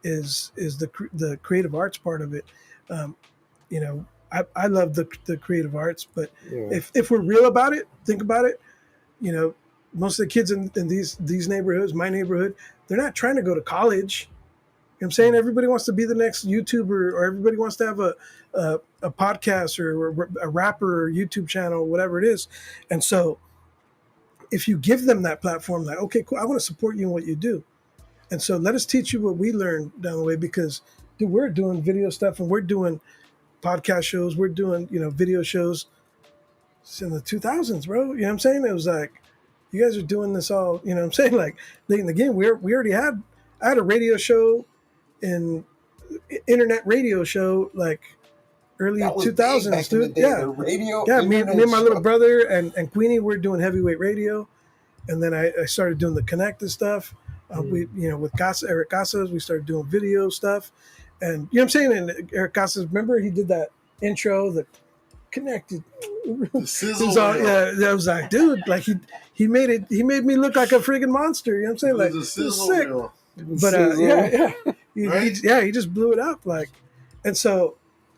Is the creative arts part of it. Um, I love the creative arts, but Yeah. if we're real about it, think about it. You know, most of the kids in these neighborhoods, my neighborhood, they're not trying to go to college. You know what I'm saying? Everybody wants to be the next YouTuber, or everybody wants to have a podcast or a rapper or YouTube channel, whatever it is. And so if you give them that platform, like, okay, cool, I want to support you in what you do. And so let us teach you what we learned down the way, because dude, we're doing video stuff and we're doing podcast shows, we're doing, video shows in the 2000s, bro. You know what I'm saying? It was like, you guys are doing this all, you know what I'm saying? Like late in the game, we already I had a radio show in internet radio show, like early That was big 2000s, back in the dude. day. Yeah. The radio. Yeah. Me internet and my little show. brother and Queenie, we're doing heavyweight radio. And then I started doing the connected stuff. We, with Eric Casas, we started doing video stuff, and you know what I'm saying. And Eric Casas, remember he did that intro, the connected. The It sizzle was all, reel. yeah. I was like, dude, like he made me look like a friggin' monster. You know what I'm saying? Like, The it was sizzle sick. reel. But Sizzle. Right? he just blew it up. Like, and so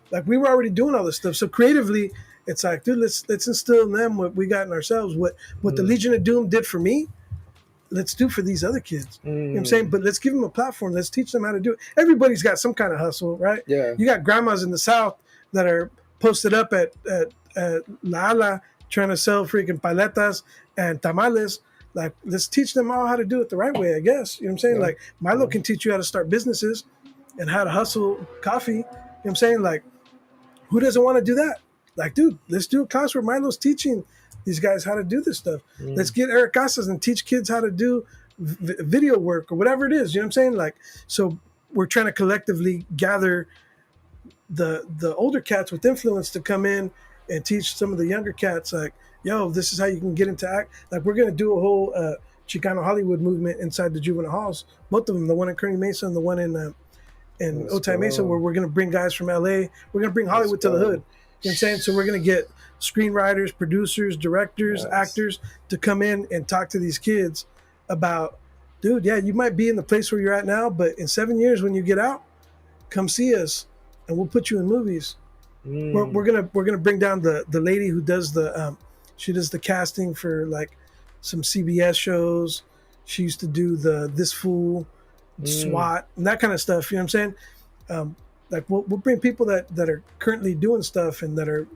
like we were already doing all this stuff. So creatively, it's like, dude, let's instill in them what we got in ourselves. What the Legion of Doom did for me, let's do for these other kids. You know what I'm saying? But let's give them a platform. Let's teach them how to do it. Everybody's got some kind of hustle, right? Yeah. You got grandmas in the South that are posted up at La Ala trying to sell freaking paletas and tamales. Like, let's teach them all how to do it the right way, I guess. You know what I'm saying? Yeah. Like, Milo can teach you how to start businesses and how to hustle coffee. You know what I'm saying? Like, who doesn't want to do that? Like, dude, let's do a class where Milo's teaching these guys how to do this stuff. Let's get Eric Casas and teach kids how to do video work or whatever it is. You know what I'm saying? Like, so we're trying to collectively gather the older cats with influence to come in and teach some of the younger cats, like, yo, this is how you can get into act. Like, we're gonna do a whole Chicano Hollywood movement inside the juvenile halls. Both of them, the one in Kearney Mesa and the one in Let's Otay Mesa, go. where we're gonna bring guys from LA. We're gonna bring Hollywood to the go. hood. You know what I'm saying? So we're gonna get screenwriters, producers, directors, Yes. actors to come in and talk to these kids about, dude, yeah, you might be in the place where you're at now, but in 7 years when you get out, come see us and we'll put you in movies. We're gonna bring down the lady who does she does the casting for like some CBS shows. She used to do the This Fool, SWAT, and that kind of stuff. You know what I'm saying? Like we'll bring people that are currently doing stuff and that are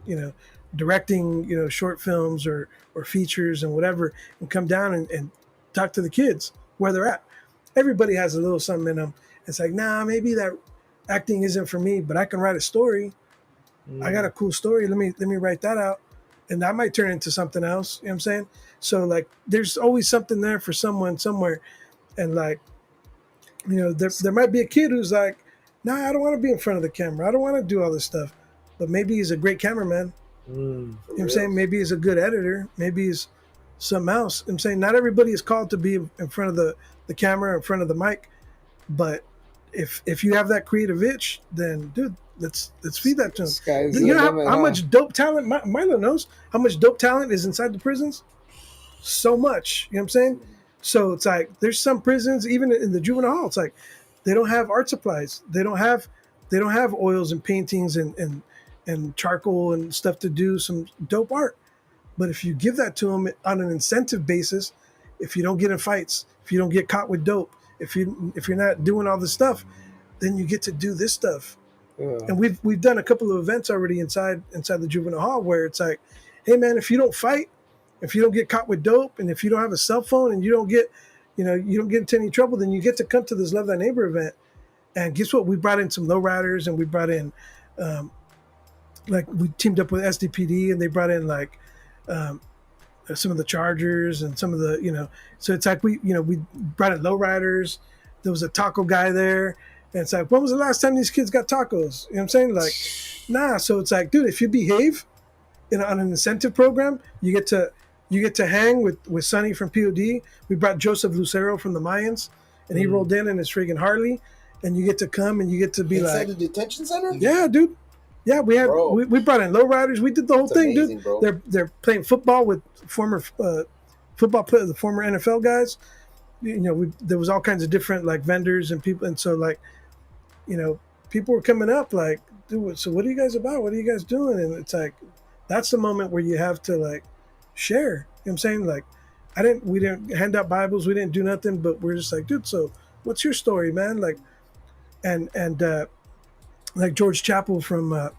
directing short films or features and whatever, and come down and talk to the kids where they're at. Everybody has a little something in them. It's like, nah, maybe that acting isn't for me, but I can write a story. I got a cool story. Let me write that out, and that might turn into something else. You know what I'm saying? So like, there's always something there for someone somewhere, and like, there might be a kid who's like, nah, I don't want to be in front of the camera. I don't want to do all this stuff, but maybe he's a great cameraman. You know what I'm saying? Maybe he's a good editor. Maybe he's something else. I'm saying not everybody is called to be in front of the camera, in front of the mic, but if you have that creative itch, then dude, let's feed that to him. Sky's You the know limit, how huh? much dope talent Milo knows how much dope talent is inside the prisons. So much, you know what I'm saying? So it's like there's some prisons, even in the juvenile hall, it's like they don't have art supplies. They don't have oils and paintings and charcoal and stuff to do some dope art. But if you give that to them on an incentive basis, if you don't get in fights, if you don't get caught with dope, if you're not doing all this stuff, then you get to do this stuff. Yeah. And we've done a couple of events already inside the juvenile hall where it's like, hey man, if you don't fight, if you don't get caught with dope, and if you don't have a cell phone and you don't get into any trouble, then you get to come to this Love Thy Neighbor event. And guess what? We brought in some lowriders, and we brought in like we teamed up with SDPD, and they brought in like some of the Chargers and some of the so it's like we brought in lowriders. There was a taco guy there, and it's like, when was the last time these kids got tacos? You know what I'm saying? Like, nah. So it's like, dude, if you behave on an incentive program, you get to hang with Sonny from POD. We brought Joseph Lucero from the Mayans, and he rolled in his friggin' Harley, and you get to come and you get to be Inside like, the detention center? yeah, dude. Yeah, we had Bro. we brought in lowriders. We did the whole That's thing, amazing, dude. bro. They're playing football with former football players, the former NFL guys. There was all kinds of different like vendors and people, and so like, people were coming up like, dude, so what are you guys about? What are you guys doing? And it's like, that's the moment where you have to like share. You know what I'm saying? Like, we didn't hand out Bibles, we didn't do nothing, but we're just like, dude, so what's your story, man? Like, and like George Chappell from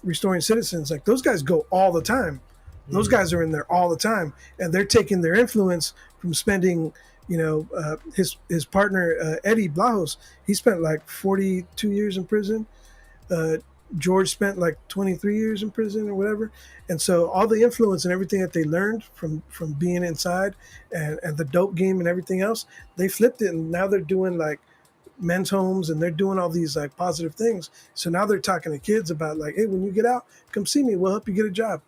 Restoring Citizens, like those guys go all the time. Those guys are in there all the time, and they're taking their influence from spending, his partner Eddie Blajos. He spent like 42 years in prison. George spent like 23 years in prison or whatever, and so all the influence and everything that they learned from being inside and the dope game and everything else, they flipped it, and now they're doing like men's homes, and they're doing all these like positive things. So now they're talking to kids about like, hey, when you get out, come see me. We'll help you get a job.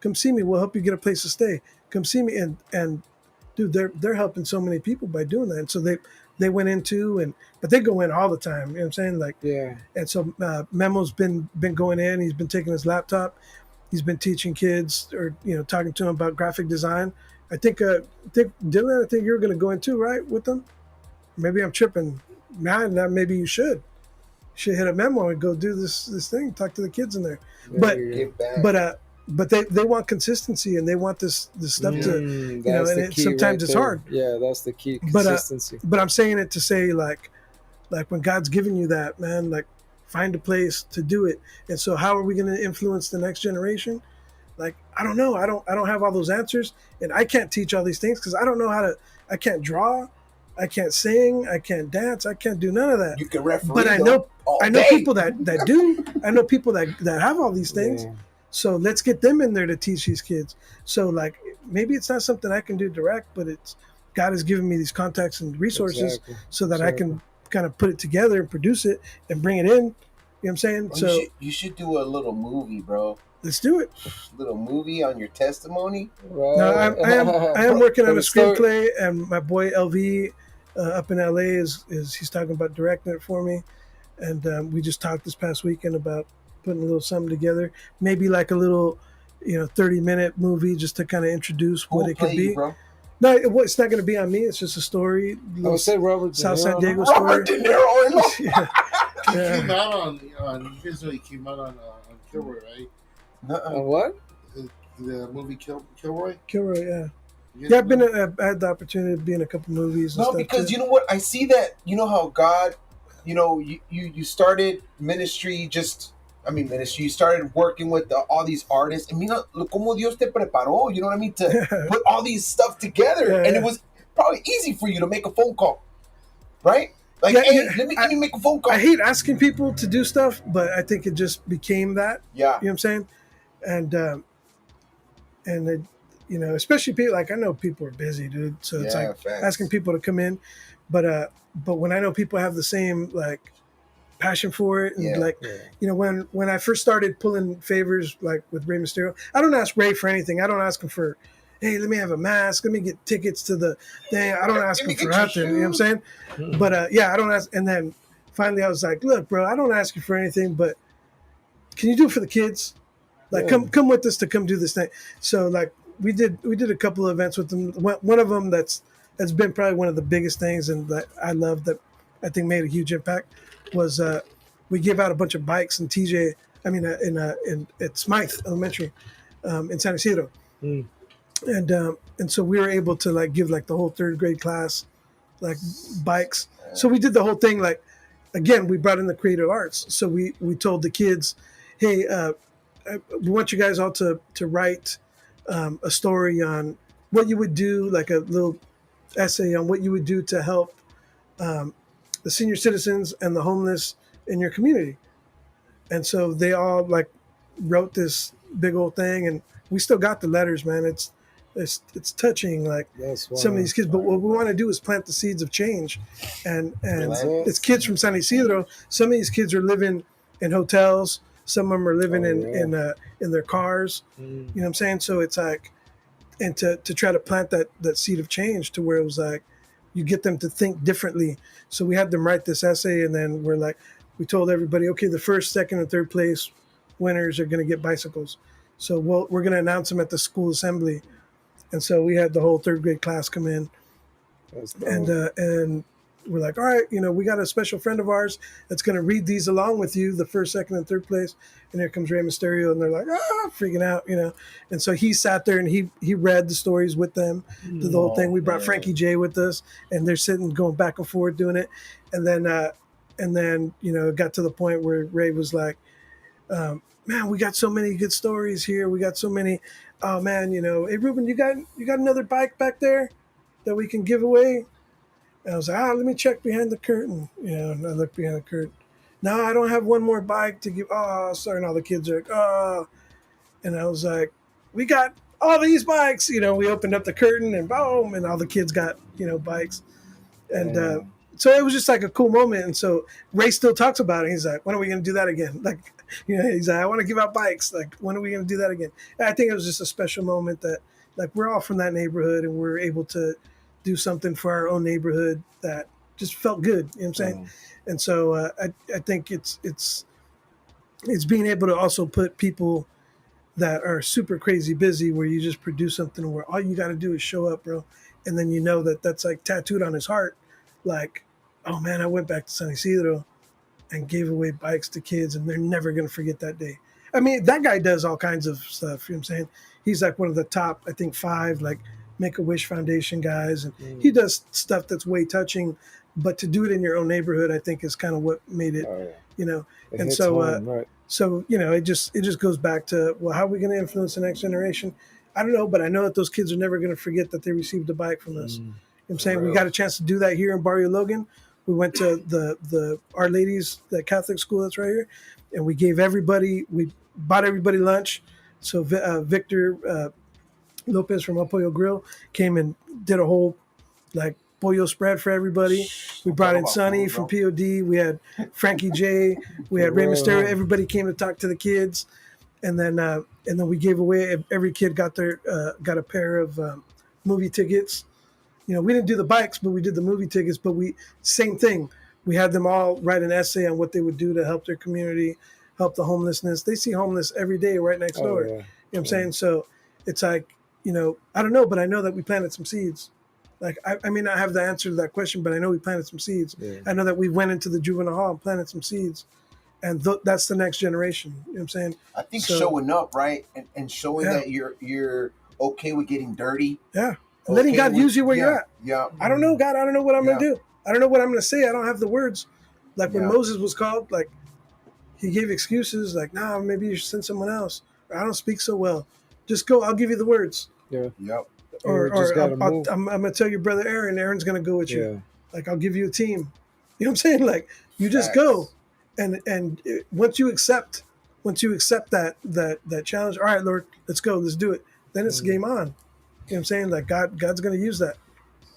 Come see me. We'll help you get a place to stay. Come see me. And dude, they're helping so many people by doing that. And so they went into but they go in all the time. You know what I'm saying? Like, Yeah. and so Memo's been going in. He's been taking his laptop. He's been teaching kids or talking to them about graphic design. I think Dylan. I think you're going to go in too, right, with them. Maybe I'm tripping. Man, maybe you should hit a memo and go do this thing. Talk to the kids in there. There But you Give back. but they want consistency and they want this go. stuff to That's and the key right sometimes it's there. hard. Yeah, that's the key. But Consistency. but I'm saying it to say like when God's giving you that, man, like find a place to do it. And so how are we going to influence the next generation? Like I don't know. I don't have all those answers, and I can't teach all these things because I don't know how to. I can't draw, I can't sing, I can't dance, I can't do none of that. You can referee. But I though, know all I know day. people that do. I know people that have all these things. Yeah. So let's get them in there to teach these kids. So like maybe it's not something I can do direct, but it's God has given me these contacts and resources Exactly. so that I can kind of put it together and produce it and bring it in. You know what I'm saying? Oh, So you should do a little movie, bro. let's do it. Little movie on your testimony. Right. No, I am working on a Start- screenplay, and my boy LV up in LA is he's talking about directing it for me, and we just talked this past weekend about putting a little something together, maybe like a little 30-minute movie just to kind of introduce Who what will it could play be. you, bro? No, it's not going to be on me. It's just a story. I would say Robert De South San Niro. Diego Robert story. De Niro. Yeah. He Yeah. came out on you guys know he came out on Kilroy, right? What? The movie Kilroy. Kilroy, yeah. You guys Yeah, I've know? I had the opportunity to be in a couple movies and No, stuff because too. you know what? I see that. You know how God, you started ministry ministry. You started working with all these artists. And mira, como Dios te preparó, you know what I mean? To put all these stuff together. Yeah, And yeah. it was probably easy for you to make a phone call, right? Like, Yeah, hey, yeah. let me make a phone call. I hate asking people to do stuff, but I think it just became that. Yeah. You know what I'm saying? And it, especially people like I know people are busy, dude. So it's Yeah, like facts. asking people to come in, but when I know people have the same like passion for it, and Yeah. like Yeah. when I first started pulling favors like with Rey Mysterio, I don't ask Ray for anything. I don't ask him for, hey, let me have a mask, let me get tickets to the thing. I don't ask Let him me for get your nothing. You know what I'm shoes. saying? Mhm. But yeah, I don't ask. And then finally, I was like, look, bro, I don't ask you for anything, but can you do it for the kids? Like, Yeah. come with us to come do this thing. So like we did a couple of events with them. One of them that's been probably one of the biggest things and that I love that I think made a huge impact was we gave out a bunch of bikes in TJ. I mean in at Smythe Elementary in San Isidro, Mm. and so we were able to like give like the whole third grade class like bikes. So we did the whole thing like again we brought in the creative arts. So we told the kids, hey, we want you guys all to write a story on what you would do, like a little essay on what you would do to help the senior citizens and the homeless in your community. And so they all like wrote this big old thing, and we still got the letters, man. It's touching, like That's why. some of these kids. But what we want to do is plant the seeds of change, and That's it. it's kids from San Isidro. Some of these kids are living in hotels. Some of them are living Oh, yeah. in their cars. Mm. You know what I'm saying? So it's like, and to try to plant that seed of change to where it was like, you get them to think differently. So we had them write this essay, and then we told everybody, okay, the first, second, and third place winners are going to get bicycles. So we're going to announce them at the school assembly. And so we had the whole third grade class come in, That's dope. and we're like, all right, we got a special friend of ours that's going to read these along with you, the first, second, and third place. And here comes Rey Mysterio, and they're like, freaking out, And so he sat there and he read the stories with them, did the whole thing. We brought man. Frankie J with us, and they're sitting, going back and forth doing it. And then it got to the point where Ray was like, man, we got so many good stories here. We got so many. Oh man, hey Ruben, you got another bike back there that we can give away? And I was like, let me check behind the curtain. And I looked behind the curtain. No, I don't have one more bike to give. Oh, sorry. And all the kids are like, oh. And I was like, we got all these bikes. We opened up the curtain and boom, and all the kids got, bikes. And Yeah. so it was just like a cool moment. And so Ray still talks about it. He's like, when are we going to do that again? Like, he's like, I want to give out bikes. Like, when are we going to do that again? And I think it was just a special moment that like we're all from that neighborhood, and we're able to do something for our own neighborhood that just felt good. You know what I'm saying? And so I think it's being able to also put people that are super crazy busy where you just produce something where all you got to do is show up, bro, and then you know that that's like tattooed on his heart, like, oh man, I went back to San Isidro and gave away bikes to kids, and they're never gonna forget that day. I mean, that guy does all kinds of stuff. You know what I'm saying? He's like one of the top, I think, 5 like Make a Wish Foundation guys, and he does stuff that's way touching. But to do it in your own neighborhood, I think, is kind of what made it, you know. It And hits so, home, right? so you know, it just goes back to, well, how are we going to influence the next generation? I don't know, but I know that those kids are never going to forget that they received a bike from us. You know what I'm saying? We got a chance to do that here in Barrio Logan. We went to the Our Ladies, the Catholic school that's right here, and we bought everybody lunch. So Victor Lopez from El Pollo Grill came and did a whole like pollo spread for everybody. We brought in Sonny from POD. We had Frankie J. We had Rey Mysterio. Everybody came to talk to the kids, and then we gave away. Every kid got got a pair of movie tickets. You know, we didn't do the bikes, but we did the movie tickets. But same thing. We had them all write an essay on what they would do to help their community, help the homelessness. They see homeless every day right next door. You know what I'm saying? So it's like, you know, I don't know, but I know that we planted some seeds. Like, I mean, I have the answer to that question, but I know we planted some seeds. I know that we went into the juvenile hall and planted some seeds. And that's the next generation. You know what I'm saying? I think showing up, right? And showing that you're okay with getting dirty. Yeah. And letting God use you where you're at. Yeah. I don't know, God. I don't know what I'm going to do. I don't know what I'm going to say. I don't have the words. Like when Moses was called, like, he gave excuses like, nah, maybe you should send someone else. Or, I don't speak so well. Just go. I'll give you the words. Yeah. Yep. Or I'm going to tell your brother Aaron. Aaron's going to go with you. Like, I'll give you a team. You know what I'm saying? Like, you just go. And once you accept that challenge, all right, Lord, let's go. Let's do it. Then it's game on. You know what I'm saying? Like, God's going to use that.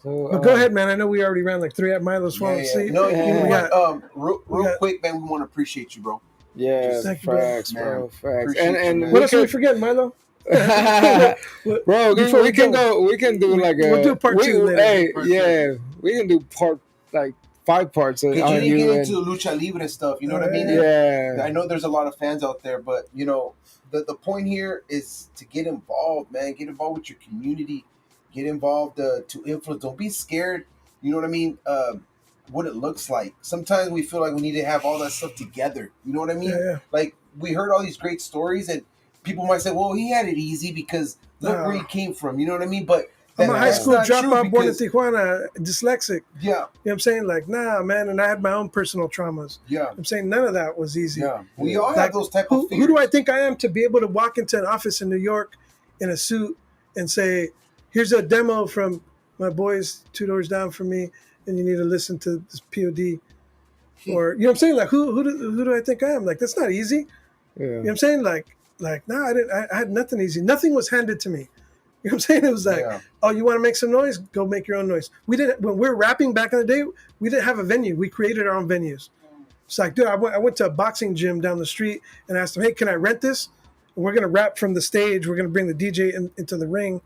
So, but go ahead, man. I know we already ran like 3 at Milo's falling asleep. No, you know what? Real quick, man, we want to appreciate you, bro. Yeah, facts, bro. Facts. And what else are we forgetting, Milo? Bro, we can go. We can do like we'll do part 2 later. Hey, we can do 5 parts. You didn't get into the lucha libre stuff. You know what I mean? Yeah. I know there's a lot of fans out there, but you know, the point here is to get involved, man. Get involved with your community. Get involved to influence. Don't be scared. You know what I mean? What it looks like. Sometimes we feel like we need to have all that stuff together. You know what I mean? Yeah. Like, we heard all these great stories, and people might say, well, he had it easy because look where he came from. You know what I mean? But I'm a high school dropout born in Tijuana, dyslexic. Yeah. You know what I'm saying? Like, nah, man. And I had my own personal traumas. Yeah. I'm saying none of that was easy. Yeah. We all have those type of fears. Who do I think I am to be able to walk into an office in New York in a suit and say, here's a demo from my boys 2 doors down from me, and you need to listen to this POD. Or, you know what I'm saying? Like, who do I think I am? Like, that's not easy. Yeah. You know what I'm saying? Like, no, I had nothing easy. Nothing was handed to me. You know what I'm saying? It was like, oh, you want to make some noise? Go make your own noise. When we were rapping back in the day, we didn't have a venue. We created our own venues. It's like, dude, I went to a boxing gym down the street and asked them, hey, can I rent this? And we're going to rap from the stage. We're going to bring the DJ into the ring,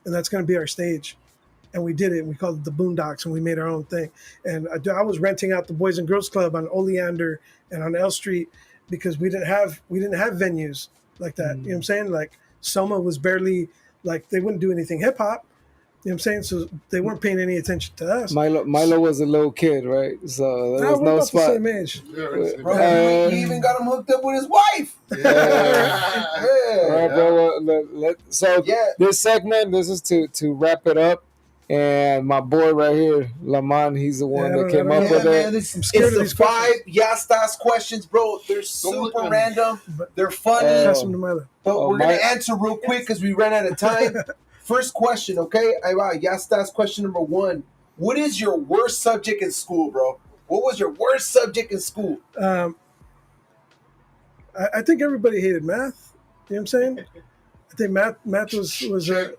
and that's going to be our stage. And we did it. And we called it the Boondocks, and we made our own thing. And I was renting out the Boys and Girls Club on Oleander and on L Street because we didn't have venues like that. You know what I'm saying? Like, Soma was barely, like, they wouldn't do anything hip hop. You know what I'm saying? So they weren't paying any attention to us. Milo was a little kid, right? So there was no about spot. The same age. Bro, you even got him hooked up with his wife. Yeah. All right, bro. So this segment, this is to wrap it up. And my boy right here, Lamont, he's the one that came up with it. It's the 5 Yastas questions, bro. They're super random. They're funny. But we're going to answer real quick because we ran out of time. First question, okay? Yastas question number 1. What is your worst subject in school, bro? What was your worst subject in school? I think everybody hated math. You know what I'm saying? I think math was right.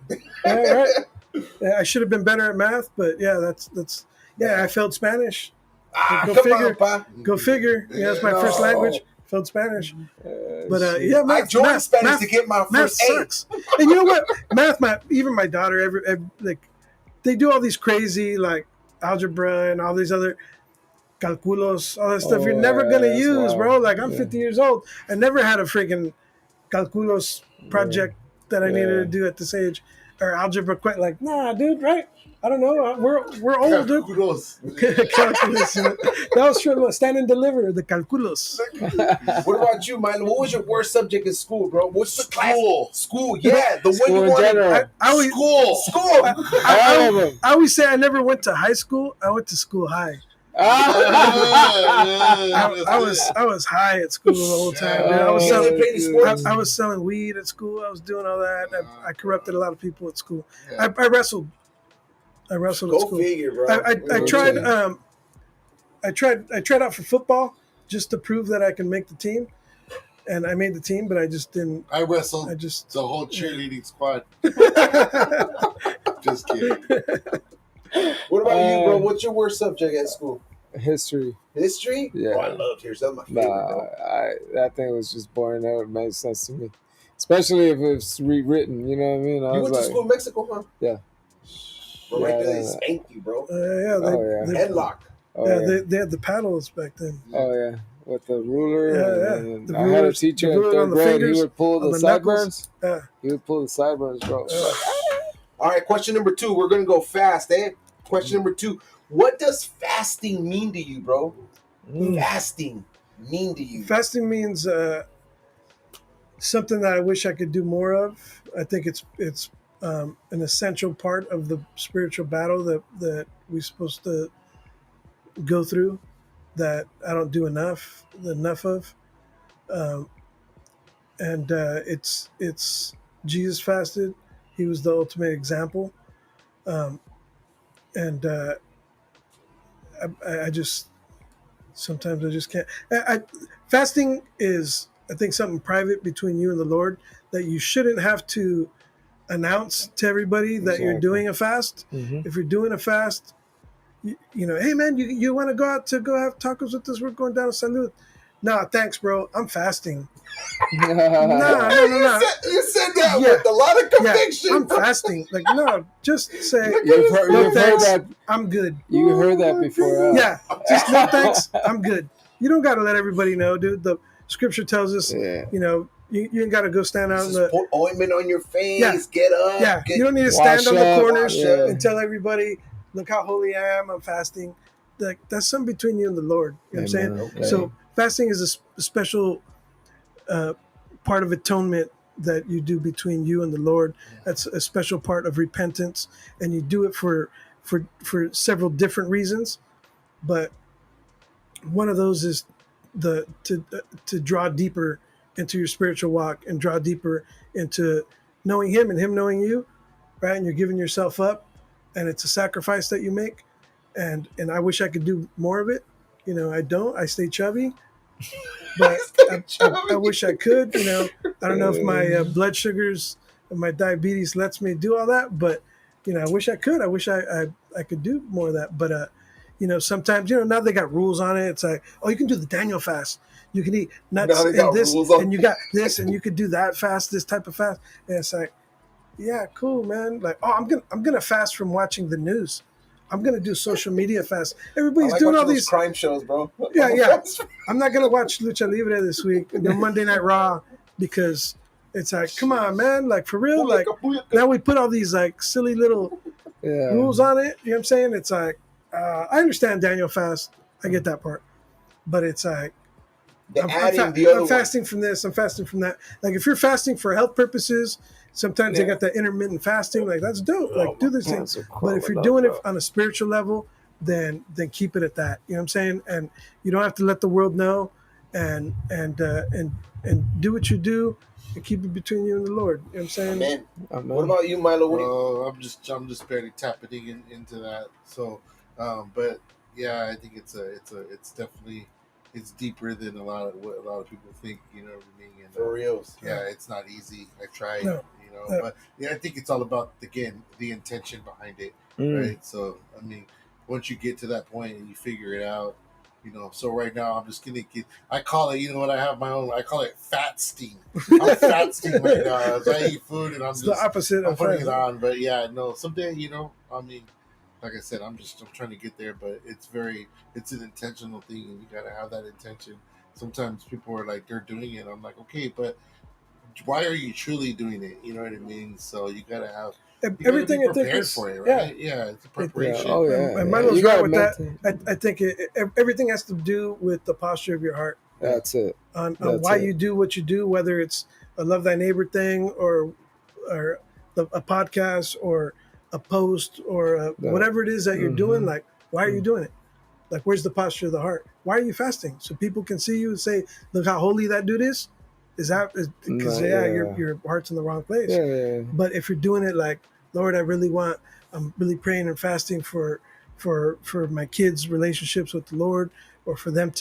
I should have been better at math, but I failed Spanish. Go figure. Yeah, it's my first language. failed Spanish. Uh, But shit. yeah, I math, joined math, Spanish math, to get my math first A. sucks. And you know what? Even my daughter, like they do all these crazy like algebra and all these other calculos, all that stuff you're Oh, never gonna that's use, bro. wild. Like I'm Yeah. 50 years old. I never had a freaking calculos Yeah. project that I needed to Yeah. do at this age, or algebra. Quite like, nah, dude, right? I don't know. We're old, dude. Kudos. Calculus, you know. That was from Stand and Deliver, the calculos. What about you, Milo? What was your worst subject in school, bro? What's the class? School. School, yeah, the one School you in wanted. general. I always, School. School. I, All of them. I always say I never went to high school. I went to school high. I was high at school the whole time, dude. I was You guys selling. didn't play any sports? I was selling weed at school. I was doing all that. I corrupted a lot of people at school. I wrestled. I wrestled at Go school. figure, bro. I tried. I tried out for football just to prove that I can make the team, and I made the team, but I just didn't. I wrestled I just. the whole cheerleading squad. Just kidding. What about you, bro? What's your worst subject at school? History. History? Yeah. Oh, I love history. That's my favorite, bro. That thing was just boring. That would make sense to me, especially if it's rewritten. You know what I mean? I You was went to like, school in Mexico, huh? Yeah. Bro, Yeah, right there, I they know. spanked you, bro. Yeah, Oh, yeah. Headlock. oh, yeah, yeah. they had the paddles back then. Oh yeah, with the ruler. Yeah, and the I had a rulers, teacher the in ruler on third the grade. fingers, He would pull on the the knuckles. sideburns. Yeah. He would pull the sideburns, bro. All right, question number 2. We're gonna go fast, eh? Question number 2. What does fasting mean to you, bro? Mm. Fasting mean to you? Fasting means something that I wish I could do more of. I think it's an essential part of the spiritual battle that we're supposed to go through. That I don't do enough of, um, and it's Jesus fasted. He was the ultimate example, and I just sometimes I just can't. Fasting is, I think, something private between you and the Lord that you shouldn't have to announce to everybody that you're Exactly. doing a fast. Mhm. If you're doing a fast, you know, hey man, you want to go out to go have tacos with us? We're going down to Salud. Nah, thanks, bro. I'm fasting. Nah. You said that Yeah. with a lot of Yeah, conviction. I'm fasting. Like, no, just say, You've heard, no you've heard thanks. that. I'm good. You heard that before. Yeah, just no thanks. I'm good. You don't got to let everybody know, dude. The scripture tells us, Yeah. you know, you ain't got to go stand out in Just the. put ointment on your face. Yeah. Get up. Yeah, Get, you don't need to Wash stand on the up, corners wash up. and tell everybody, look how holy I am. I'm fasting. Like, that's something between you and the Lord. You know what I'm saying? Amen. Okay. So fasting is a special part of atonement that you do between you and the Lord. That's a special part of repentance, and you do it for several different reasons. But one of those is to draw deeper into your spiritual walk and draw deeper into knowing Him and Him knowing you, right? And you're giving yourself up, and it's a sacrifice that you make. And I wish I could do more of it. You know, I don't. I stay chubby, but I wish I could. You know, I don't know if my blood sugars and my diabetes lets me do all that, but you know, I wish I could. I wish I could do more of that. But you know, sometimes, you know, now they got rules on it. It's like, oh, you can do the Daniel fast. You can eat nuts Now they got and this, rules on and you got this, and you could do that fast, this type of fast. And it's like, yeah, cool, man. Like, oh, I'm gonna fast from watching the news. I'm gonna do social media fast. I Everybody's like doing watching all those these. crime shows, bro. Yeah. I'm not gonna watch Lucha Libre this week, the Monday Night Raw, because it's like, come on, man, like for real, like now we put all these like silly little Yeah. rules on it. You know what I'm saying? It's like, I understand Daniel fast, I get that part, but it's like They're adding the other I'm one. fasting from this, I'm fasting from that. Like if you're fasting for health purposes, sometimes they got that intermittent fasting. Like that's dope. Like do this thing. Pants are But if you're crawling doing it up, on a spiritual level, then keep it at that. You know what I'm saying? And you don't have to let the world know, and do what you do, and keep it between you and the Lord. You know what I'm saying? Man, Amen. what about you, Milo? What do you, I'm just barely tapping into that. So, but yeah, I think it's definitely it's deeper than a lot of what a lot of people think. You know what I mean? And, for reals? yeah, it's not easy. I tried, No. you know, but yeah, I think it's all about again the intention behind it, Mm. right? So, I mean, once you get to that point and you figure it out, You know, so right now I'm just gonna get. I call it. You know what? I have my own. I call it fat steam. I'm fat steam right now as I eat food and It's the opposite I'm of putting fast. it on. But yeah, no. Someday, you know, I mean, like I said, I'm trying to get there. But it's an intentional thing, and you gotta have that intention. Sometimes people are like they're doing it. I'm like, okay, but why are you truly doing it? You know what I mean? So you gotta be Everything I think prepared is for it, yeah. right? Yeah, it's a It, Yeah. preparation. Oh yeah. and Yeah. Milo's You right gotta with that. maintain. I think everything has to do with the posture of your heart Yeah. That's it. on That's why it. you do what you do, whether it's a love thy neighbor thing or a podcast or a post or That. whatever it is that you're doing. Mm-hmm. Like, why are you doing it? Like, where's the posture of the heart? Why are you fasting? So people can see you and say, "Look how holy that dude is." Is that because yeah, Yeah. your heart's in the wrong place. Yeah. Yeah. But if you're doing it like, Lord, I'm really praying and fasting for my kids' relationships with the Lord, or for them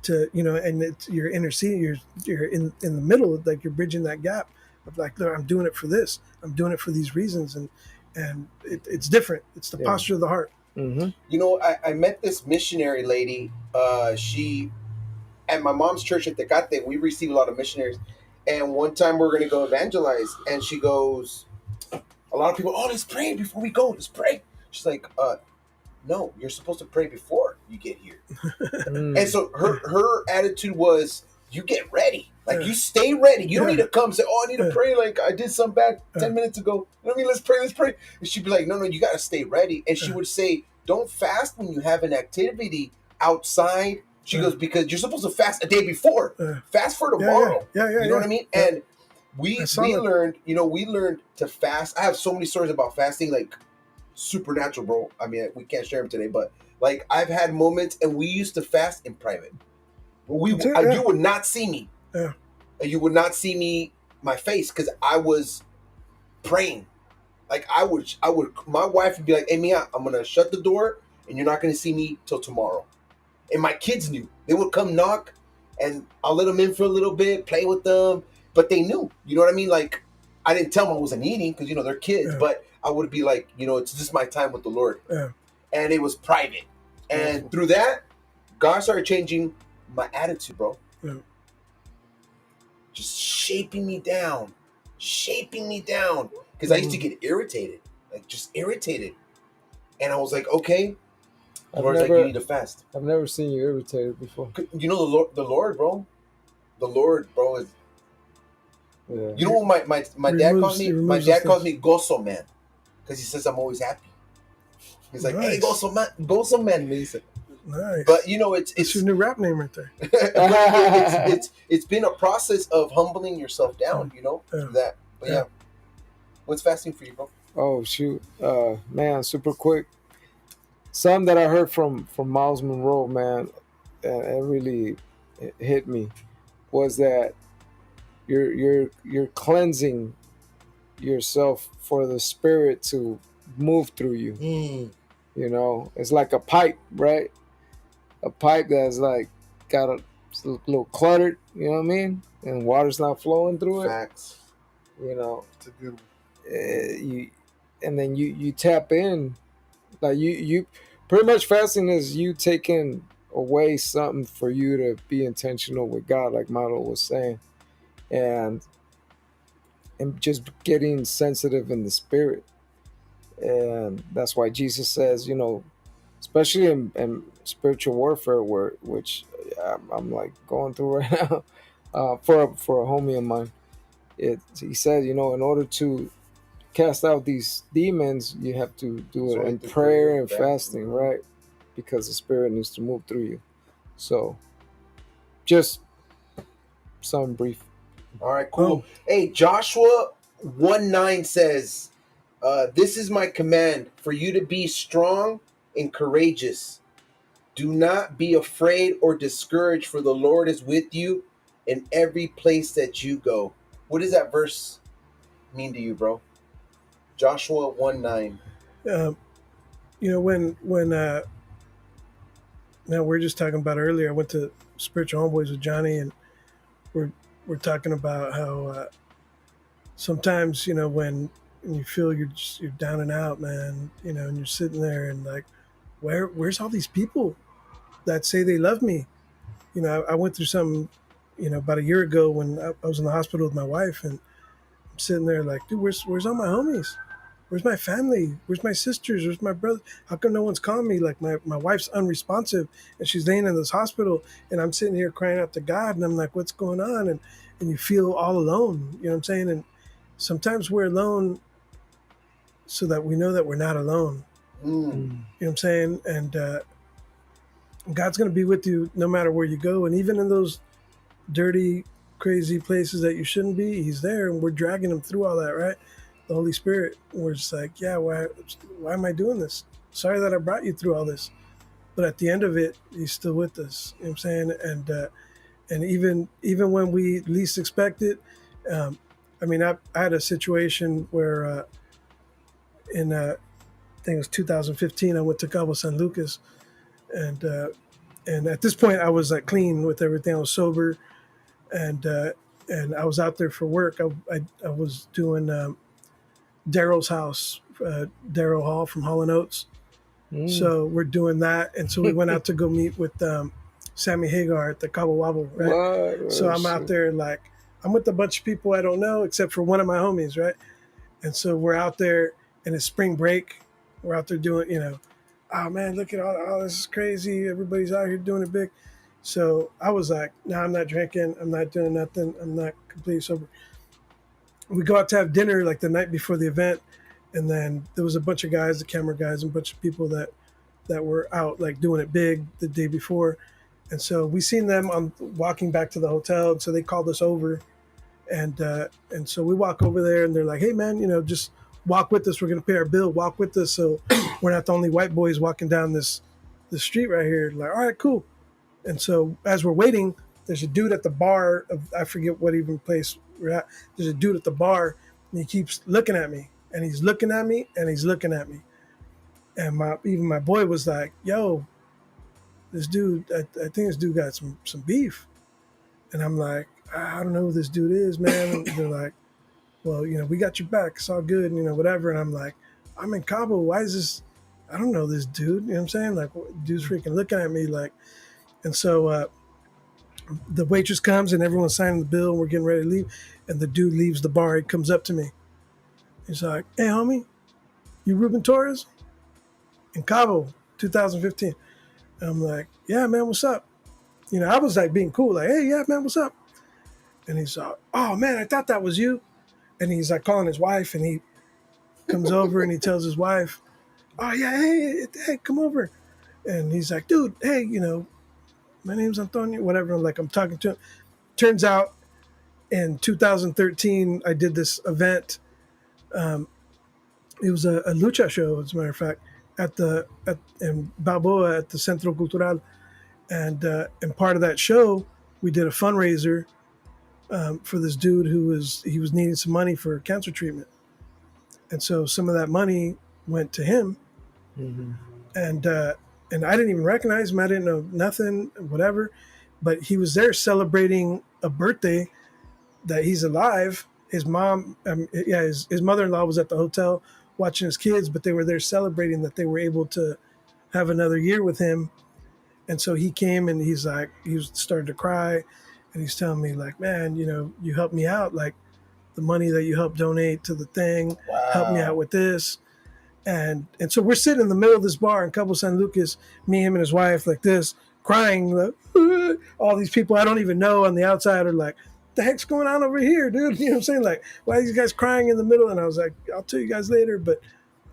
and you're interceding, you're in the middle, like you're bridging that gap of like, Lord, I'm doing it for this, I'm doing it for these reasons, and it's different. It's the Yeah. posture of the heart. Mm-hmm. You know, I met this missionary lady. She at my mom's church at Tecate, we receive a lot of missionaries. And one time we're going to go evangelize, and she goes, a lot of people, oh, let's pray before we go. Let's pray. She's like, no, you're supposed to pray before you get here. And so her attitude was, you get ready. Like, you stay ready. You don't need to come and say, oh, I need to pray. Like, I did something bad 10 minutes ago. You know what I mean? Let's pray. And she'd be like, no, you got to stay ready. And she would say, don't fast when you have an activity outside. She goes, because you're supposed to fast a day before. Fast for tomorrow. Yeah. You know what I mean? Yeah. And we learned to fast. I have so many stories about fasting, like supernatural, bro. I mean, we can't share them today, but like I've had moments, and we used to fast in private. You would not see me. Yeah. You would not see me, my face, because I was praying. Like I would. My wife would be like, "Hey, Mia, I'm gonna shut the door, and you're not gonna see me till tomorrow." And my kids knew. They would come knock, and I'll let them in for a little bit, play with them, but they knew. You know what I mean? Like I didn't tell them I wasn't eating because they're kids, but I would be like, it's just my time with the Lord. Yeah. And it was private. And through that, God started changing my attitude, bro. Yeah. Just shaping me down. Because I used to get irritated, like just irritated. And I was like, okay. The Lord's like, you need to fast. I've never seen you irritated before. You know the Lord, bro. The Lord, bro, is. Yeah. You know what my dad calls me? My dad calls me Gozo Man, because he says I'm always happy. He's like, hey, Gozo Man, me. Nice. But it's your new rap name right there. it's been a process of humbling yourself down, through that. But yeah, what's fasting for you, bro? Oh shoot, man, super quick. Something that I heard from Miles Monroe, man, and it really hit me, was that you're cleansing yourself for the Spirit to move through you. It's like a pipe, right? A pipe that's like got a little cluttered. You know what I mean? And water's not flowing through it. Facts. It's a good one. And then you tap in, like you pretty much fasting is you taking away something for you to be intentional with God, like Milo was saying, and just getting sensitive in the spirit. And that's why Jesus says, especially in spiritual warfare, which I'm like going through right now, for a homie of mine, he said, in order to cast out these demons, you have to do it in prayer and fasting, right? Because the Spirit needs to move through you. So, just some brief. All right, cool. Hey, Joshua 1:9 says, this is my command for you to be strong and courageous. Do not be afraid or discouraged, for the Lord is with you in every place that you go. What does that verse mean to you, bro? Joshua 1:9. When now we're just talking about earlier, I went to Spiritual Homeboys with Johnny, and we're talking about how sometimes when you feel you're down and out, man, and you're sitting there and like, where's all these people? that say they love me. You know, I went through something, you know, about a year ago when I was in the hospital with my wife, and I'm sitting there like, dude, where's all my homies? Where's my family? Where's my sisters? Where's my brother? How come no one's calling me? Like my wife's unresponsive and she's laying in this hospital and I'm sitting here crying out to God and I'm like, what's going on? And you feel all alone. You know what I'm saying? And sometimes we're alone so that we know that we're not alone. Mm. You know what I'm saying? And God's gonna be with you no matter where you go. And even in those dirty, crazy places that you shouldn't be, He's there and we're dragging him through all that, right? The Holy Spirit. We're just like, yeah, why am I doing this? Sorry that I brought you through all this. But at the end of it, He's still with us. You know what I'm saying? And even when we least expect it, I mean, I had a situation where in I think it was 2015, I went to Cabo San Lucas, and and at this point, I was like clean with everything. I was sober, and and I was out there for work. I was doing Daryl's house, Daryl Hall from Hall and Oates. Mm. So we're doing that, and so we went out to go meet with Sammy Hagar at the Cabo Wabo, right? What? So Oh, I'm out shit. there like I'm with a bunch of people I don't know except for one of my homies, right? And so we're out there, and it's spring break. We're out there doing, you know, oh man, look at all this is crazy. Everybody's out here doing it big. So I was like, no, I'm not drinking. I'm not doing nothing. I'm not completely sober. We go out to have dinner like the night before the event, and then there was a bunch of guys, the camera guys, and a bunch of people that were out like doing it big the day before. And so we seen them on walking back to the hotel, and so they called us over, and so we walk over there, and they're like, "Hey man, you know, just walk with us. We're gonna pay our bill. Walk with us, so we're not the only white boys walking down this street right here." Like, all right, cool. And so as we're waiting, there's a dude at the bar of I forget what even place we're at. There's a dude at the bar, and he keeps looking at me, and he's looking at me, and he's looking at me. And my boy was like, "Yo, this dude, I think this dude got some beef." And I'm like, I don't know who this dude is, man. And they're like, well, you know, we got your back. It's all good, you know, whatever. And I'm like, I'm in Cabo. Why is this? I don't know this dude. You know what I'm saying? Like, dude's freaking looking at me like, and so the waitress comes and everyone's signing the bill and we're getting ready to leave. And the dude leaves the bar. He comes up to me. He's like, hey, homie, you Ruben Torres? In Cabo, 2015. And I'm like, yeah, man, what's up? You know, I was like being cool, like, hey, yeah, man, what's up? And he's like, oh, man, I thought that was you. And he's like calling his wife, and he comes over and he tells his wife, oh, yeah, hey, come over. And he's like, dude, hey, you know, my name's Antonio, whatever. Like, I'm talking to him. Turns out in 2013, I did this event. It was a lucha show, as a matter of fact, in Balboa at the Centro Cultural. And part of that show, we did a fundraiser for this dude he was needing some money for cancer treatment, and so some of that money went to him, Mhm. and and I didn't even recognize him. I didn't know nothing, whatever, but he was there celebrating a birthday that he's alive. His mom, his mother-in-law was at the hotel watching his kids, but they were there celebrating that they were able to have another year with him. And so he came and he's like, he was started to cry, and he's telling me like, man, you know, you helped me out, like the money that you helped donate to the thing, helped me out with this. And so we're sitting in the middle of this bar in Cabo San Lucas, me, him, and his wife, like this, crying. Like, all these people I don't even know on the outside are like, the heck's going on over here, dude? You know what I'm saying? Like, why are these guys crying in the middle? And I was like, I'll tell you guys later. But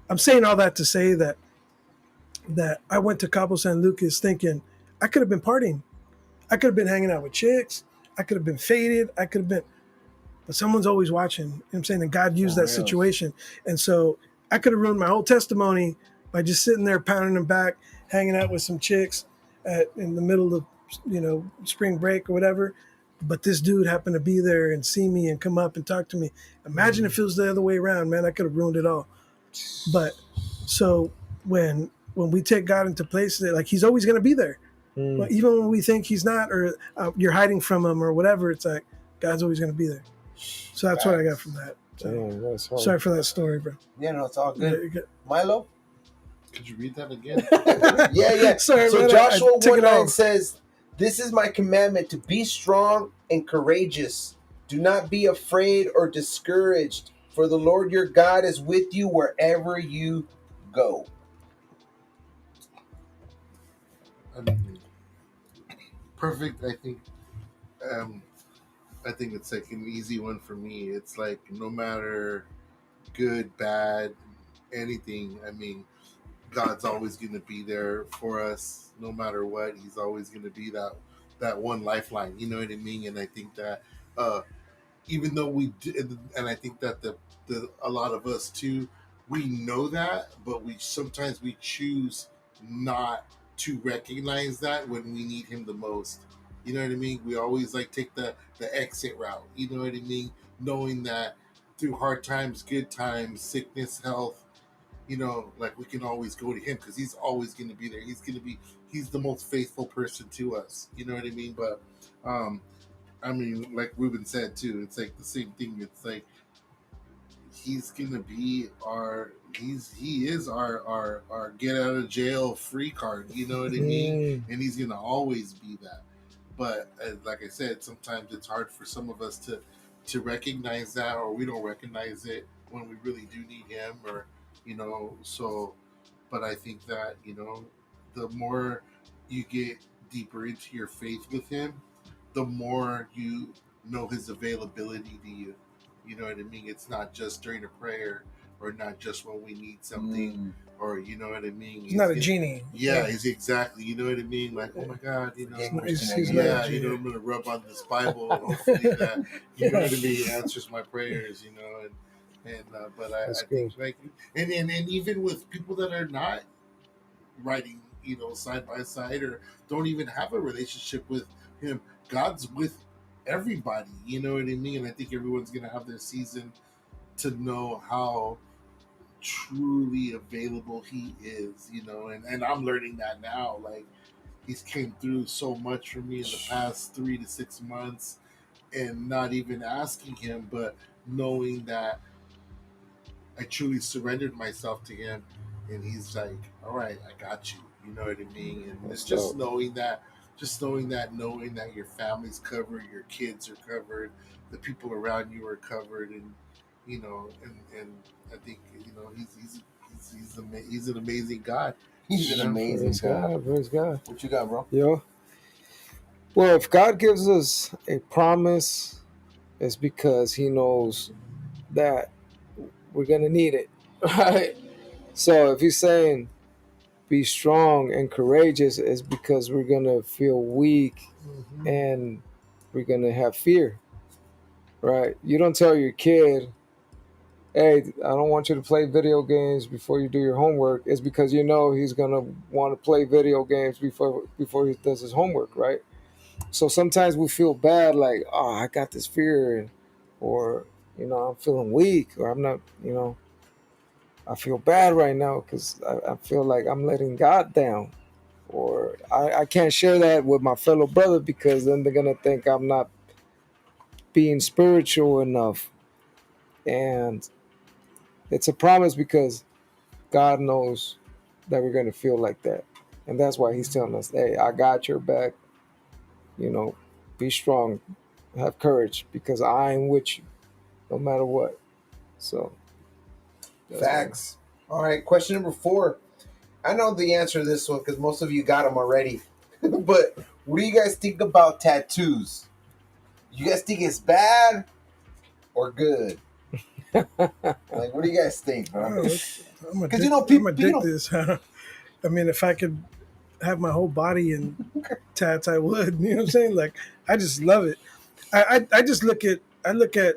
I'm saying all that to say that I went to Cabo San Lucas thinking I could have been partying. I could have been hanging out with chicks. I could have been faded. I could have been, but someone's always watching. You know what I'm saying? And God used For that real. situation. And so I could have ruined my whole testimony by just sitting there pounding them back, hanging out with some chicks in the middle of, you know, spring break or whatever. But this dude happened to be there and see me and come up and talk to me. Imagine if it was the other way around, man. I could have ruined it all. But so when we take God into places, like He's always going to be there. Well, Mm. even when we think He's not, or you're hiding from Him, or whatever, it's like God's always going to be there. So that's what I got from that. So Damn, that's hard. sorry for that story, bro. Yeah, no, it's all Yeah, good. Milo? Could you read that again? Yeah. Sorry, So man, Joshua I took 1 it 9 off. says, "This is my commandment, to be strong and courageous. Do not be afraid or discouraged, for the Lord your God is with you wherever you go." I mean, perfect. Um, I think it's like an easy one for me. It's like no matter good, bad, anything. I mean, God's always going to be there for us, no matter what. He's always going to be that one lifeline. You know what I mean? And I think that uh, even though we did, and I think that the a lot of us too, we know that, but we sometimes we choose not to recognize that when we need him the most. You know what I mean? We always like take the exit route. You know what I mean? Knowing that through hard times, good times, sickness, health, like we can always go to him because he's always going to be there. He's the most faithful person to us. You know what I mean? But um, I mean, like Ruben said too, it's like the same thing. It's like he's gonna be he is our get out of jail free card. You know what I mean? Mm, And he's gonna always be that. But like I said, sometimes it's hard for some of us to recognize that, or we don't recognize it when we really do need him, or so. But I think that the more you get deeper into your faith with him, the more you know his availability to you. You know what I mean? It's not just during a prayer, or not just when we need something, or you know what I mean? He's not a genie. Yeah, he's exactly. You know what I mean? Like, oh my God, He's not a yeah, genie. I'm gonna rub on this Bible, and hopefully that know what I mean, answers my prayers. But that's I think good. like, and even with people that are not riding, side by side, or don't even have a relationship with him, God's with everybody. You know what I mean? And I think everyone's gonna have their season to know how truly available he is. And I'm learning that now. Like he's came through so much for me in the past 3 to 6 months, and not even asking him, but knowing that I truly surrendered myself to him, and he's like, "All right, I got you." You know what I mean? And it's That's just dope. knowing that your family's covered, your kids are covered, the people around you are covered, and I think he's an amazing God. He's an You know? amazing Praise God. God. Praise God. What you got, bro? Yo. Well, if God gives us a promise, it's because He knows that we're gonna need it, right? So if He's saying be strong and courageous, it's because we're gonna feel weak Mm-hmm. and we're gonna have fear, right? You don't tell your kid, "Hey, I don't want you to play video games before you do your homework." It's because you know he's gonna want to play video games before he does his homework, right? So sometimes we feel bad, like, "Oh, I got this fear," or I'm feeling weak, or I'm not, I feel bad right now because I feel like I'm letting God down, or I can't share that with my fellow brother because then they're gonna think I'm not being spiritual enough. And it's a promise because God knows that we're gonna feel like that, and that's why He's telling us, "Hey, I got your back. You know, be strong, have courage, because I am with you, no matter what." So that's why. Facts. All right, question number 4. I know the answer to this one because most of you got them already. But what do you guys think about tattoos? You guys think it's bad or good? Like, what do you guys think, bro? I'm Because I'm people, addicted. I mean, if I could have my whole body in tats, I would. You know what I'm saying? Like, I just love it. I just look at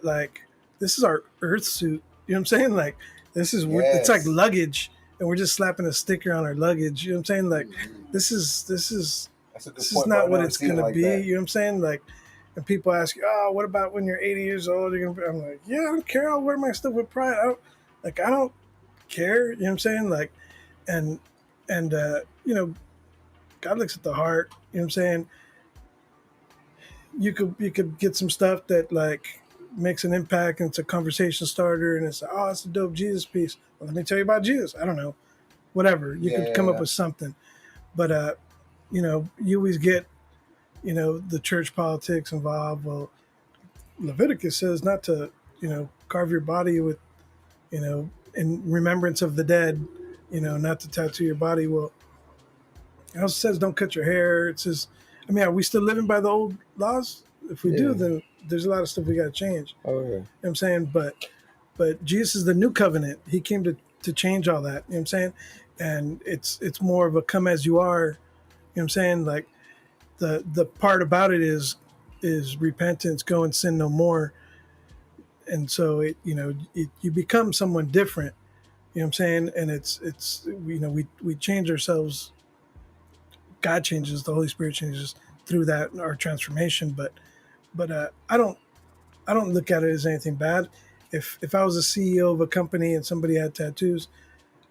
like this is our Earth suit. You know what I'm saying? Like, it's like yes, luggage, and we're just slapping a sticker on our luggage. You know what I'm saying? Like, Mhm. this is this is That's a good this is point, bro. not I what never it's seen it gonna like be. that. You know what I'm saying? Like, and people ask you, oh, what about when you're 80 years old? You're gonna be, I'm like, yeah, I don't care. I'll wear my stuff with pride. I don't care. You know what I'm saying? Like, and God looks at the heart. You know what I'm saying? You could get some stuff that like makes an impact and it's a conversation starter and it's, oh, it's a dope Jesus piece. Well, let me tell you about Jesus. I don't know. whatever. You could come up with something. But you always get, the church politics involved. Well, Leviticus says not to, carve your body with, in remembrance of the dead, not to tattoo your body. Well, it also says don't cut your hair. It says, I mean, are we still living by the old laws? If we do, then there's a lot of stuff we got to change. Oh, yeah. You know what I'm saying? But Jesus is the new covenant. He came to change all that. You know what I'm saying? And it's more of a come as you are. You know what I'm saying? Like the part about it is repentance, go and sin no more. And so you become someone different. You know what I'm saying? And it's we change ourselves. God changes, the Holy Spirit changes through that our transformation. But I don't look at it as anything bad. If I was a CEO of a company and somebody had tattoos,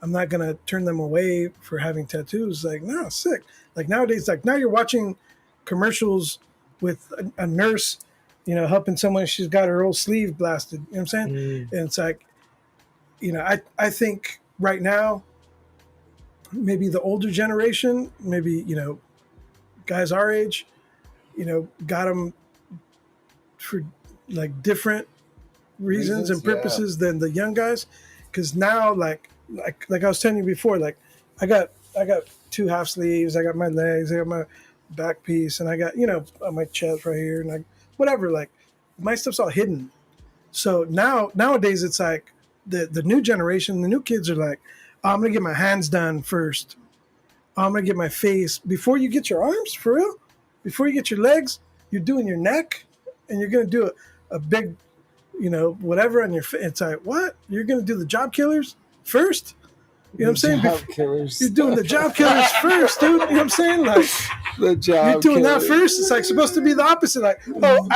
I'm not gonna turn them away for having tattoos. Like, no, sick. Like nowadays, like now you're watching commercials with a nurse, helping someone. She's got her whole sleeve blasted. You know what I'm saying? And it's like, I think right now, maybe the older generation, maybe guys our age, got them for like different reasons and purposes than the young guys. Because now, like I was telling you before, like I got 2 half sleeves, I got my legs, I got my back piece, and I got on my chest right here, and whatever. Like my stuff's all hidden. So nowadays it's like the new generation, the new kids are like, oh, I'm gonna get my hands done first. Oh, I'm gonna get my face before you get your arms, for real. Before you get your legs, you're doing your neck, and you're gonna do a big, whatever on your face. It's like, what? You're gonna do the job killers first? You know what I'm saying? Job killers. You're doing the job killers first, dude. You know what I'm saying? Like The job you're doing killers. that first. It's like supposed to be the opposite. Like, oh,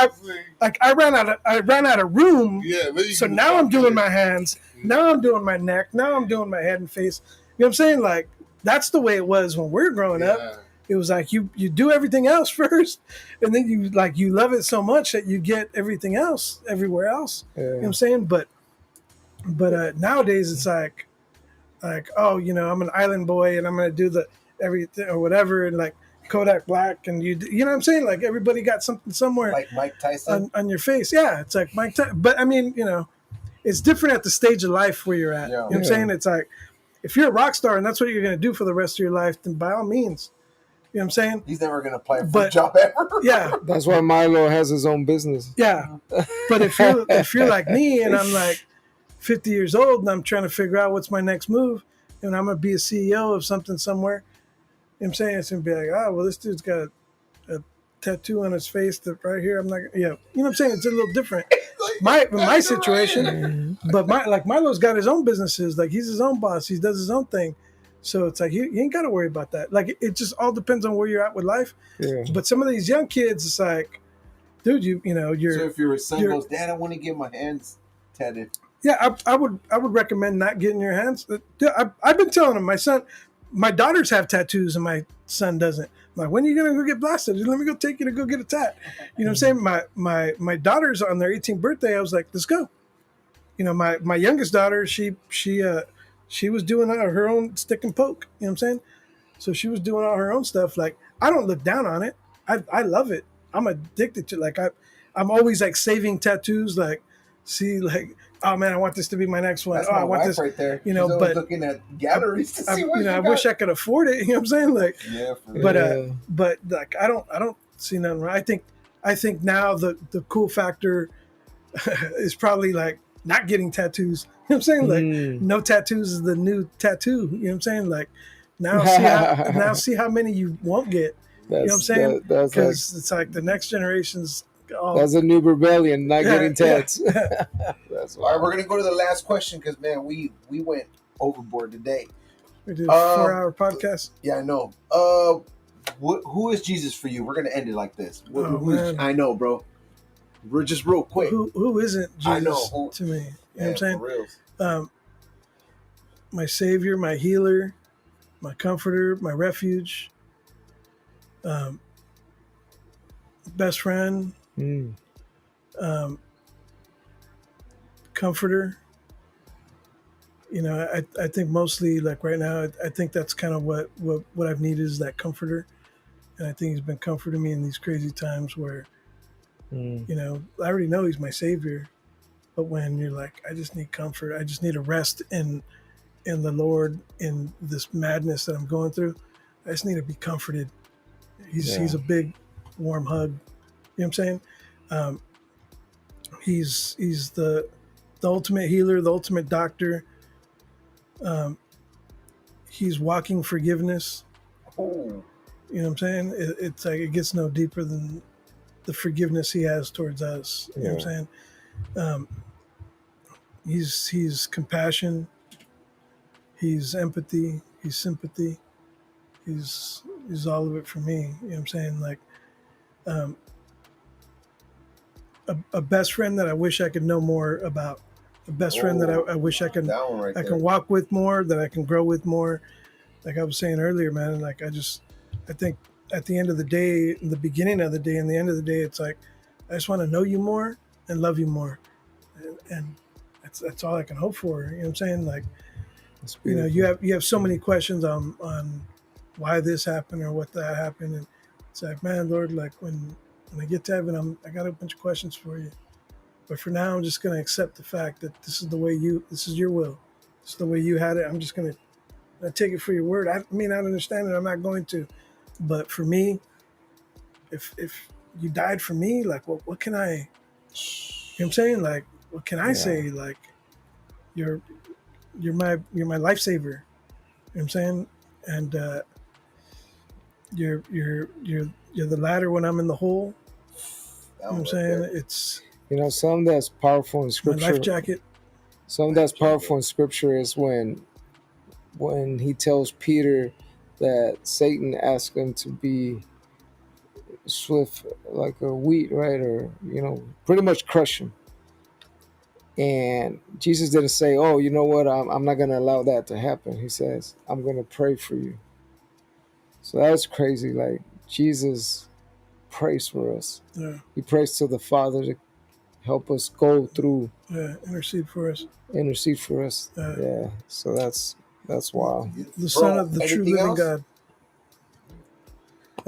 I ran out of room. Yeah, So now I'm doing my hands. Now I'm doing my neck. Now I'm doing my head and face. You know what I'm saying? Like that's the way it was when we were growing up. It was like you do everything else first, and then you love it so much that you get everything else everywhere else. Yeah. You know what I'm saying? But nowadays it's like oh, I'm an island boy and I'm gonna do the everything or whatever, and like Kodak Black, and you know what I'm saying? Like everybody got something somewhere Like Mike Tyson. on your face. Yeah, it's like Mike Tyson. But I mean, it's different at the stage of life where you're at. You know what I'm saying? It's like if you're a rock star and that's what you're gonna do for the rest of your life, then by all means. You know what I'm saying? He's never going to play a job ever. Yeah. That's why Milo has his own business. Yeah. But if you're like me and I'm like 50 years old and I'm trying to figure out what's my next move and I'm going to be a CEO of something somewhere, you know what I'm saying? It's going to be like, oh, well, this dude's got a tattoo on his face that right here. I'm not, you know what I'm saying? It's a little different. My situation, but Milo's got his own businesses. Like he's his own boss. He does his own thing. So it's like you ain't got to worry about that. Like it just all depends on where you're at with life. Yeah. But some of these young kids, it's like, dude, you're. So if your son goes, Dad, I want to get my hands tatted. Yeah, I would recommend not getting your hands. I've been telling him, my daughters have tattoos and my son doesn't. I'm like, when are you gonna go get blasted? Let me go take you to go get a tat. You know what I'm saying? My daughters on their 18th birthday, I was like, let's go. My youngest daughter, she was doing her own stick and poke. You know what I'm saying? So she was doing all her own stuff. Like I don't look down on it. I love it. I'm addicted to it. Like I'm always like saving tattoos. Like see like, oh man, I want this to be my next one. That's oh, my I want wife this right there. She's but looking at galleries to see what I wish I could afford it. You know what I'm saying? Like, yeah. But like I don't see nothing wrong. I think now the cool factor is probably like not getting tattoos. You know what I'm saying? Like no tattoos is the new tattoo. You know what I'm saying? Like now see how many you won't get. You know what I'm saying? Because it's like the next generation's that's a new rebellion, not getting tats. Yeah. That's all right, we're gonna go to the last question because man, we went overboard today. We did a 4-hour podcast. Yeah, I know. Who is Jesus for you? We're gonna end it like this. I know, bro. We're just real quick. Who isn't Jesus I know. to me? You know what I'm saying? For real. My savior, my healer, my comforter, my refuge, best friend, comforter. I think mostly like right now, I think that's kind of what I've needed is that comforter. And I think he's been comforting me in these crazy times where, Mm. I already know he's my savior. But when you're like, I just need comfort, I just need a rest in the Lord in this madness that I'm going through. I just need to be comforted. He's Yeah. a big warm hug. You know what I'm saying? Um, he's the ultimate healer, the ultimate doctor. Um, he's walking forgiveness. Oh, You know what I'm saying? It's like it gets no deeper than the forgiveness he has towards us. You know what Yeah. I'm saying? Um, he's compassion. He's empathy. He's sympathy. He's all of it for me. You know what I'm saying? Like um, a best friend that I wish I could know more about. A best friend that I wish that one right I there. can walk with more, that I can grow with more. Like I was saying earlier, man. Like I think at the end of the day, in the beginning of the day, and the end of the day, it's like I just want to know you more and love you more, and that's all I can hope for. You know what I'm saying? Like It's beautiful. you have so many questions on why this happened or what that happened, and it's like, man, Lord, like when I get to heaven, I got a bunch of questions for you. But for now, I'm just gonna accept the fact that this is your will, this is the way you had it. I'm just gonna take it for your word. I mean, I understand it. I'm not going to, but for me, if you died for me, like what can I? You know what I'm saying? Like what can I Yeah. say? Like you're you're my lifesaver. You know what I'm saying? And you're the ladder when I'm in the hole. That You know one what I'm right saying? there. It's Something that's powerful in my life scripture. jacket. Something that's powerful in scripture is when he tells Peter that Satan asked him to be swift like a wheat, right? Or pretty much crush him. And Jesus didn't say, "Oh, you know what? I'm not going to allow that to happen." He says, "I'm going to pray for you." So that's crazy. Like Jesus prays for us. Yeah, He prays to the Father to help us go through, yeah. Intercede for us. intercede for us. Uh, Yeah. So that's wild. the Son Bro, of the true anything living else? God.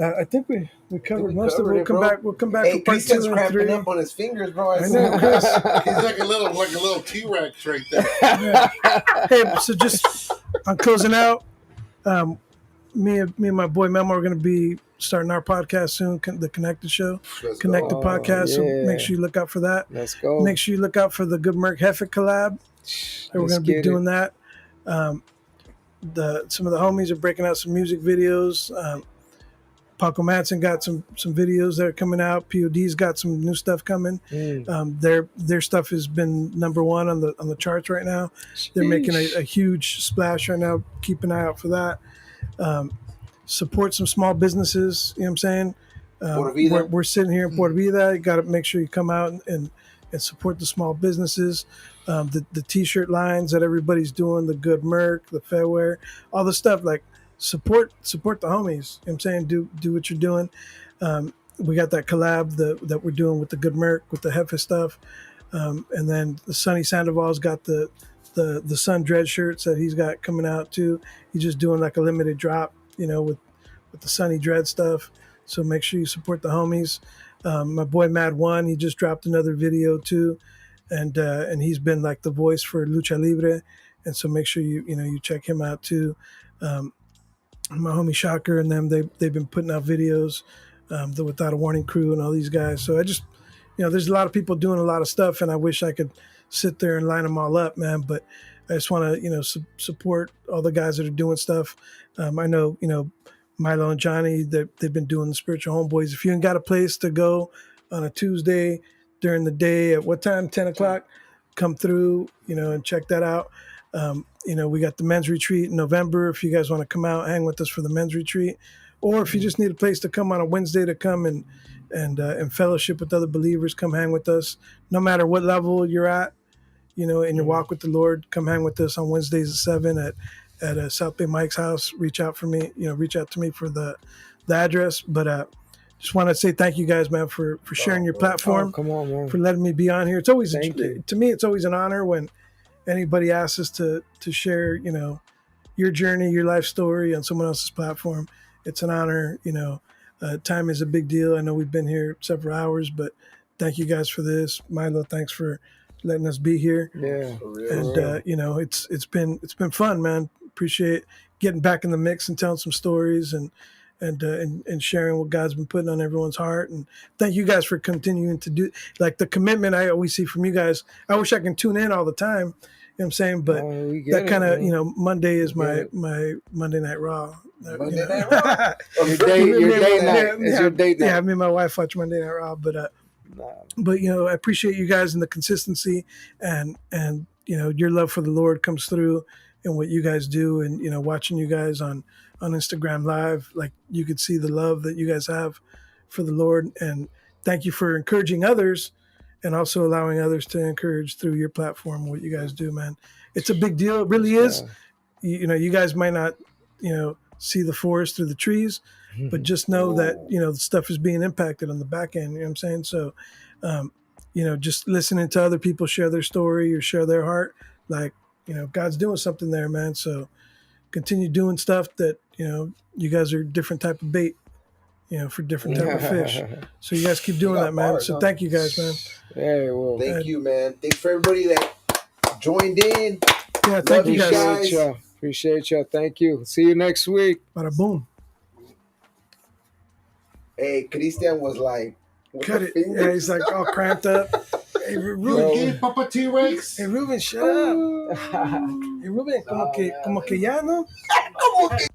I think we I think covered we most of it. covered it, bro. We'll come back for Hey, part Christian's 2 and cramping 3. up on his fingers, bro. I I see. know, Chris. He's like a little T-Rex right there. Yeah. Hey, so just on closing out, me and my boy Memo are going to be starting our podcast soon, the Connected Show, Let's go. Connected Oh Podcast. So make yeah. sure you look out for that. Let's go. Make sure you look out for the Good Merc Heffick collab. That we're Let's going to be get it. doing that. Some of the homies are breaking out some music videos. Paco Matson got some videos that are coming out. POD's got some new stuff coming. Mm. Their stuff has been #1 on the charts right now. They're making a huge splash right now. Keep an eye out for that. Support some small businesses. You know what I'm saying? Pura vida. We're sitting here in Puerto Vida. You got to make sure you come out and support the small businesses. The t-shirt lines that everybody's doing, the good merc, the fairwear, all the stuff. Like support the homies. You know what I'm saying? Do what you're doing. We got that collab that we're doing with the good merc with the Hefe stuff, and then the Sonny Sandoval's got the Sun Dread shirts that he's got coming out too. He's just doing like a limited drop, with the Sunny Dread stuff. So make sure you support the homies. My boy Mad One, he just dropped another video too, and he's been like the voice for Lucha Libre, and so make sure you check him out too. My homie Shocker and them, they've been putting out videos, the Without a Warning crew and all these guys. So I just, there's a lot of people doing a lot of stuff, and I wish I could sit there and line them all up, man. But I just want to, support all the guys that are doing stuff. I know, Milo and Johnny, they've been doing the Spiritual Homeboys. If you ain't got a place to go on a Tuesday during the day at what time? 10 o'clock. Come through, and check that out. We got the men's retreat in November. If you guys want to come out, hang with us for the men's retreat, or if you just need a place to come on a Wednesday to come and fellowship with other believers, come hang with us. No matter what level you're at, in your walk with the Lord, come hang with us on Wednesdays at 7 at South Bay Mike's house. Reach out to me for the address. But just want to say thank you guys, man, for sharing your Oh, platform, come on, man. for letting me be on here. It's always Thank you. to me, it's always an honor when anybody asks us to share, your journey, your life story on someone else's platform, it's an honor. Time is a big deal. I know we've been here several hours, but thank you guys for this. Milo, thanks for letting us be here. Yeah, For real. And it's been fun, man. Appreciate getting back in the mix and telling some stories and sharing what God's been putting on everyone's heart. And thank you guys for continuing to do, like, the commitment I always see from you guys. I wish I can tune in all the time. You know what I'm saying? But we get that it, kind of, man. Monday is We get my it. Monday Night Raw. Monday Night Raw? Your day night. It's Yeah, your day night. yeah, me and my wife watch Monday Night Raw, but I appreciate you guys and the consistency and your love for the Lord comes through in what you guys do, and watching you guys on Instagram Live, like, you could see the love that you guys have for the Lord. And thank you for encouraging others and also allowing others to encourage through your platform what you guys do, man. It's a big deal. It really is. You guys might not see the forest through the trees, but just know that the stuff is being impacted on the back end. You know what I'm saying? So just listening to other people share their story or share their heart, like, God's doing something there, man. So continue doing stuff that you guys are different type of bait, for different type of fish. So you guys keep doing got that, man. bars, So huh? thank you guys, man. Yeah, well, Thank you, man. Thanks for everybody that joined in. Yeah, thank Love you you guys. guys. appreciate y'all. Appreciate y'all. Thank you. See you next week. Bada boom. Hey, Christian was like, with Cut the it. fingers. Yeah, he's like all cramped up. Hey, You Ruben. gay Papa T-Rex? Hey, Ruben, shut up. Hey, Ruben, como que ya, ¿no? ¿Cómo que